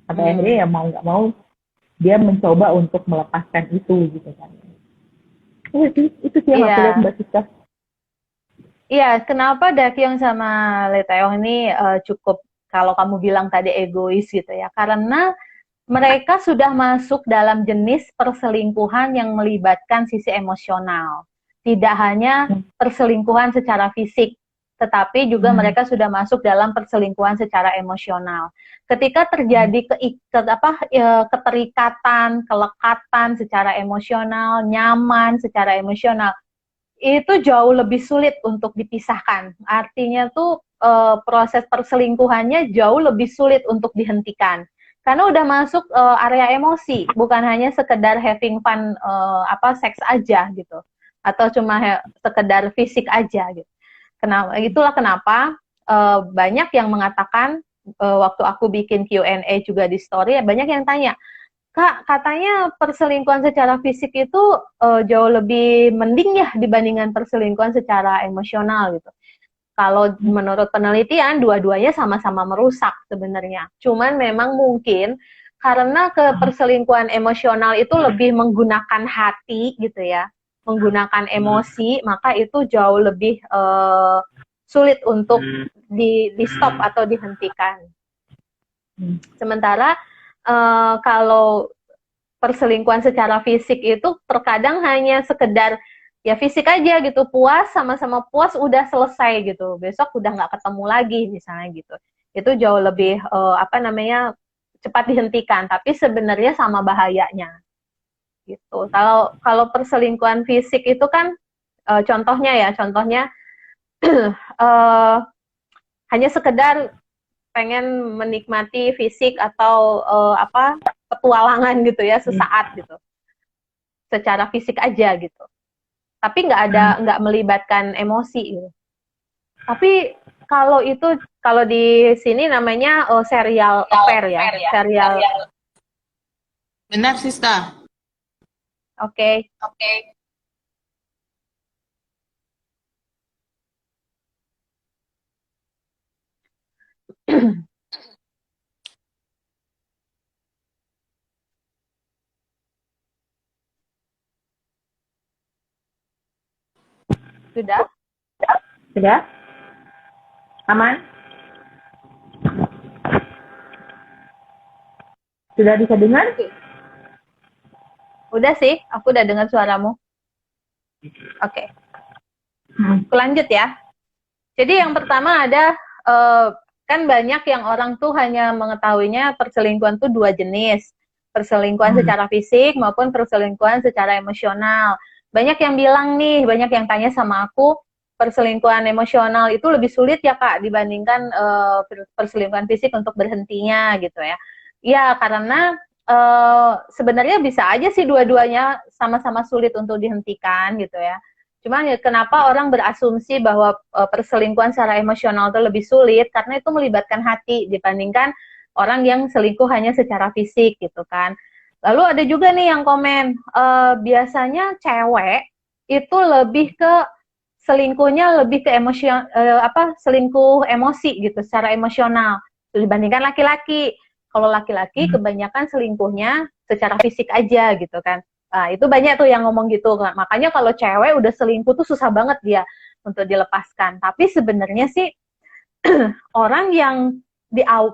Sampai akhirnya ya mau nggak mau dia mencoba untuk melepaskan itu gitu kan. Itu sih yang aku lihat Mbak Siska. Iya, kenapa Dakyong sama Lee Tae-yong ini cukup kalau kamu bilang tadi egois gitu ya? Karena mereka sudah masuk dalam jenis perselingkuhan yang melibatkan sisi emosional. Tidak hanya perselingkuhan secara fisik, tetapi juga mereka sudah masuk dalam perselingkuhan secara emosional. Ketika terjadi keterikatan, kelekatan secara emosional, nyaman secara emosional, itu jauh lebih sulit untuk dipisahkan. Artinya tuh proses perselingkuhannya jauh lebih sulit untuk dihentikan. Karena udah masuk area emosi, bukan hanya sekedar having fun seks aja gitu. Atau cuma sekedar fisik aja gitu. Itulah kenapa banyak yang mengatakan waktu aku bikin Q&A juga di story, banyak yang tanya, Kak, katanya perselingkuhan secara fisik itu jauh lebih mending ya dibandingkan perselingkuhan secara emosional gitu. Kalau menurut penelitian, dua-duanya sama-sama merusak sebenarnya. Cuman memang mungkin karena perselingkuhan emosional itu lebih menggunakan hati gitu ya, menggunakan emosi, maka itu jauh lebih sulit untuk di-stop atau dihentikan. Sementara kalau perselingkuhan secara fisik itu terkadang hanya sekedar ya fisik aja gitu, puas, sama-sama puas udah selesai gitu, besok udah nggak ketemu lagi misalnya gitu. Itu jauh lebih cepat dihentikan, tapi sebenarnya sama bahayanya gitu. Kalau perselingkuhan fisik itu kan contohnya hanya sekedar pengen menikmati fisik atau petualangan gitu ya sesaat gitu, secara fisik aja gitu, tapi nggak melibatkan emosi gitu. Tapi kalau di sini namanya serial affair ya, serial. Benar Sista. Oke. Sudah? Aman? Sudah bisa dengar? Udah sih, aku udah dengar suaramu. Oke. Aku lanjut ya. Jadi yang pertama ada kan banyak yang orang tuh hanya mengetahuinya perselingkuhan tuh dua jenis. Perselingkuhan secara fisik maupun perselingkuhan secara emosional. Banyak yang bilang nih, banyak yang tanya sama aku, perselingkuhan emosional itu lebih sulit ya Kak dibandingkan perselingkuhan fisik untuk berhentinya gitu ya. Ya karena sebenarnya bisa aja sih dua-duanya sama-sama sulit untuk dihentikan gitu ya. Cuma ya kenapa orang berasumsi bahwa perselingkuhan secara emosional itu lebih sulit, karena itu melibatkan hati dibandingkan orang yang selingkuh hanya secara fisik gitu kan. Lalu ada juga nih yang komen, biasanya cewek itu lebih ke selingkuhnya lebih ke selingkuh emosi gitu, secara emosional dibandingkan laki-laki. Kalau laki-laki kebanyakan selingkuhnya secara fisik aja gitu kan. Nah, itu banyak tuh yang ngomong gitu. Makanya kalau cewek udah selingkuh tuh susah banget dia untuk dilepaskan. Tapi sebenarnya sih orang yang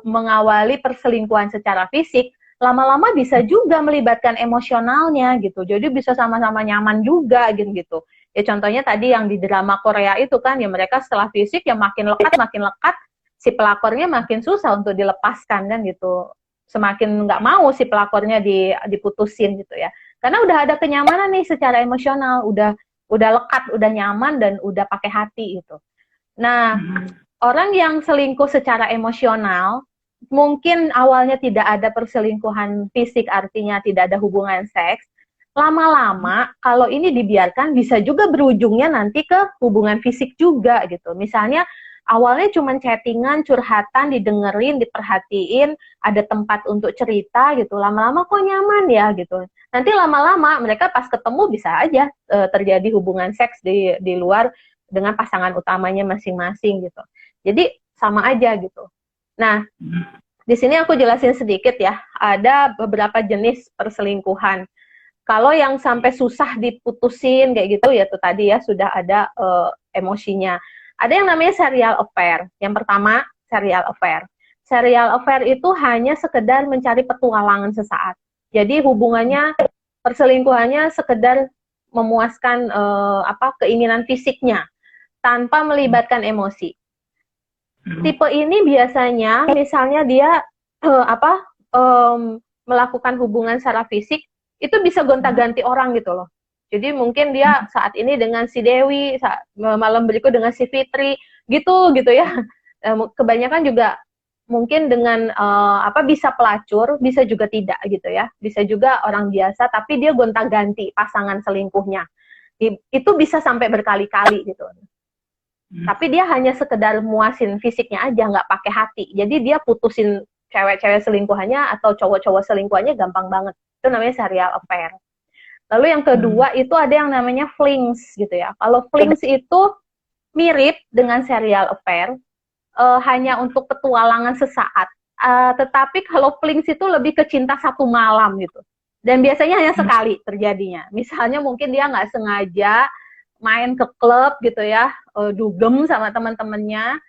mengawali perselingkuhan secara fisik lama-lama bisa juga melibatkan emosionalnya gitu. Jadi bisa sama-sama nyaman juga gitu. Ya contohnya tadi yang di drama Korea itu kan, ya mereka setelah fisik ya makin lekat, si pelakornya makin susah untuk dilepaskan kan gitu. Semakin nggak mau si pelakornya diputusin gitu ya. Karena udah ada kenyamanan nih secara emosional, udah lekat, udah nyaman dan udah pakai hati gitu. Nah, orang yang selingkuh secara emosional, mungkin awalnya tidak ada perselingkuhan fisik, artinya tidak ada hubungan seks. Lama-lama, kalau ini dibiarkan, bisa juga berujungnya nanti ke hubungan fisik juga gitu. Misalnya, awalnya cuma chattingan, curhatan, didengerin, diperhatiin, ada tempat untuk cerita gitu. Lama-lama kok nyaman ya gitu. Nanti lama-lama mereka pas ketemu bisa aja terjadi hubungan seks di luar dengan pasangan utamanya masing-masing gitu. Jadi sama aja gitu. Nah, di sini aku jelasin sedikit ya. Ada beberapa jenis perselingkuhan. Kalau yang sampai susah diputusin kayak gitu ya tuh tadi ya sudah ada emosinya. Ada yang namanya serial affair. Yang pertama, serial affair. Serial affair itu hanya sekedar mencari petualangan sesaat. Jadi hubungannya, perselingkuhannya sekedar memuaskan keinginan fisiknya tanpa melibatkan emosi. Tipe ini biasanya, misalnya dia melakukan hubungan secara fisik, itu bisa gonta-ganti orang gitu loh. Jadi mungkin dia saat ini dengan si Dewi, malam berikut dengan si Fitri, gitu ya. Kebanyakan juga mungkin dengan bisa pelacur, bisa juga tidak gitu ya. Bisa juga orang biasa, tapi dia gonta-ganti pasangan selingkuhnya. Itu bisa sampai berkali-kali gitu. Tapi dia hanya sekedar muasin fisiknya aja, nggak pakai hati. Jadi dia putusin cewek-cewek selingkuhannya atau cowok-cowok selingkuhannya gampang banget. Itu namanya serial affair. Lalu yang kedua itu ada yang namanya flings gitu ya. Kalau flings itu mirip dengan serial affair, hanya untuk petualangan sesaat. Tetapi kalau flings itu lebih ke cinta satu malam gitu. Dan biasanya hanya sekali terjadinya. Misalnya mungkin dia nggak sengaja main ke klub gitu ya, dugem sama teman-temannya,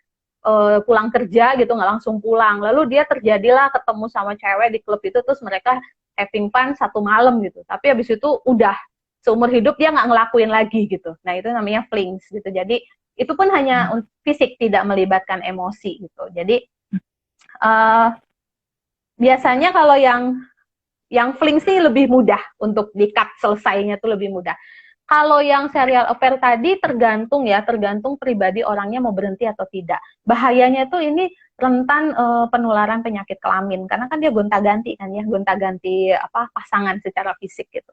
pulang kerja gitu nggak langsung pulang, lalu dia terjadilah ketemu sama cewek di klub itu, terus mereka having fun satu malam gitu, tapi habis itu udah seumur hidup dia nggak ngelakuin lagi gitu. Nah itu namanya flings gitu. Jadi itu pun hanya fisik, tidak melibatkan emosi gitu. Jadi biasanya kalau yang flings ini lebih mudah untuk di-cut, selesainya tuh lebih mudah. Kalau yang serial affair tadi tergantung pribadi orangnya mau berhenti atau tidak. Bahayanya tuh ini rentan penularan penyakit kelamin, karena kan dia gonta-ganti kan ya, gonta-ganti pasangan secara fisik gitu.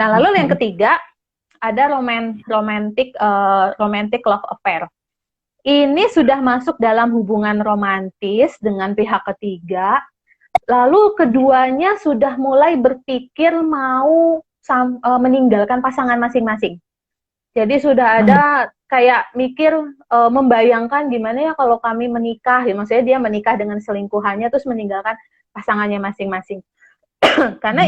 Nah, lalu yang ketiga ada romantic love affair. Ini sudah masuk dalam hubungan romantis dengan pihak ketiga. Lalu keduanya sudah mulai berpikir mau meninggalkan pasangan masing-masing. Jadi sudah ada kayak mikir, membayangkan gimana ya kalau kami menikah, ya maksudnya dia menikah dengan selingkuhannya terus meninggalkan pasangannya masing-masing. Karena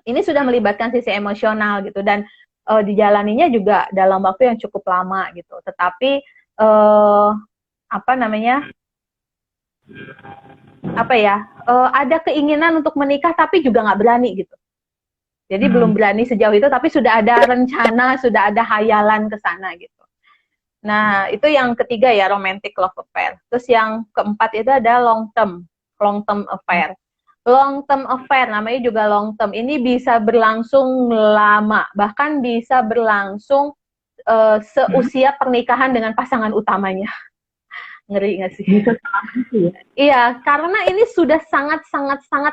ini sudah melibatkan sisi emosional gitu, dan dijalaninya juga dalam waktu yang cukup lama gitu. Tetapi ada keinginan untuk menikah tapi juga nggak berani gitu. Jadi belum berani sejauh itu, tapi sudah ada rencana, sudah ada hayalan ke sana gitu. Nah, itu yang ketiga ya, romantic love affair. Terus yang keempat itu ada long term affair. Long term affair, namanya juga long term. Ini bisa berlangsung lama, bahkan bisa berlangsung seusia pernikahan dengan pasangan utamanya. Ngeri nggak sih? Iya, karena ini sudah sangat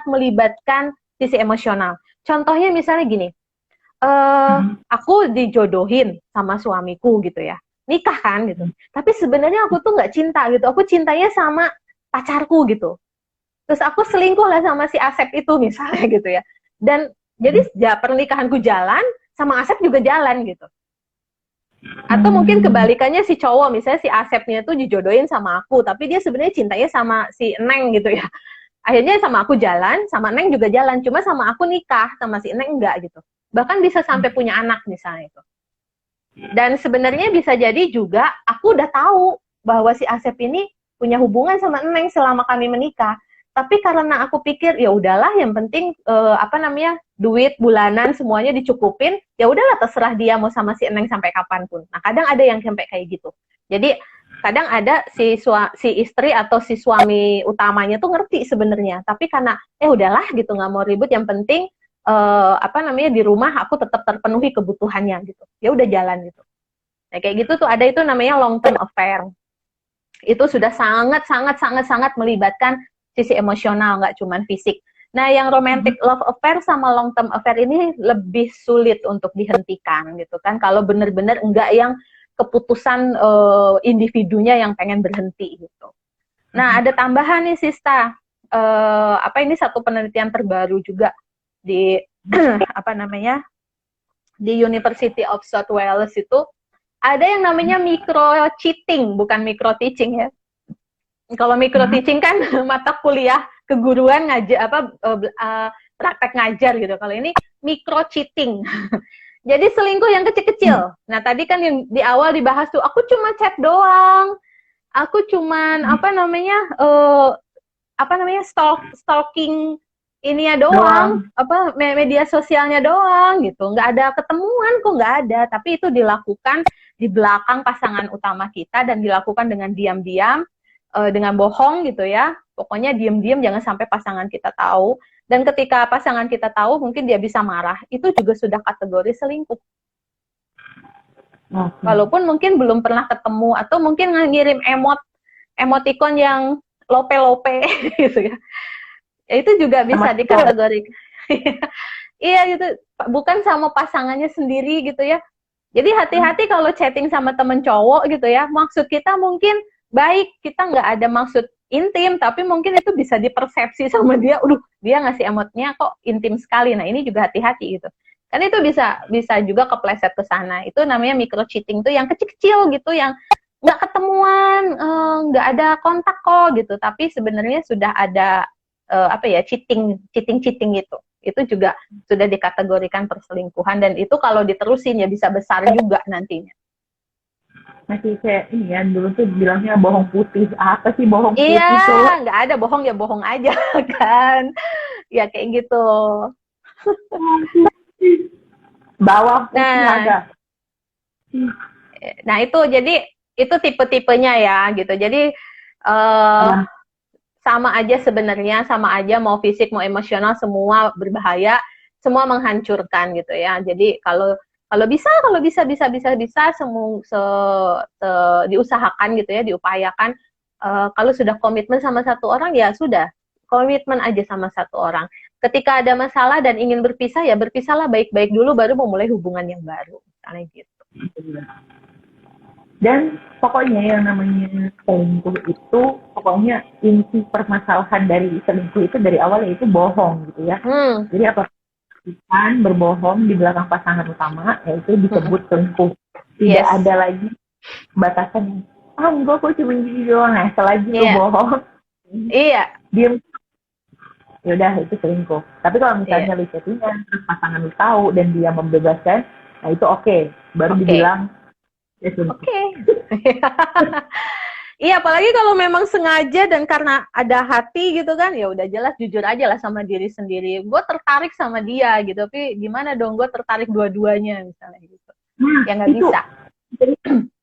melibatkan sisi emosional. Contohnya misalnya gini, aku dijodohin sama suamiku gitu ya, nikah kan gitu. Tapi sebenarnya aku tuh nggak cinta gitu, aku cintanya sama pacarku gitu. Terus aku selingkuh lah sama si Asep itu misalnya gitu ya. Dan jadi pernikahanku jalan, sama Asep juga jalan gitu. Atau mungkin kebalikannya, si cowok misalnya si Asepnya tuh dijodohin sama aku, tapi dia sebenarnya cintanya sama si Neng gitu ya. Akhirnya sama aku jalan, sama Neng juga jalan, cuma sama aku nikah, sama si Neng enggak gitu. Bahkan bisa sampai punya anak misalnya itu. Dan sebenarnya bisa jadi juga aku udah tahu bahwa si Asep ini punya hubungan sama Neng selama kami menikah. Tapi karena aku pikir ya udahlah, yang penting duit bulanan semuanya dicukupin, ya udahlah terserah dia mau sama si Eneng sampai kapanpun. Nah kadang ada yang sampai kayak gitu. Jadi kadang ada si istri atau si suami utamanya tuh ngerti sebenarnya, tapi karena udahlah gitu nggak mau ribut, yang penting di rumah aku tetap terpenuhi kebutuhannya gitu. Ya udah jalan gitu. Nah, kayak gitu tuh ada itu namanya long term affair. Itu sudah sangat melibatkan sisi emosional, nggak cuma fisik. Nah, yang romantic love affair sama long term affair ini lebih sulit untuk dihentikan gitu kan. Kalau benar-benar enggak yang keputusan individunya yang pengen berhenti gitu. Nah, ada tambahan nih Sista. Ini satu penelitian terbaru juga di di University of South Wales itu ada yang namanya micro cheating, bukan micro teaching ya. Kalau micro teaching kan mata kuliah keguruan ngajar praktek ngajar gitu. Kalau ini micro cheating. Jadi selingkuh yang kecil-kecil. Nah, tadi kan yang di awal dibahas tuh, aku cuma chat doang. Aku cuman stalking ininya doang, media sosialnya doang gitu. Nggak ada ketemuan kok, nggak ada. Tapi itu dilakukan di belakang pasangan utama kita dan dilakukan dengan diam-diam, dengan bohong gitu ya. Pokoknya diam-diam, jangan sampai pasangan kita tahu. Dan ketika pasangan kita tahu, mungkin dia bisa marah. Itu juga sudah kategori selingkuh. Walaupun mungkin belum pernah ketemu, atau mungkin ngirim emoticon yang lope-lope gitu ya. Itu juga bisa dikategorikan. Iya gitu, bukan sama pasangannya sendiri gitu ya. Jadi hati-hati kalau chatting sama temen cowok gitu ya. Maksud kita mungkin baik, kita nggak ada maksud intim, tapi mungkin itu bisa dipersepsi sama dia, dia ngasih emotnya kok intim sekali. Nah, ini juga hati-hati gitu. Kan itu bisa juga kepleset ke sana. Itu namanya micro cheating tuh yang kecil-kecil gitu, yang nggak ketemuan, nggak ada kontak kok gitu. Tapi sebenarnya sudah ada cheating gitu. Itu juga sudah dikategorikan perselingkuhan, dan itu kalau diterusin ya bisa besar juga nantinya. Masih kayak ini ya, dulu tuh bilangnya bohong putih. Apa sih bohong putih? Iya, nggak ada bohong ya bohong aja kan. Ya kayak gitu. Bawah putih ada. Nah itu jadi itu tipe-tipenya ya gitu. Jadi sama aja sebenarnya, sama aja mau fisik mau emosional, semua berbahaya, semua menghancurkan gitu ya. Jadi kalau bisa diusahakan gitu ya, diupayakan. Kalau sudah komitmen sama satu orang, ya sudah komitmen aja sama satu orang. Ketika ada masalah dan ingin berpisah, ya berpisahlah baik-baik dulu, baru memulai hubungan yang baru, misalnya gitu. Dan pokoknya yang namanya selingkuh itu, pokoknya inti permasalahan dari selingkuh itu dari awal yaitu bohong gitu ya. Jadi apa? Berbohong di belakang pasangan utama, yaitu disebut selingkuh. Tidak ada lagi batasan. Enggak, kok cuma gini doang. Nah, selagi lu bohong, diam, yaudah itu selingkuh. Tapi kalau misalnya lu chattingan, terus pasangan lu tahu dan dia membebaskan, nah itu oke. Baru dibilang ya selingkuh. Iya, apalagi kalau memang sengaja dan karena ada hati gitu kan, ya udah jelas jujur aja lah sama diri sendiri. Gue tertarik sama dia gitu, tapi gimana dong gue tertarik dua-duanya misalnya gitu. Ya nggak bisa.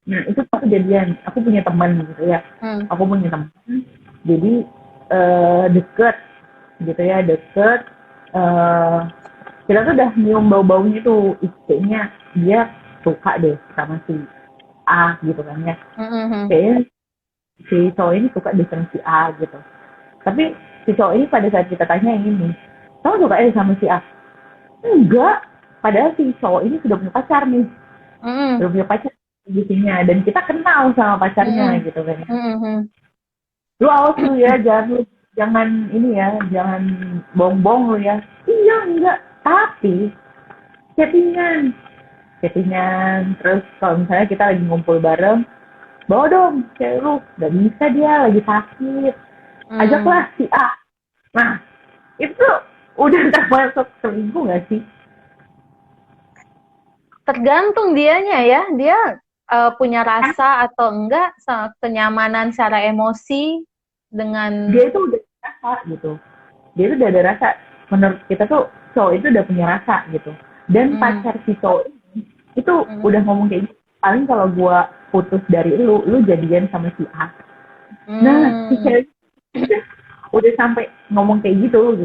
Nah itu kejadian. Aku punya teman gitu ya. Aku punya teman. Jadi deket gitu ya, deket. Kita tuh udah nyium bau-baunya tuh, istrinya dia suka deh sama si A gitu kan ya. Kayaknya si cowok ini suka deh sama si A gitu. Tapi si cowok ini pada saat kita tanya ini, kamu suka sama si A? Enggak. Padahal si cowok ini sudah punya pacar nih. Sudah punya pacar gitunya. Dan kita kenal sama pacarnya gitu kan. Lu awas lu ya, jangan ini ya, jangan bohong-bohong lu ya. Iya, enggak. Tapi chattingan. Terus kalau misalnya kita lagi ngumpul bareng, bawa dong cewek lu, gak bisa dia lagi sakit, ajaklah si A. Nah itu udah termasuk selingkuh gak sih? Tergantung dianya ya, dia punya rasa atau enggak, kenyamanan secara emosi dengan dia itu udah rasa gitu. Dia itu udah ada rasa. Menurut kita tuh cowok itu udah punya rasa gitu. Dan pacar si cowok ini itu udah ngomong kayak gitu, paling kalau gue putus dari lu jadian sama si A. Nah, si cewek udah sampai ngomong kayak gitu.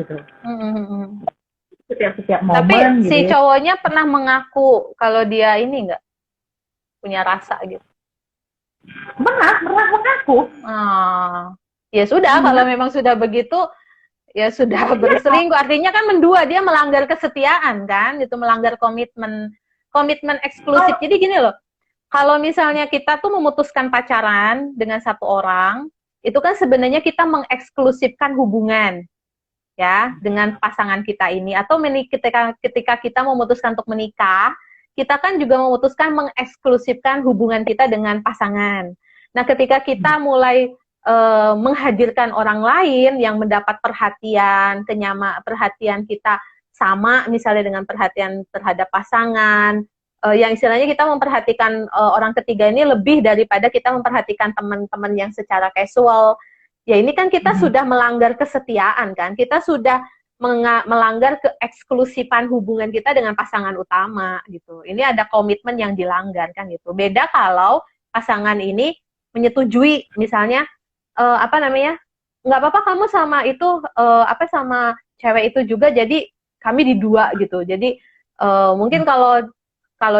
Setiap momen. Tapi gitu si ya. cowoknya pernah mengaku kalau dia ini nggak punya rasa gitu. Pernah mengaku. Ya sudah, kalau memang sudah begitu, ya sudah berselingkuh. Artinya kan mendua, dia melanggar kesetiaan kan, itu melanggar komitmen eksklusif. Jadi gini loh, kalau misalnya kita tuh memutuskan pacaran dengan satu orang, itu kan sebenarnya kita mengeksklusifkan hubungan ya dengan pasangan kita ini, atau ketika kita memutuskan untuk menikah, kita kan juga memutuskan mengeksklusifkan hubungan kita dengan pasangan. Nah, ketika kita mulai menghadirkan orang lain yang mendapat perhatian kita sama, misalnya dengan perhatian terhadap pasangan, yang istilahnya kita memperhatikan orang ketiga ini lebih daripada kita memperhatikan teman-teman yang secara casual. Ya ini kan kita sudah melanggar kesetiaan kan, kita sudah melanggar keeksklusifan hubungan kita dengan pasangan utama gitu. Ini ada komitmen yang dilanggar kan gitu. Beda kalau pasangan ini menyetujui, misalnya nggak apa-apa kamu sama itu sama cewek itu juga, jadi kami di dua gitu. Jadi mungkin kalau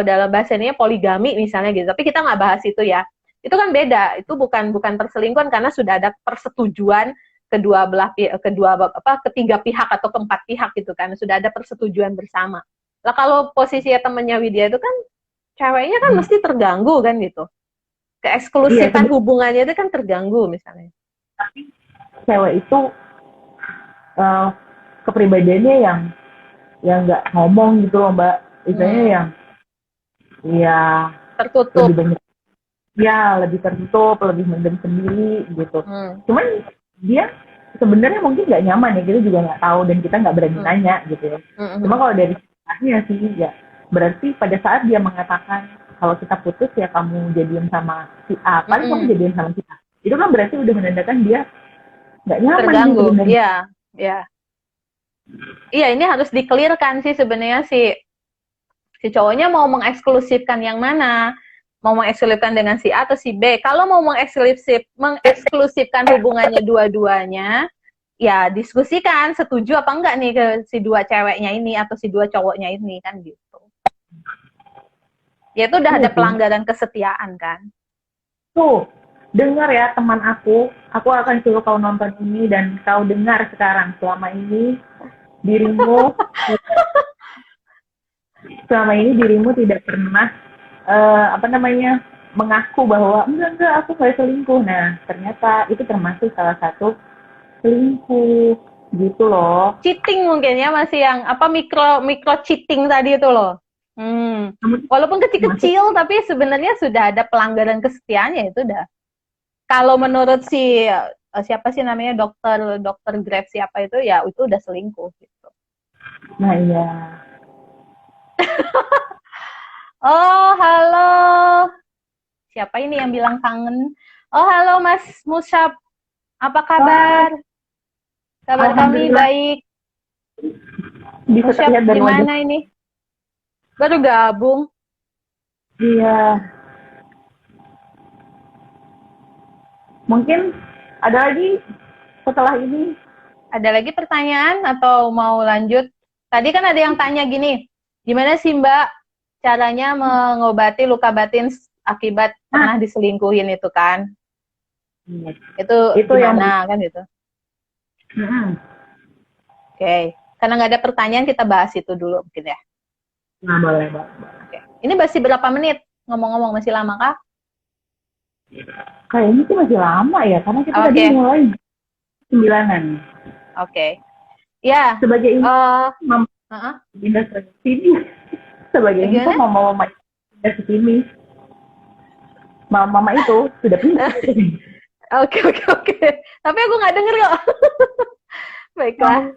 dalam bahasanya poligami misalnya gitu. Tapi kita nggak bahas itu ya. Itu kan beda. Itu bukan perselingkuhan karena sudah ada persetujuan ketiga pihak atau keempat pihak gitu kan, sudah ada persetujuan bersama. Lah kalau posisinya temennya Widya itu kan ceweknya kan mesti terganggu kan gitu, keeksklusifan hubungannya itu kan terganggu misalnya. Tapi cewek itu kepribadiannya yang nggak ngomong gitu loh Mbak, misalnya yang ya tertutup, lebih tertutup, lebih mendem sendiri gitu. Cuman dia sebenarnya mungkin nggak nyaman ya, kita juga nggak tahu dan kita nggak berani nanya gitu ya. Cuma kalau dari ceritanya sih ya berarti pada saat dia mengatakan kalau kita putus ya kamu jadian sama si A, paling kamu jadian sama si A, itu kan berarti udah menandakan dia nggak nyaman, terganggu. Iya ini harus dikelirkan sih sebenarnya si cowoknya mau mengeksklusifkan yang mana, mau mengeksklusifkan dengan si A atau si B. Kalau mau mengeksklusifkan hubungannya dua-duanya, ya diskusikan setuju apa enggak nih ke si dua ceweknya ini atau si dua cowoknya ini kan gitu. Ya itu udah ada pelanggaran kesetiaan kan. Tuh, dengar ya teman aku akan suruh kau nonton ini dan kau dengar sekarang, selama ini dirimu tidak pernah mengaku bahwa enggak aku nggak selingkuh. Nah ternyata itu termasuk salah satu selingkuh gitu loh. Cheating mungkin ya, masih yang mikro cheating tadi itu loh. Walaupun kecil-kecil tapi sebenarnya sudah ada pelanggaran kesetiaannya, itu udah. Kalau menurut siapa sih namanya, dokter Grab siapa itu, ya itu udah selingkuh gitu. Nah iya. Oh, halo. Siapa ini yang bilang kangen? Oh, halo Mas Musyab. Apa kabar? Kabar kami baik. Musyab di mana ini? Baru gabung. Iya. Mungkin ada lagi setelah ini? Ada lagi pertanyaan atau mau lanjut? Tadi kan ada yang tanya gini, gimana sih Mbak caranya mengobati luka batin akibat pernah diselingkuhin itu kan? Itu gimana kan gitu? Oke. Karena nggak ada pertanyaan, kita bahas itu dulu mungkin ya. Nah, boleh. Oke. Ini masih berapa menit? Ngomong-ngomong masih lama kah? Kayaknya sih masih lama ya, karena kita tadi mulai 9-an. Oke. Ya. Sebagai pindah ke sini. Sebagai info mama pindah ke sini. Mama itu sudah pindah. Oke. Tapi aku nggak denger kok. Baiklah.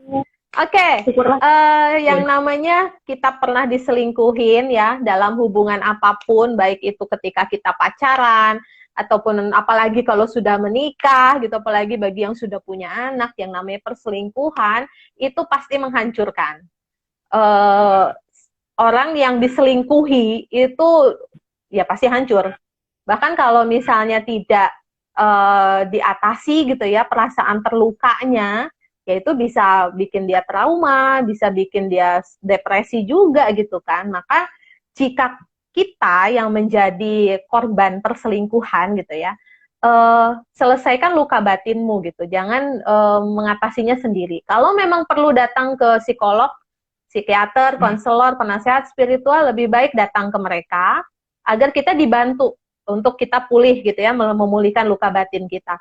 Oke. Yang namanya kita pernah diselingkuhin ya dalam hubungan apapun, baik itu ketika kita pacaran ataupun apalagi kalau sudah menikah gitu, apalagi bagi yang sudah punya anak, yang namanya perselingkuhan itu pasti menghancurkan. eh, orang yang diselingkuhi itu ya pasti hancur. Bahkan kalau misalnya tidak diatasi gitu ya perasaan terlukanya, ya itu bisa bikin dia trauma, bisa bikin dia depresi juga gitu kan. Maka jika kita yang menjadi korban perselingkuhan gitu ya, selesaikan luka batinmu gitu, jangan mengatasinya sendiri. Kalau memang perlu datang ke psikolog, psikiater, konselor, penasehat spiritual, lebih baik datang ke mereka agar kita dibantu untuk kita pulih gitu ya, memulihkan luka batin kita.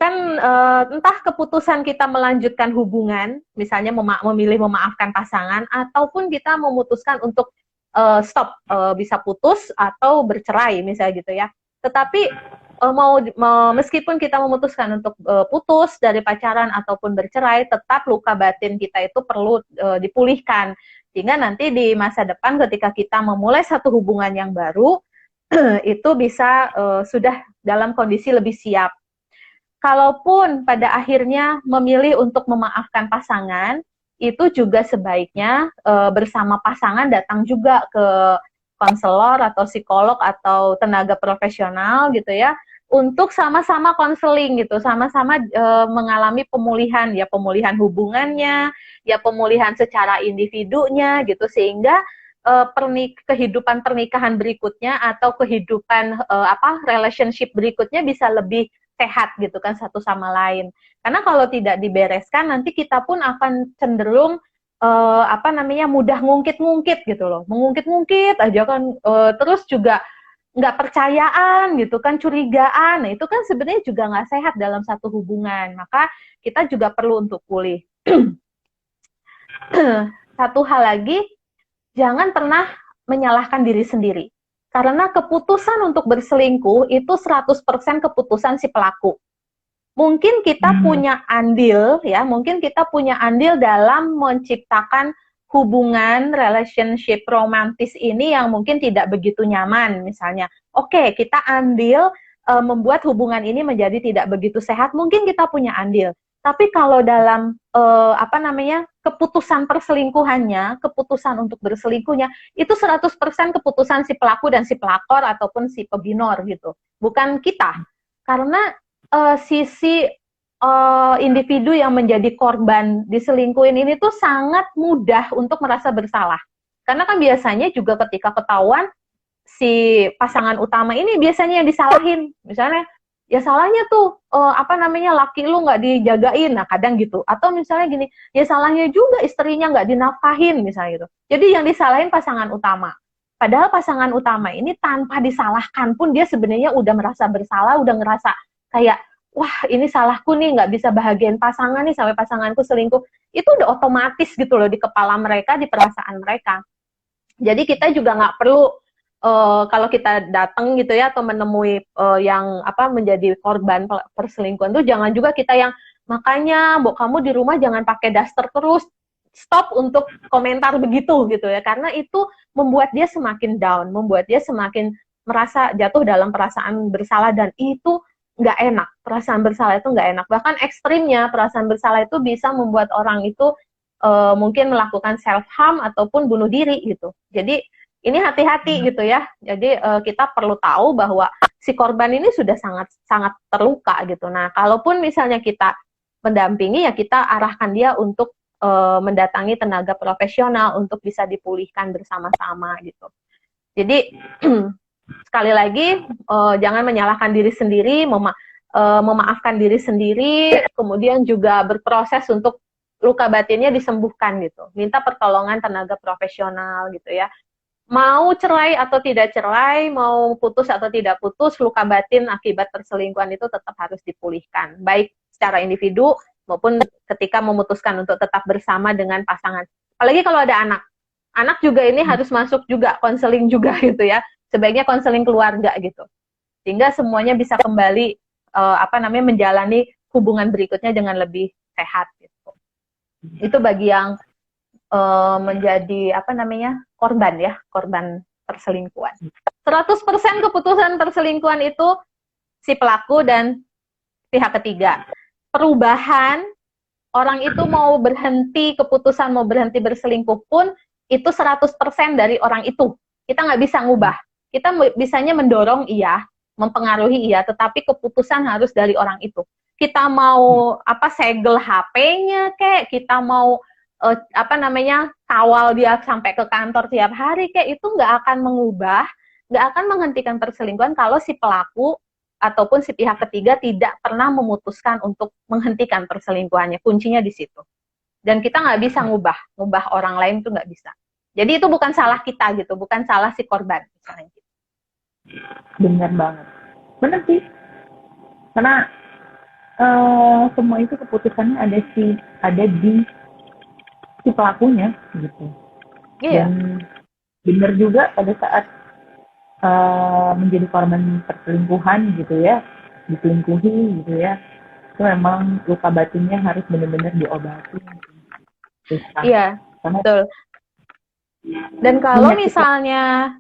Kan entah keputusan kita melanjutkan hubungan, misalnya memilih memaafkan pasangan, ataupun kita memutuskan untuk stop, bisa putus atau bercerai misalnya gitu ya. Tetapi meskipun kita memutuskan untuk putus dari pacaran ataupun bercerai, tetap luka batin kita itu perlu dipulihkan. Sehingga nanti di masa depan ketika kita memulai satu hubungan yang baru, itu bisa sudah dalam kondisi lebih siap. Kalaupun pada akhirnya memilih untuk memaafkan pasangan, itu juga sebaiknya bersama pasangan datang juga ke konselor atau psikolog atau tenaga profesional gitu ya, untuk sama-sama konseling gitu, sama-sama mengalami pemulihan, ya pemulihan hubungannya, ya pemulihan secara individunya gitu, sehingga kehidupan pernikahan berikutnya atau kehidupan relationship berikutnya bisa lebih sehat gitu kan satu sama lain. Karena kalau tidak dibereskan nanti kita pun akan cenderung mudah ngungkit-ngungkit gitu loh, mengungkit-ngungkit aja kan, terus juga nggak percayaan gitu kan, curigaan. Nah itu kan sebenarnya juga nggak sehat dalam satu hubungan. Maka kita juga perlu untuk pulih. Satu hal lagi, jangan pernah menyalahkan diri sendiri. Karena keputusan untuk berselingkuh itu 100% keputusan si pelaku. Mungkin kita punya andil ya, mungkin kita punya andil dalam menciptakan hubungan relationship romantis ini yang mungkin tidak begitu nyaman misalnya. Oke, kita andil membuat hubungan ini menjadi tidak begitu sehat, mungkin kita punya andil. Tapi kalau dalam keputusan perselingkuhannya, keputusan untuk berselingkuhnya, itu 100% keputusan si pelaku dan si pelakor ataupun si pebinor gitu. Bukan kita. Karena sisi individu yang menjadi korban diselingkuhin ini tuh sangat mudah untuk merasa bersalah. Karena kan biasanya juga ketika ketahuan si pasangan utama ini biasanya yang disalahin. Misalnya, ya salahnya tuh laki lu nggak dijagain, nah kadang gitu. Atau misalnya gini, ya salahnya juga istrinya nggak dinafkahin misalnya gitu. Jadi yang disalahin pasangan utama. Padahal pasangan utama ini tanpa disalahkan pun dia sebenarnya udah merasa bersalah, udah ngerasa kayak, wah ini salahku nih, nggak bisa bahagiain pasangan nih sampai pasanganku selingkuh. Itu udah otomatis gitu loh di kepala mereka, di perasaan mereka. Jadi kita juga nggak perlu kalau kita datang gitu ya atau menemui yang menjadi korban perselingkuhan tuh, jangan juga kita yang makanya Mbok kamu di rumah jangan pakai daster terus, stop untuk komentar begitu gitu ya, karena itu membuat dia semakin down, membuat dia semakin merasa jatuh dalam perasaan bersalah, dan itu nggak enak. Perasaan bersalah itu nggak enak, bahkan ekstrimnya perasaan bersalah itu bisa membuat orang itu mungkin melakukan self harm ataupun bunuh diri gitu. Jadi ini hati-hati gitu ya. Jadi kita perlu tahu bahwa si korban ini sudah sangat terluka gitu. Nah, kalaupun misalnya kita mendampingi, ya kita arahkan dia untuk mendatangi tenaga profesional untuk bisa dipulihkan bersama-sama gitu. Jadi sekali lagi jangan menyalahkan diri sendiri, memaafkan diri sendiri, kemudian juga berproses untuk luka batinnya disembuhkan gitu. Minta pertolongan tenaga profesional gitu ya. Mau cerai atau tidak cerai, mau putus atau tidak putus, luka batin akibat perselingkuhan itu tetap harus dipulihkan, baik secara individu maupun ketika memutuskan untuk tetap bersama dengan pasangan. Apalagi kalau ada anak. Anak juga ini harus masuk juga, konseling juga gitu ya. Sebaiknya konseling keluarga gitu. Sehingga semuanya bisa kembali menjalani hubungan berikutnya dengan lebih sehat gitu. Itu bagi yang menjadi korban perselingkuhan. 100% keputusan perselingkuhan itu si pelaku dan pihak ketiga. Perubahan orang itu mau berhenti, keputusan mau berhenti berselingkuh pun itu 100% dari orang itu. Kita nggak bisa ngubah. Kita bisanya mendorong iya, mempengaruhi iya, tetapi keputusan harus dari orang itu. Kita mau segel HP-nya kek, kita mau kawal dia sampai ke kantor tiap hari kek, itu nggak akan mengubah, nggak akan menghentikan perselingkuhan kalau si pelaku ataupun si pihak ketiga tidak pernah memutuskan untuk menghentikan perselingkuhannya. Kuncinya di situ. Dan kita nggak bisa ngubah orang lain tuh nggak bisa. Jadi itu bukan salah kita gitu, bukan salah si korban misalnya. Benar banget. Benar sih. Karena semua itu keputusannya ada di si pelakunya gitu. Iya. Dan benar juga pada saat menjadi korban perselingkuhan gitu ya, diselingkuhi gitu ya, itu memang luka batinnya harus benar-benar diobati. Iya, betul. Dan kalau misalnya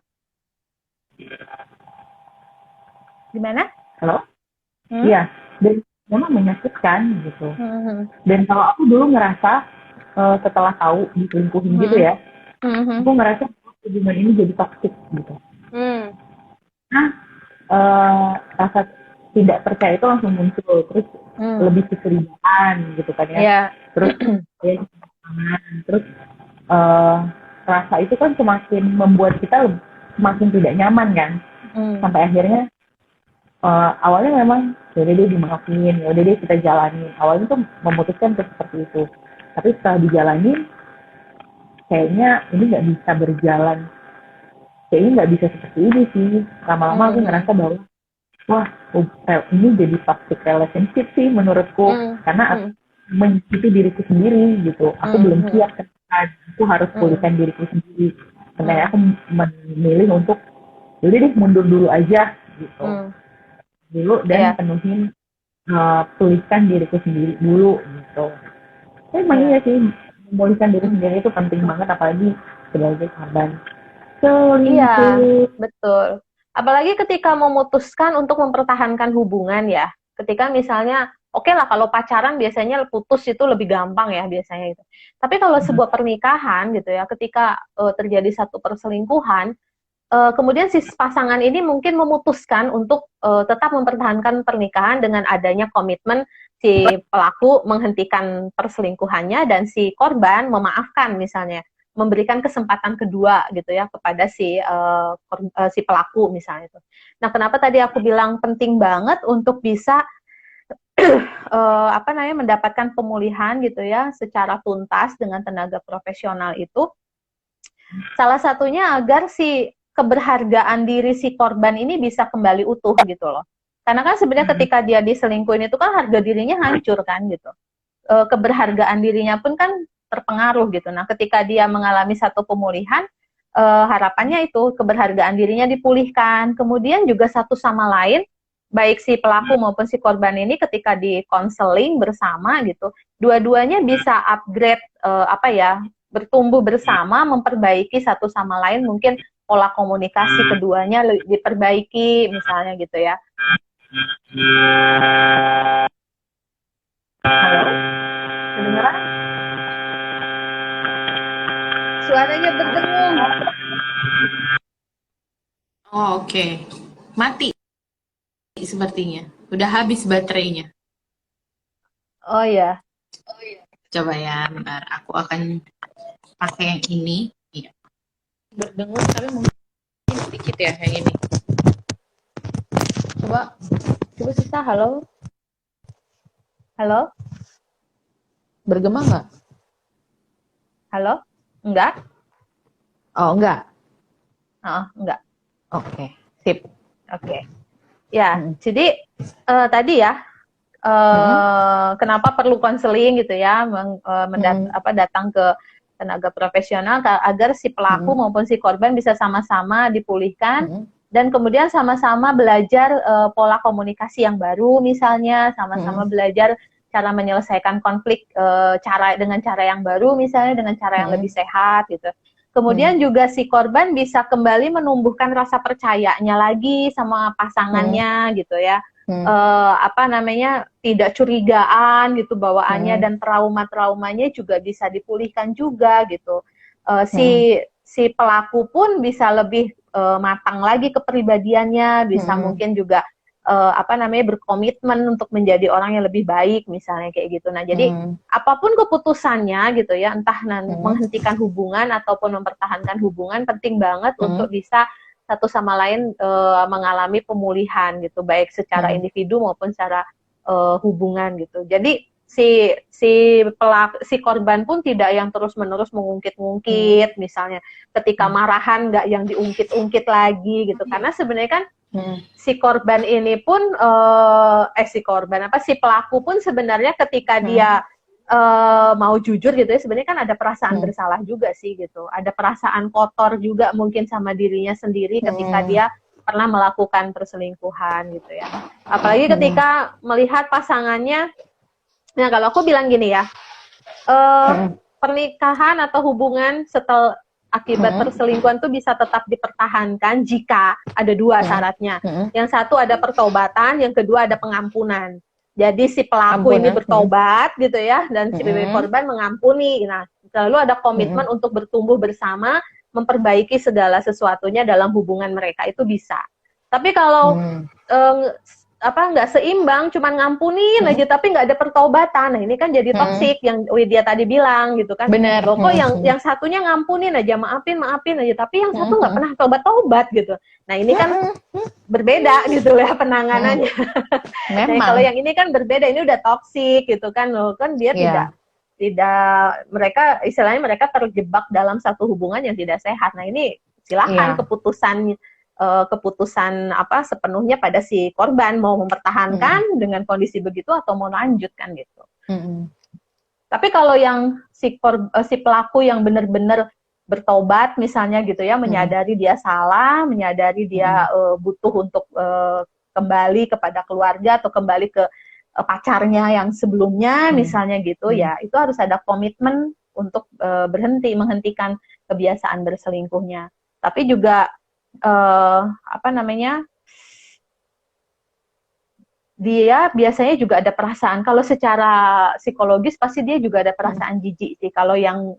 gimana? Halo? Iya, dan memang menyakitkan gitu. Dan kalau aku dulu ngerasa setelah tahu diselingkuhin gitu ya, aku ngerasa hubungan ini jadi toksik gitu. Nah, rasa tidak percaya itu langsung muncul, terus lebih kecurigaan gitu kan ya. Yeah. Terus terus rasa itu kan semakin membuat kita semakin tidak nyaman kan. Sampai akhirnya awalnya memang yaudah deh dimaafin, yaudah deh kita jalanin. Awalnya tuh memutuskan seperti itu. Tapi setelah dijalanin, kayaknya ini nggak bisa berjalan. Kayaknya nggak bisa seperti ini sih. Lama-lama aku ngerasa bahwa wah, ini jadi toxic relationship sih menurutku. Karena aku menyakiti diriku sendiri gitu. Aku belum siap kan. Aku harus pulihkan diriku sendiri. Karena aku memilih untuk jadi deh mundur dulu aja gitu. Dulu dan penuhin pulihkan diriku sendiri dulu gitu. Emang iya sih, memulihkan diri sendiri itu penting banget apalagi sebagai korban. Iya, betul. Apalagi ketika memutuskan untuk mempertahankan hubungan ya. Ketika misalnya, oke lah kalau pacaran biasanya putus itu lebih gampang ya biasanya itu. Tapi kalau sebuah pernikahan gitu ya, ketika terjadi satu perselingkuhan, kemudian si pasangan ini mungkin memutuskan untuk tetap mempertahankan pernikahan dengan adanya komitmen si pelaku menghentikan perselingkuhannya dan si korban memaafkan misalnya. Memberikan kesempatan kedua gitu ya kepada si pelaku misalnya itu. Nah, kenapa tadi aku bilang penting banget untuk bisa mendapatkan pemulihan gitu ya secara tuntas dengan tenaga profesional itu. Salah satunya agar si keberhargaan diri si korban ini bisa kembali utuh gitu loh. Karena kan sebenarnya ketika dia diselingkuhin itu kan harga dirinya hancur kan gitu. Keberhargaan dirinya pun kan terpengaruh gitu. Nah, ketika dia mengalami satu pemulihan, harapannya itu keberhargaan dirinya dipulihkan. Kemudian juga satu sama lain, baik si pelaku maupun si korban ini ketika di konseling bersama gitu, dua-duanya bisa upgrade bertumbuh bersama, memperbaiki satu sama lain, mungkin pola komunikasi keduanya diperbaiki misalnya gitu ya. Halo? Kedengeran? Suaranya berdengung. Oh, oke. Mati sepertinya. Udah habis baterainya. Oh ya. Coba ya, bentar. Aku akan pakai yang ini. Iya. Berdengung tapi mungkin sedikit ya yang ini. Coba Sista, halo. Halo? Bergema nggak? Halo? Enggak? Oh, enggak. Enggak. Oke, sip. Oke. Ya, jadi tadi ya, kenapa perlu konseling gitu ya, datang ke tenaga profesional agar si pelaku maupun si korban bisa sama-sama dipulihkan dan kemudian sama-sama belajar pola komunikasi yang baru misalnya, sama-sama belajar cara menyelesaikan konflik dengan cara yang baru misalnya, dengan cara yang lebih sehat gitu. Kemudian juga si korban bisa kembali menumbuhkan rasa percayanya lagi sama pasangannya gitu ya. apa namanya, tidak curigaan gitu bawaannya, dan traumanya juga bisa dipulihkan juga gitu. Si pelaku pun bisa lebih matang lagi kepribadiannya, bisa mungkin juga apa namanya, berkomitmen untuk menjadi orang yang lebih baik misalnya kayak gitu. Nah, jadi apapun keputusannya gitu ya, entah menghentikan hubungan ataupun mempertahankan hubungan, penting banget untuk bisa satu sama lain mengalami pemulihan gitu, baik secara individu maupun secara hubungan gitu. Jadi si korban pun tidak yang terus-menerus mengungkit-ungkit, misalnya ketika marahan nggak yang diungkit-ungkit lagi gitu, karena sebenarnya kan si korban ini pun si pelaku pun sebenarnya ketika dia mau jujur gitu ya, sebenarnya kan ada perasaan bersalah juga sih gitu, ada perasaan kotor juga mungkin sama dirinya sendiri ketika dia pernah melakukan perselingkuhan gitu ya. Apalagi ketika melihat pasangannya. Nah, kalau aku bilang gini ya, pernikahan atau hubungan setelah akibat perselingkuhan itu bisa tetap dipertahankan jika ada dua syaratnya. Yang satu ada pertobatan, yang kedua ada pengampunan. Jadi si pelaku ini bertobat gitu ya, dan si korban mengampuni. Nah, lalu ada komitmen untuk bertumbuh bersama, memperbaiki segala sesuatunya dalam hubungan mereka, itu bisa. Tapi kalau nggak seimbang, cuman ngampunin aja tapi nggak ada pertobatan, nah ini kan jadi toksik yang Widya tadi bilang gitu kan. Bener. Loh, kok yang satunya ngampunin aja, maafin aja, tapi yang satu nggak pernah tobat gitu. Nah ini kan berbeda gitu ya penanganannya. Nah, kalau yang ini kan berbeda, ini udah toksik gitu kan. Loh, kan dia tidak mereka istilahnya mereka terjebak dalam satu hubungan yang tidak sehat. Nah ini silahkan keputusan apa sepenuhnya pada si korban, mau mempertahankan dengan kondisi begitu atau mau lanjutkan gitu. Tapi kalau yang si pelaku yang benar-benar bertobat misalnya gitu ya, menyadari dia salah, menyadari dia butuh untuk kembali kepada keluarga atau kembali ke pacarnya yang sebelumnya misalnya gitu ya, itu harus ada komitmen untuk menghentikan kebiasaan berselingkuhnya. Tapi juga dia biasanya juga ada perasaan, kalau secara psikologis pasti dia juga ada perasaan jijik sih, kalau yang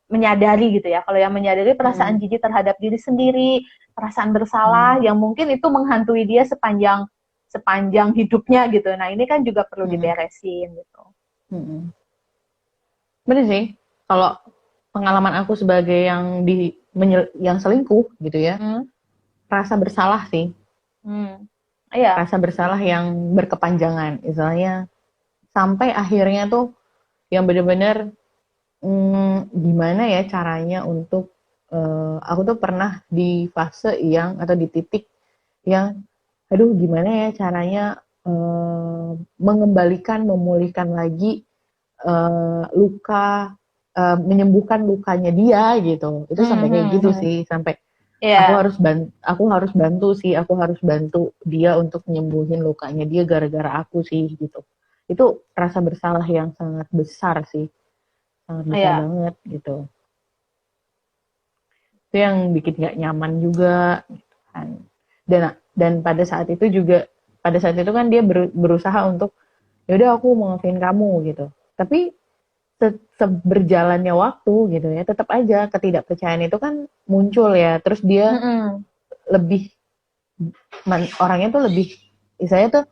menyadari gitu ya, kalau yang menyadari perasaan jijik terhadap diri sendiri, perasaan bersalah yang mungkin itu menghantui dia sepanjang hidupnya gitu. Nah ini kan juga perlu diberesin gitu. Bener sih, kalau pengalaman aku sebagai yang selingkuh gitu ya, rasa bersalah sih. Iya. Rasa bersalah yang berkepanjangan, misalnya sampai akhirnya tuh yang benar-benar gimana ya caranya untuk aku tuh pernah di fase atau di titik yang aduh gimana ya caranya memulihkan lagi menyembuhkan lukanya dia gitu. Itu sampai kayak gitu sih, sampai aku harus bantu dia untuk nyembuhin lukanya dia gara-gara aku sih gitu. Itu rasa bersalah yang sangat besar sih, sangat besar banget gitu. Itu yang bikin gak nyaman juga gitu kan. Dan pada saat itu kan dia berusaha untuk ya udah aku mau maafin kamu gitu. Tapi seberjalannya waktu gitu ya, tetap aja ketidakpercayaan itu kan muncul ya. Terus dia orangnya tuh lebih, istilahnya tuh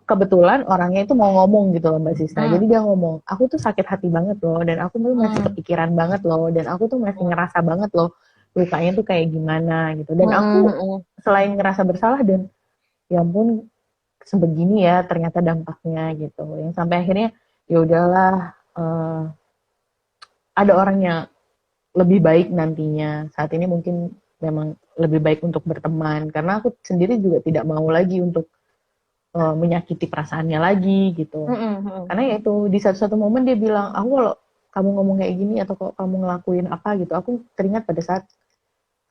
kebetulan orangnya itu mau ngomong gitu loh Mbak Sista. Jadi dia ngomong, aku tuh sakit hati banget loh, dan aku tuh masih kepikiran banget loh, dan aku tuh masih ngerasa banget loh lukanya tuh kayak gimana gitu. Dan aku selain ngerasa bersalah dan ya ampun sebegini ya ternyata dampaknya gitu. Yang sampai akhirnya ya udahlah, ada orang yang lebih baik nantinya. Saat ini mungkin memang lebih baik untuk berteman, karena aku sendiri juga tidak mau lagi untuk menyakiti perasaannya lagi gitu. Karena ya itu di satu momen dia bilang, aku kalau kamu ngomong kayak gini atau kalau kamu ngelakuin apa gitu, aku teringat pada saat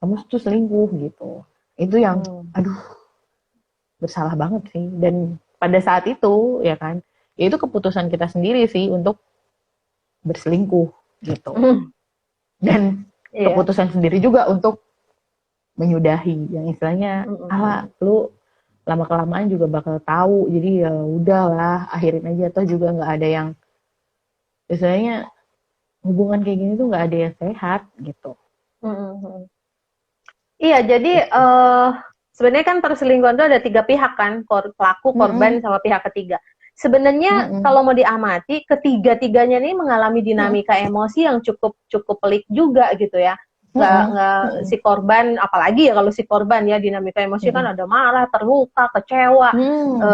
kamu tuh selingkuh gitu. Itu yang aduh bersalah banget sih. Dan pada saat itu ya kan, ya itu keputusan kita sendiri sih untuk berselingkuh gitu. Dan keputusan sendiri juga untuk menyudahi, yang istilahnya lu lama kelamaan juga bakal tahu. Jadi ya udahlah, akhirin aja. Atau juga nggak ada yang, biasanya hubungan kayak gini tuh nggak ada yang sehat gitu. Mm-mm. Iya, jadi sebenarnya kan perselingkuhan itu ada 3 pihak kan, pelaku, korban, sama pihak ketiga. Sebenarnya kalau mau diamati, ketiga-tiganya ini mengalami dinamika emosi yang cukup pelik juga gitu ya. Nggak si korban, apalagi ya kalau si korban ya, dinamika emosi kan ada marah, terluka, kecewa,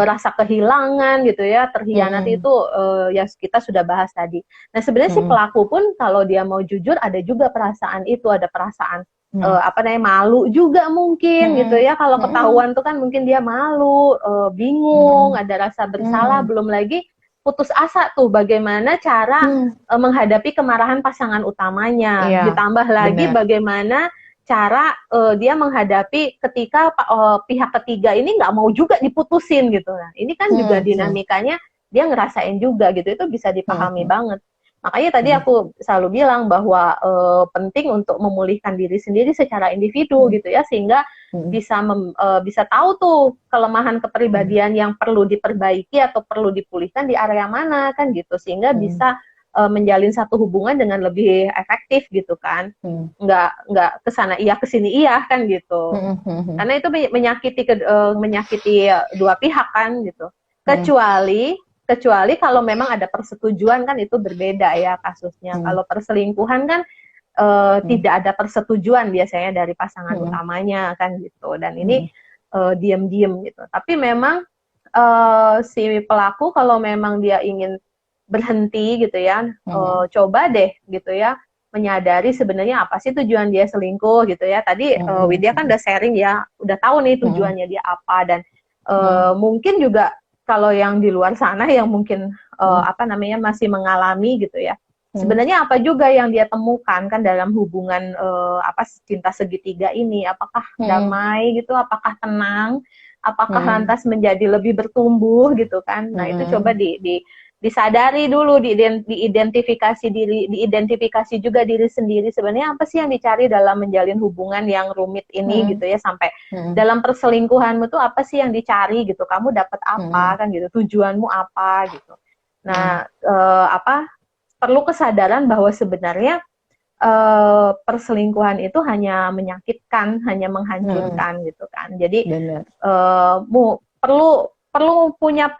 rasa kehilangan gitu ya, terhianati itu yang kita sudah bahas tadi. Nah sebenarnya si pelaku pun kalau dia mau jujur ada juga perasaan itu, ada perasaan malu juga mungkin gitu ya, kalau ketahuan tuh kan mungkin dia malu, bingung, ada rasa bersalah, belum lagi putus asa tuh bagaimana cara menghadapi kemarahan pasangan utamanya, ditambah lagi bagaimana cara dia menghadapi ketika pihak ketiga ini nggak mau juga diputusin gitu. Nah ini kan juga dinamikanya dia ngerasain juga gitu, itu bisa dipahami banget. Makanya tadi aku selalu bilang bahwa penting untuk memulihkan diri sendiri secara individu gitu ya, sehingga bisa tahu tuh kelemahan kepribadian yang perlu diperbaiki atau perlu dipulihkan di area mana kan gitu, sehingga bisa menjalin satu hubungan dengan lebih efektif gitu kan, nggak kesana iya kesini iya kan gitu, karena itu menyakiti dua pihak kan gitu, kecuali kalau memang ada persetujuan kan itu berbeda ya kasusnya. Kalau perselingkuhan kan tidak ada persetujuan biasanya dari pasangan utamanya kan gitu, dan ini diam-diam gitu. Tapi memang si pelaku kalau memang dia ingin berhenti gitu ya, coba deh gitu ya menyadari sebenarnya apa sih tujuan dia selingkuh gitu ya. Tadi Widya kan udah sharing ya, udah tahu nih tujuannya dia apa, dan mungkin juga kalau yang di luar sana yang mungkin masih mengalami gitu ya, sebenarnya apa juga yang dia temukan kan dalam hubungan cinta segitiga ini, apakah damai gitu, apakah tenang, apakah lantas menjadi lebih bertumbuh gitu kan. Nah itu coba disadari dulu, diidentifikasi juga diri sendiri, sebenarnya apa sih yang dicari dalam menjalin hubungan yang rumit ini gitu ya, sampai dalam perselingkuhanmu tuh apa sih yang dicari gitu, kamu dapat apa kan gitu, tujuanmu apa gitu. Nah perlu kesadaran bahwa sebenarnya perselingkuhan itu hanya menyakitkan, hanya menghancurkan gitu kan. Jadi perlu punya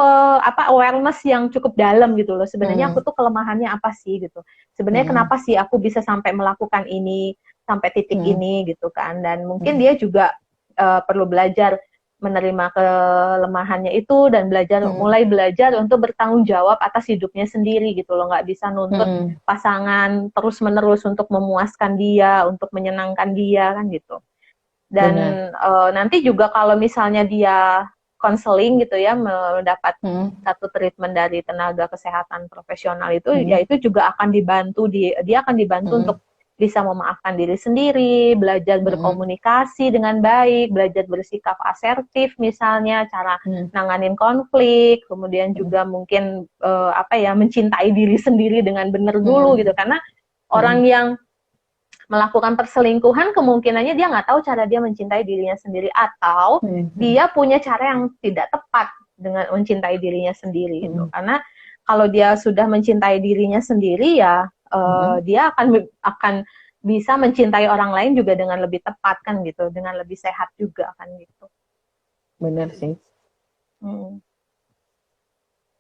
awareness yang cukup dalam gitu loh. Sebenarnya aku tuh kelemahannya apa sih gitu. Sebenarnya kenapa sih aku bisa sampai melakukan ini sampai titik ini gitu kan. Dan mungkin dia juga perlu belajar menerima kelemahannya itu dan mulai belajar untuk bertanggung jawab atas hidupnya sendiri gitu loh. Nggak bisa nuntut pasangan terus-menerus untuk memuaskan dia, untuk menyenangkan dia kan gitu. Dan nanti juga kalau misalnya dia konseling gitu ya, mendapat satu treatment dari tenaga kesehatan profesional itu, ya itu juga akan dibantu, dia akan dibantu untuk bisa memaafkan diri sendiri, belajar berkomunikasi dengan baik, belajar bersikap asertif misalnya, cara nanganin konflik, kemudian juga mungkin mencintai diri sendiri dengan benar dulu gitu, karena orang yang melakukan perselingkuhan kemungkinannya dia nggak tahu cara dia mencintai dirinya sendiri, atau dia punya cara yang tidak tepat dengan mencintai dirinya sendiri gitu. Karena kalau dia sudah mencintai dirinya sendiri ya dia akan bisa mencintai orang lain juga dengan lebih tepat kan gitu, dengan lebih sehat juga kan gitu. Bener sih.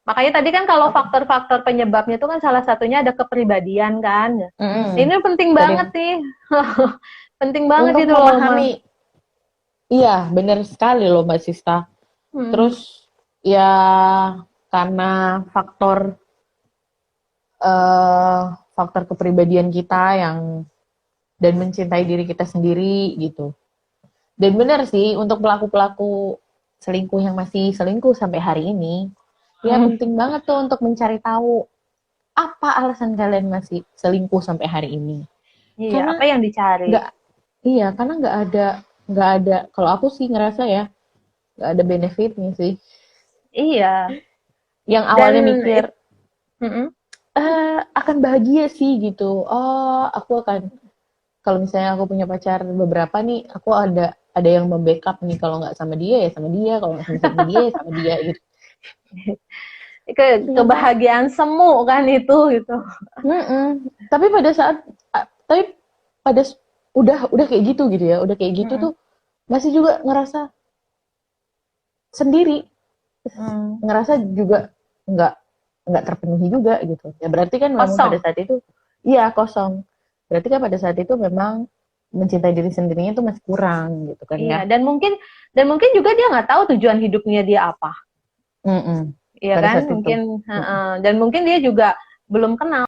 Makanya tadi kan kalau faktor-faktor penyebabnya itu kan salah satunya ada kepribadian kan. Ini penting banget nih. Penting banget untuk itu memahami. Iya, benar sekali loh Mbak Sista. Terus ya karena faktor kepribadian kita dan mencintai diri kita sendiri gitu. Dan benar sih untuk pelaku-pelaku selingkuh yang masih selingkuh sampai hari ini, ya penting banget tuh untuk mencari tahu apa alasan kalian masih selingkuh sampai hari ini. Iya, karena apa yang dicari? Karena nggak ada. Kalau aku sih ngerasa ya nggak ada benefitnya sih. Iya. Yang awalnya mikir akan bahagia sih gitu. Oh, aku akan, kalau misalnya aku punya pacar beberapa nih, aku ada ada yang membackup nih, kalau nggak sama dia ya sama dia, kalau nggak sama dia ya sama dia gitu. Kebahagiaan semu kan itu gitu. Tapi pada udah kayak gitu ya, udah kayak gitu tuh masih juga ngerasa sendiri, ngerasa juga nggak terpenuhi juga gitu. Ya berarti kan memang pada saat itu iya kosong. Berarti kan pada saat itu memang mencintai diri sendirinya tuh masih kurang gitu kan Iya, ya. dan mungkin juga dia nggak tahu tujuan hidupnya dia apa. Iya kan, mungkin dan mungkin dia juga belum kenal